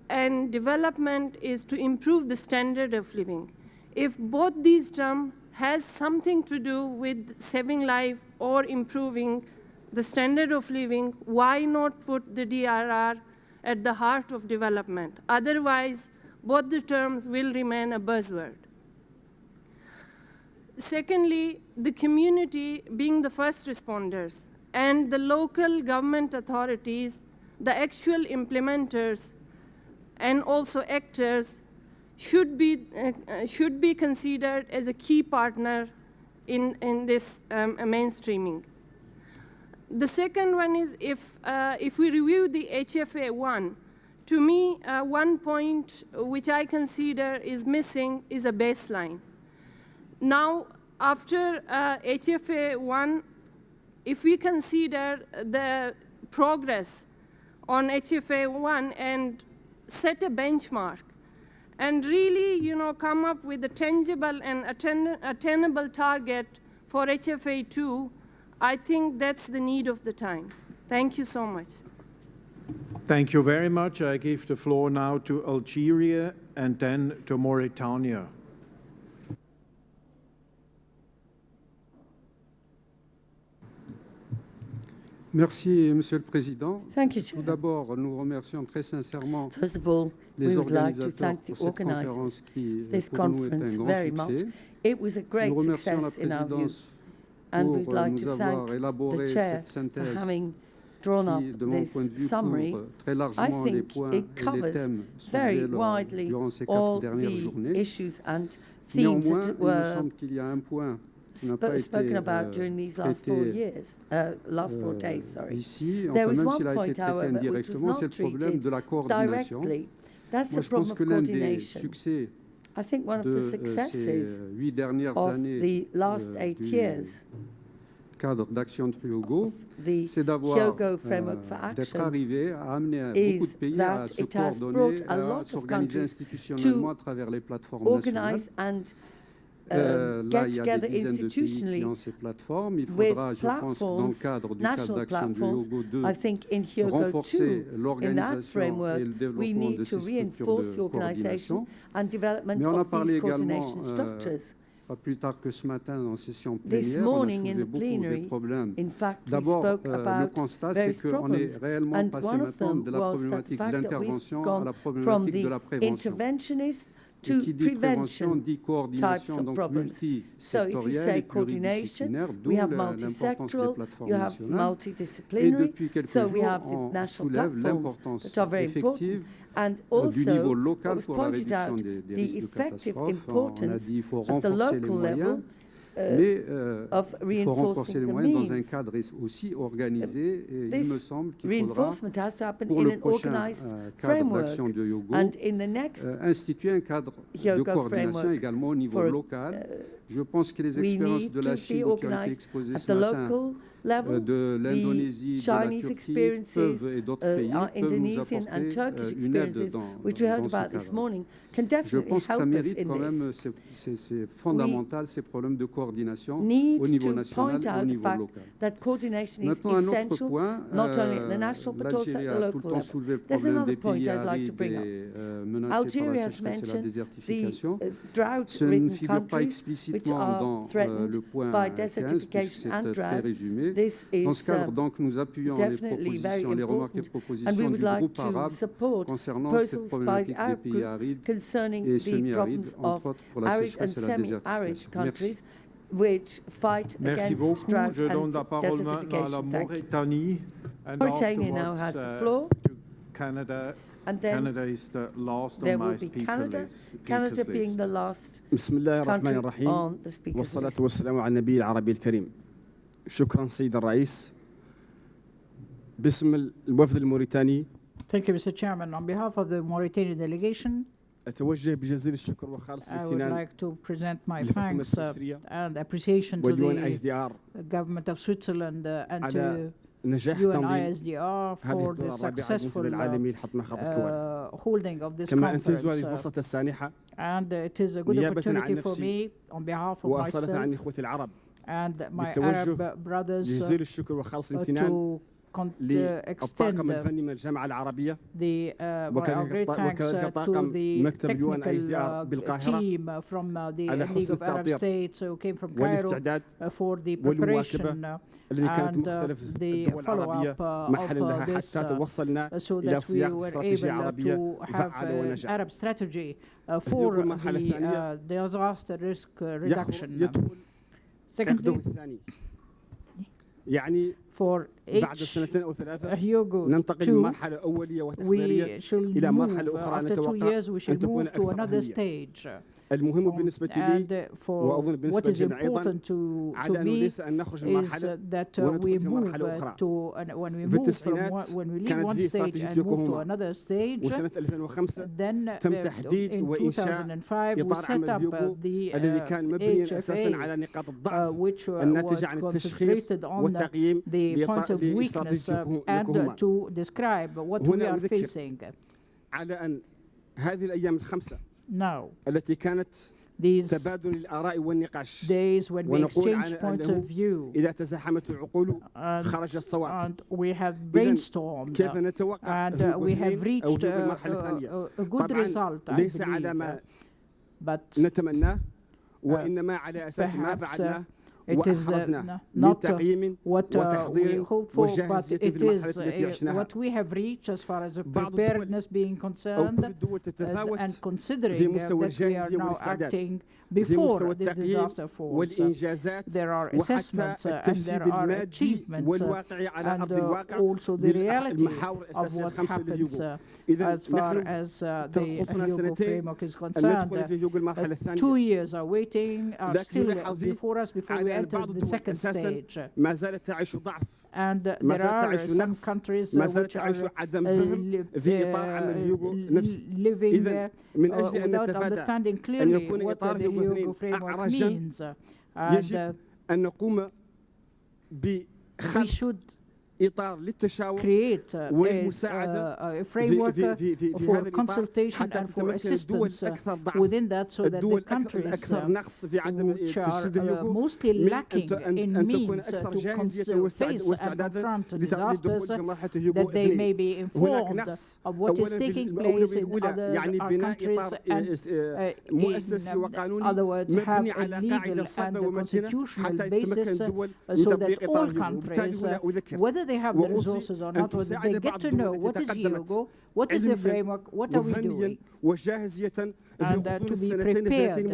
S24: and development is to improve the standard of living. If both these terms has something to do with saving life or improving the standard of living, why not put the DRR at the heart of development? Otherwise, both the terms will remain a buzzword. Secondly, the community being the first responders and the local government authorities, the actual implementers and also actors should be considered as a key partner in this mainstreaming. The second one is if we review the HFA1, to me, one point which I consider is missing is a baseline. Now, after HFA1, if we consider the progress on HFA1 and set a benchmark, and really, come up with a tangible and attainable target for HFA2, I think that's the need of the time. Thank you so much.
S1: Thank you very much. I give the floor now to Algeria and then to Mauritania.
S16: Merci, Monsieur le Président.
S8: Thank you,
S16: Tout d'abord, nous remercions très sincèrement
S8: First of all,
S16: les
S8: we would like to
S16: organisateurs
S8: thank the
S16: pour cette conférence
S8: organisers
S16: qui,
S8: this
S16: pour nous, est un
S8: conference
S16: grand
S8: very much.
S16: succès.
S8: It was a great
S16: Nous remercions la
S8: success in our view,
S16: présidence
S8: and
S16: pour
S8: we'd like
S16: nous
S8: to
S16: avoir
S8: thank
S16: élaboré
S8: the chair
S16: cette synthèse
S8: for having drawn up
S16: qui, de mon
S8: this
S16: point de vue,
S8: summary.
S16: couvre très
S8: I
S16: largement les
S8: think
S16: points
S8: it
S16: et les
S8: covers
S16: thèmes
S8: very
S16: soulevés
S8: widely
S16: durant ces
S8: all
S16: 4 dernières
S8: the
S16: journées.
S8: issues and themes
S16: Néanmoins,
S8: that
S16: il me
S8: were
S16: semble qu'il y a un point qui n'a pas
S8: spoken
S16: été
S8: about during these last 4 years, last 4 days, sorry.
S16: Ici,
S8: There
S16: enfin,
S8: is
S16: même
S8: one
S16: s'il a été
S8: point,
S16: traité
S8: however, which was
S16: indirectement, c'est
S8: not
S16: le problème
S8: treated
S16: de la coordination.
S8: directly. That's
S16: Moi,
S8: the
S16: je pense
S8: problem
S16: que
S8: of
S16: l'un des
S8: coordination.
S16: succès
S8: I think one of the
S16: de
S8: successes
S16: ces 8 dernières
S8: of
S16: années
S8: the last 8
S16: du
S8: years
S16: cadre d'action de Hyogo,
S8: the
S16: c'est d'avoir
S8: Hyogo Framework for
S16: d'être
S8: Action
S16: arrivé à amener beaucoup de
S8: is
S16: pays à
S8: that
S16: se
S8: it has
S16: coordonner,
S8: brought a
S16: à
S8: lot of
S16: s'organiser
S8: countries
S16: institutionnellement à
S8: to
S16: travers les plateformes nationales.
S8: organize and
S16: Là,
S8: get
S16: il y a
S8: together
S16: des dizaines de pays qui
S8: institutionally
S16: ont ces plateformes. Il
S8: with
S16: faudra, je pense, dans le
S8: platforms,
S16: cadre du cadre
S8: national
S16: d'action du
S8: platforms.
S16: Hyogo 2,
S8: I think in Hyogo 2,
S16: renforcer
S8: in that
S16: l'organisation
S8: framework,
S16: et le
S8: we
S16: développement de
S8: need
S16: ces
S8: to
S16: structures
S8: reinforce the
S16: de
S8: organization
S16: coordination.
S8: and development
S16: Mais on a
S8: of
S16: parlé
S8: these
S16: également,
S8: coordination structures.
S16: pas plus tard que ce matin en session
S8: This
S16: plénière, on a
S8: morning in
S16: soulevé
S8: the
S16: beaucoup de
S8: plenary,
S16: problèmes.
S8: in fact, we
S16: D'abord,
S8: spoke
S16: le
S8: about
S16: constat, c'est
S8: various
S16: qu'on est
S8: problems,
S16: réellement
S8: and
S16: passé
S8: one of
S16: maintenant
S8: them
S16: de la
S8: was that the
S16: problématique de
S8: fact that we've
S16: l'intervention à
S8: gone
S16: la
S8: from
S16: problématique de
S8: the
S16: la prévention.
S8: interventionist
S16: Et
S8: to
S16: qui dit prévention
S8: prevention
S16: dit
S8: types
S16: coordination,
S8: of
S16: donc
S8: problems. So if you
S16: multisectorielle
S8: say
S16: et
S8: coordination,
S16: pluridisciplinaire, d'où
S8: we have
S16: l'importance des
S8: multisectoral,
S16: plateformes
S8: you have
S16: nationales. Et
S8: multidisciplinary,
S16: depuis quelques
S8: so we
S16: jours,
S8: have the
S16: on
S8: national
S16: soulève
S8: platforms
S16: l'importance
S8: that are very important,
S16: effective
S8: and
S16: du niveau
S8: also
S16: local
S8: what was
S16: pour la
S8: pointed
S16: réduction
S8: out,
S16: des
S8: the
S16: risques de
S8: effective
S16: catastrophe. On a
S8: importance
S16: dit qu'il faut
S8: at the
S16: renforcer les
S8: local
S16: moyens,
S8: level
S16: mais
S8: of
S16: il faut renforcer
S8: reinforcing
S16: les
S8: the
S16: moyens dans un
S8: means.
S16: cadre aussi organisé. Et
S8: This
S16: il me semble qu'il faudra,
S8: reinforcement has to happen
S16: pour
S8: in
S16: le
S8: an
S16: prochain
S8: organized
S16: cadre
S8: framework,
S16: d'action de Hyogo,
S8: and in the next
S16: instituer un cadre de
S8: Hyogo
S16: coordination
S8: framework
S16: également au niveau
S8: for,
S16: local. Je pense que les
S8: we
S16: expériences
S8: need
S16: de
S8: to
S16: la
S8: be
S16: Chine qui ont été
S8: organized
S16: exposées
S8: at
S16: ce
S8: the
S16: matin,
S8: local level.
S16: de l'Indonésie, de la
S8: Chinese
S16: Turquie,
S8: experiences,
S16: peuvent, et d'autres pays,
S8: our
S16: peuvent nous
S8: Indonesian and
S16: apporter
S8: Turkish
S16: une aide
S8: experiences,
S16: dans
S8: which we heard
S16: ce
S8: about this
S16: cadre.
S8: morning, can
S16: Je
S8: definitely
S16: pense que ça
S8: help us
S16: mérite
S8: in
S16: quand même,
S8: this.
S16: c'est fondamental, ces problèmes de coordination
S8: Need
S16: au niveau
S8: to
S16: national
S8: point
S16: et au
S8: out the
S16: niveau
S8: fact
S16: local.
S8: that coordination is
S16: Maintenant, un autre
S8: essential,
S16: point,
S8: not only at the national but also at
S16: l'Algérie
S8: the
S16: a tout le
S8: local
S16: temps
S8: level.
S16: soulevé le
S8: There's
S16: problème
S8: another
S16: des
S8: point
S16: pays
S8: I'd like to
S16: arides
S8: bring up.
S16: et menacés par
S8: Algeria
S16: la
S8: has
S16: sécheresse et la
S8: mentioned
S16: désertification.
S8: the
S16: Ce ne
S8: drought-ridden
S16: figure pas
S8: countries which
S16: explicitement
S8: are
S16: dans
S8: threatened
S16: le point
S8: by
S16: 15, puisque
S8: desertification and
S16: c'est très
S8: drought.
S16: résumé.
S8: This
S16: Dans
S8: is
S16: ce cadre, donc, nous appuyons les
S8: definitely very
S16: propositions, les remarques et
S8: important, and we
S16: propositions
S8: would
S16: du
S8: like
S16: groupe
S8: to
S16: arabe
S8: support
S16: concernant cette
S8: proposals by the
S16: problématique des
S8: Arab
S16: pays
S8: group
S16: arides
S8: concerning
S16: et
S8: the
S16: semi-arides,
S8: problems
S16: entre
S8: of
S16: autres pour la
S8: arid and
S16: sécheresse et la
S8: semi-arid
S16: désertification.
S8: countries
S16: Merci.
S8: which fight
S1: Merci
S8: against
S1: beaucoup.
S8: drought
S1: Je donne la
S8: and
S1: parole maintenant à la
S8: desertification. Thank you.
S1: Mauritanie. And
S8: Mauritania now has the floor.
S1: to Canada.
S8: And then
S1: Canada is the last
S8: there
S1: on my
S8: will be
S1: speaker
S8: Canada,
S1: list.
S8: Canada being the last
S18: بسم الله الرحمن
S8: country
S18: الرحيم
S8: on the speaker's
S18: والصلاة
S8: list.
S18: والسلام على النبي العربي الكريم. شكرا سيد الرئيس. باسم الوفد الموريتاني
S10: Thank you, Mr. Chairman. On behalf of the Mauritanian delegation,
S18: أتوجه بجزيل الشكر وخالص
S10: I would
S18: الامتنان
S10: like to present my
S18: للحكومة
S10: thanks
S18: السويسرية
S10: and appreciation to
S18: واليون
S10: the
S18: HDR
S10: government of Switzerland and
S18: على
S10: to you and ISDR for the successful holding of this conference. And it is a good opportunity for me on behalf of myself and my Arab brothers to extend our great thanks to the technical team from the League of Arab States who came from Cairo for the preparation and the follow-up of this so that we were able to have an Arab strategy for the disaster risk reduction. Secondly, for each Hyogo 2, we shall move, after 2 years, we shall move to another stage. And for what is important to me is that we move to, when we leave one stage and move to another stage, then in 2005 we set up the HFA, which was concentrated on the point of weakness and to describe what we are facing. Now, these days when we exchange points of view and we have brainstormed and we have reached a good result, I believe. But perhaps it is not what we hope for, but it is what we have reached as far as the preparedness being concerned, and considering that we are now acting before the disaster falls. There are assessments and there are achievements and also the reality of what happens as far as the Hyogo framework is concerned. 2 years are waiting, are still before us before we enter the second stage. And there are some countries which are living without understanding clearly what the Hyogo framework means. And we should create a framework for consultation and for assistance within that, so that the countries which are mostly lacking in means to face and confront disasters, that they may be informed of what is taking place in other countries, and in other words, have a legal and a constitutional basis so that all countries, whether they have the resources or not, whether they get to know what is Hyogo, what is the framework, what are we doing, and to be prepared.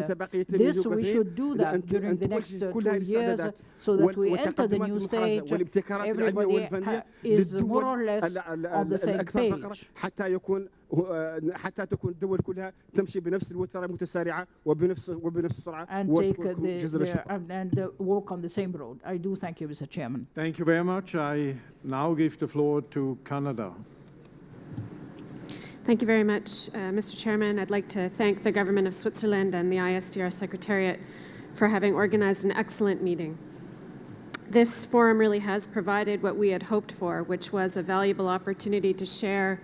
S10: This, we should do that during the next 2 years, so that we enter the new stage, everybody is more or less on the same page.
S18: حتى تكون الدول كلها تمشي بنفس الوتيرة متسارعة وبنفس السرعة
S10: and walk on the same road. I do thank you, Mr. Chairman.
S1: Thank you very much. I now give the floor to Canada.
S3: Thank you very much, Mr. Chairman. I'd like to thank the Government of Switzerland and the ISDR Secretariat for having organized an excellent meeting. This forum really has provided what we had hoped for, which was a valuable opportunity to share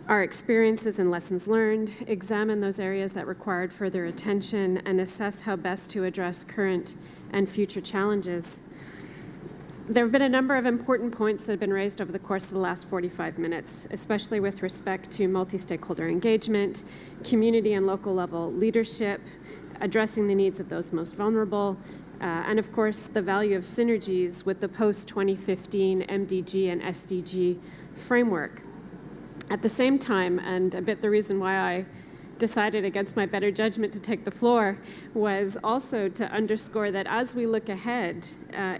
S3: our experiences and lessons learned, examine those areas that required further attention, and assess how best to address current and future challenges. There have been a number of important points that have been raised over the course of the last 45 minutes, especially with respect to multi-stakeholder engagement, community and local level leadership, addressing the needs of those most vulnerable, and of course the value of synergies with the post-2015 MDG and SDG framework. At the same time, and a bit the reason why I decided against my better judgment to take the floor, was also to underscore that as we look ahead,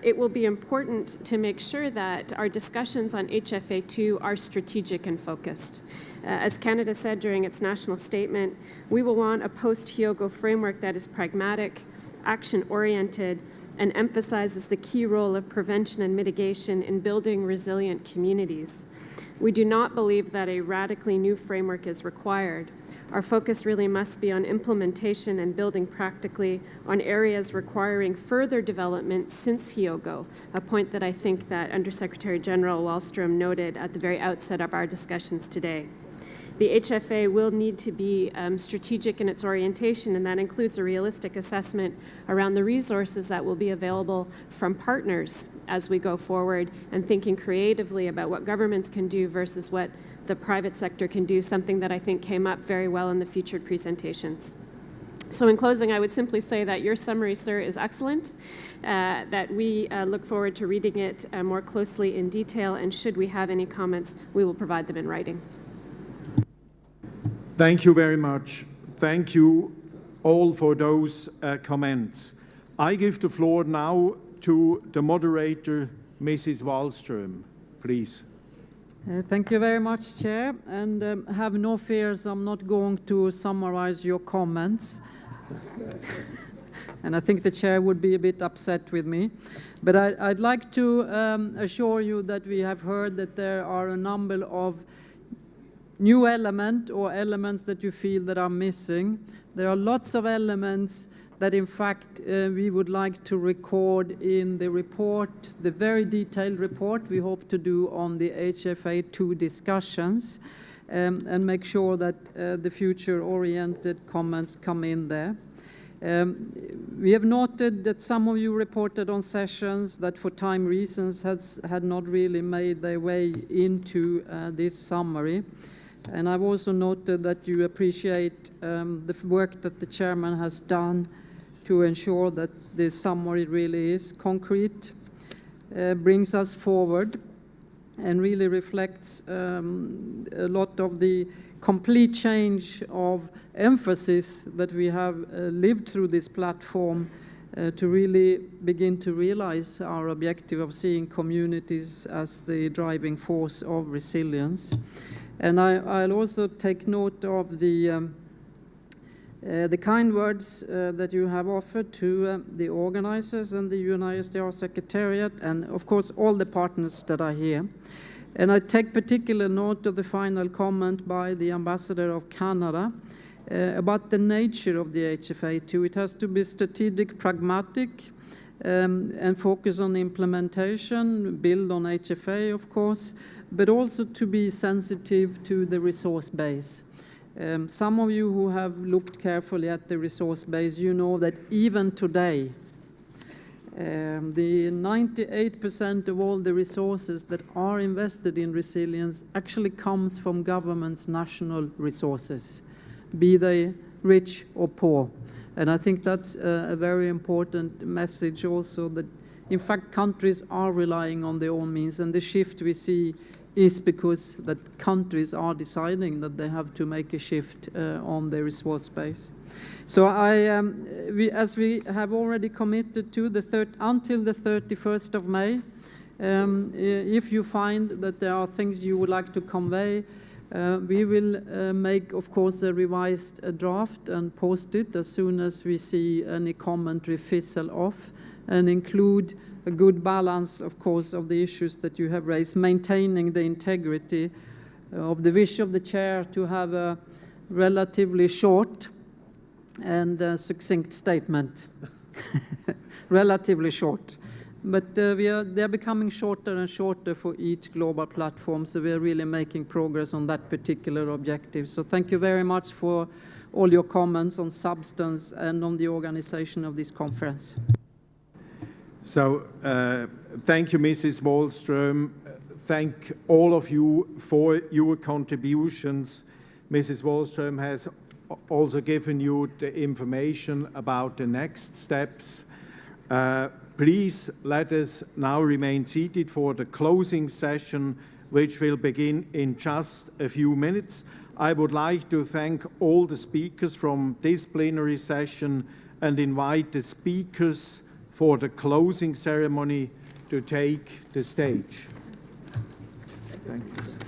S3: it will be important to make sure that our discussions on HFA2 are strategic and focused. As Canada said during its national statement, we will want a post-Hyogo framework that is pragmatic, action-oriented, and emphasizes the key role of prevention and mitigation in building resilient communities. We do not believe that a radically new framework is required. Our focus really must be on implementation and building practically on areas requiring further development since Hyogo, a point that I think that Undersecretary General Wallström noted at the very outset of our discussions today. The HFA will need to be strategic in its orientation, and that includes a realistic assessment around the resources that will be available from partners as we go forward, and thinking creatively about what governments can do versus what the private sector can do, something that I think came up very well in the featured presentations. So in closing, I would simply say that your summary, sir, is excellent, that we look forward to reading it more closely in detail, and should we have any comments, we will provide them in writing.
S1: Thank you very much. Thank you all for those comments. I give the floor now to the moderator, Mrs. Wallström, please.
S10: Thank you very much, Chair, and have no fears, I'm not going to summarize your comments. And I think the Chair would be a bit upset with me. But I'd like to assure you that we have heard that there are a number of new elements or elements that you feel that are missing. There are lots of elements that in fact we would like to record in the report, the very detailed report we hope to do on the HFA2 discussions, and make sure that the future-oriented comments come in there. We have noted that some of you reported on sessions that for time reasons had not really made their way into this summary. And I've also noted that you appreciate the work that the chairman has done to ensure that this summary really is concrete, brings us forward, and really reflects a lot of the complete change of emphasis that we have lived through this platform to really begin to realize our objective of seeing communities as the driving force of resilience. And I'll also take note of the kind words that you have offered to the organizers and the UNISDR Secretariat, and of course all the partners that are here. And I take particular note of the final comment by the Ambassador of Canada about the nature of the HFA2. It has to be strategic, pragmatic, and focus on implementation, build on HFA, of course, but also to be sensitive to the resource base. Some of you who have looked carefully at the resource base, you know that even today, the 98% of all the resources that are invested in resilience actually comes from governments' national resources, be they rich or poor. And I think that's a very important message also, that in fact countries are relying on their own means, and the shift we see is because that countries are deciding that they have to make a shift on their resource base. So as we have already committed to until the 31st of May, if you find that there are things you would like to convey, we will make, of course, a revised draft and post it as soon as we see any commentary fizzle off, and include a good balance, of course, of the issues that you have raised, maintaining the integrity of the wish of the Chair to have a relatively short and succinct statement. Relatively short. But they're becoming shorter and shorter for each global platform, so we're really making progress on that particular objective. So thank you very much for all your comments on substance and on the organization of this conference.
S1: So thank you, Mrs. Wallström. Thank all of you for your contributions. Mrs. Wallström has also given you the information about the next steps. Please let us now remain seated for the closing session, which will begin in just a few minutes. I would like to thank all the speakers from this plenary session and invite the speakers for the closing ceremony to take the stage. Thank you.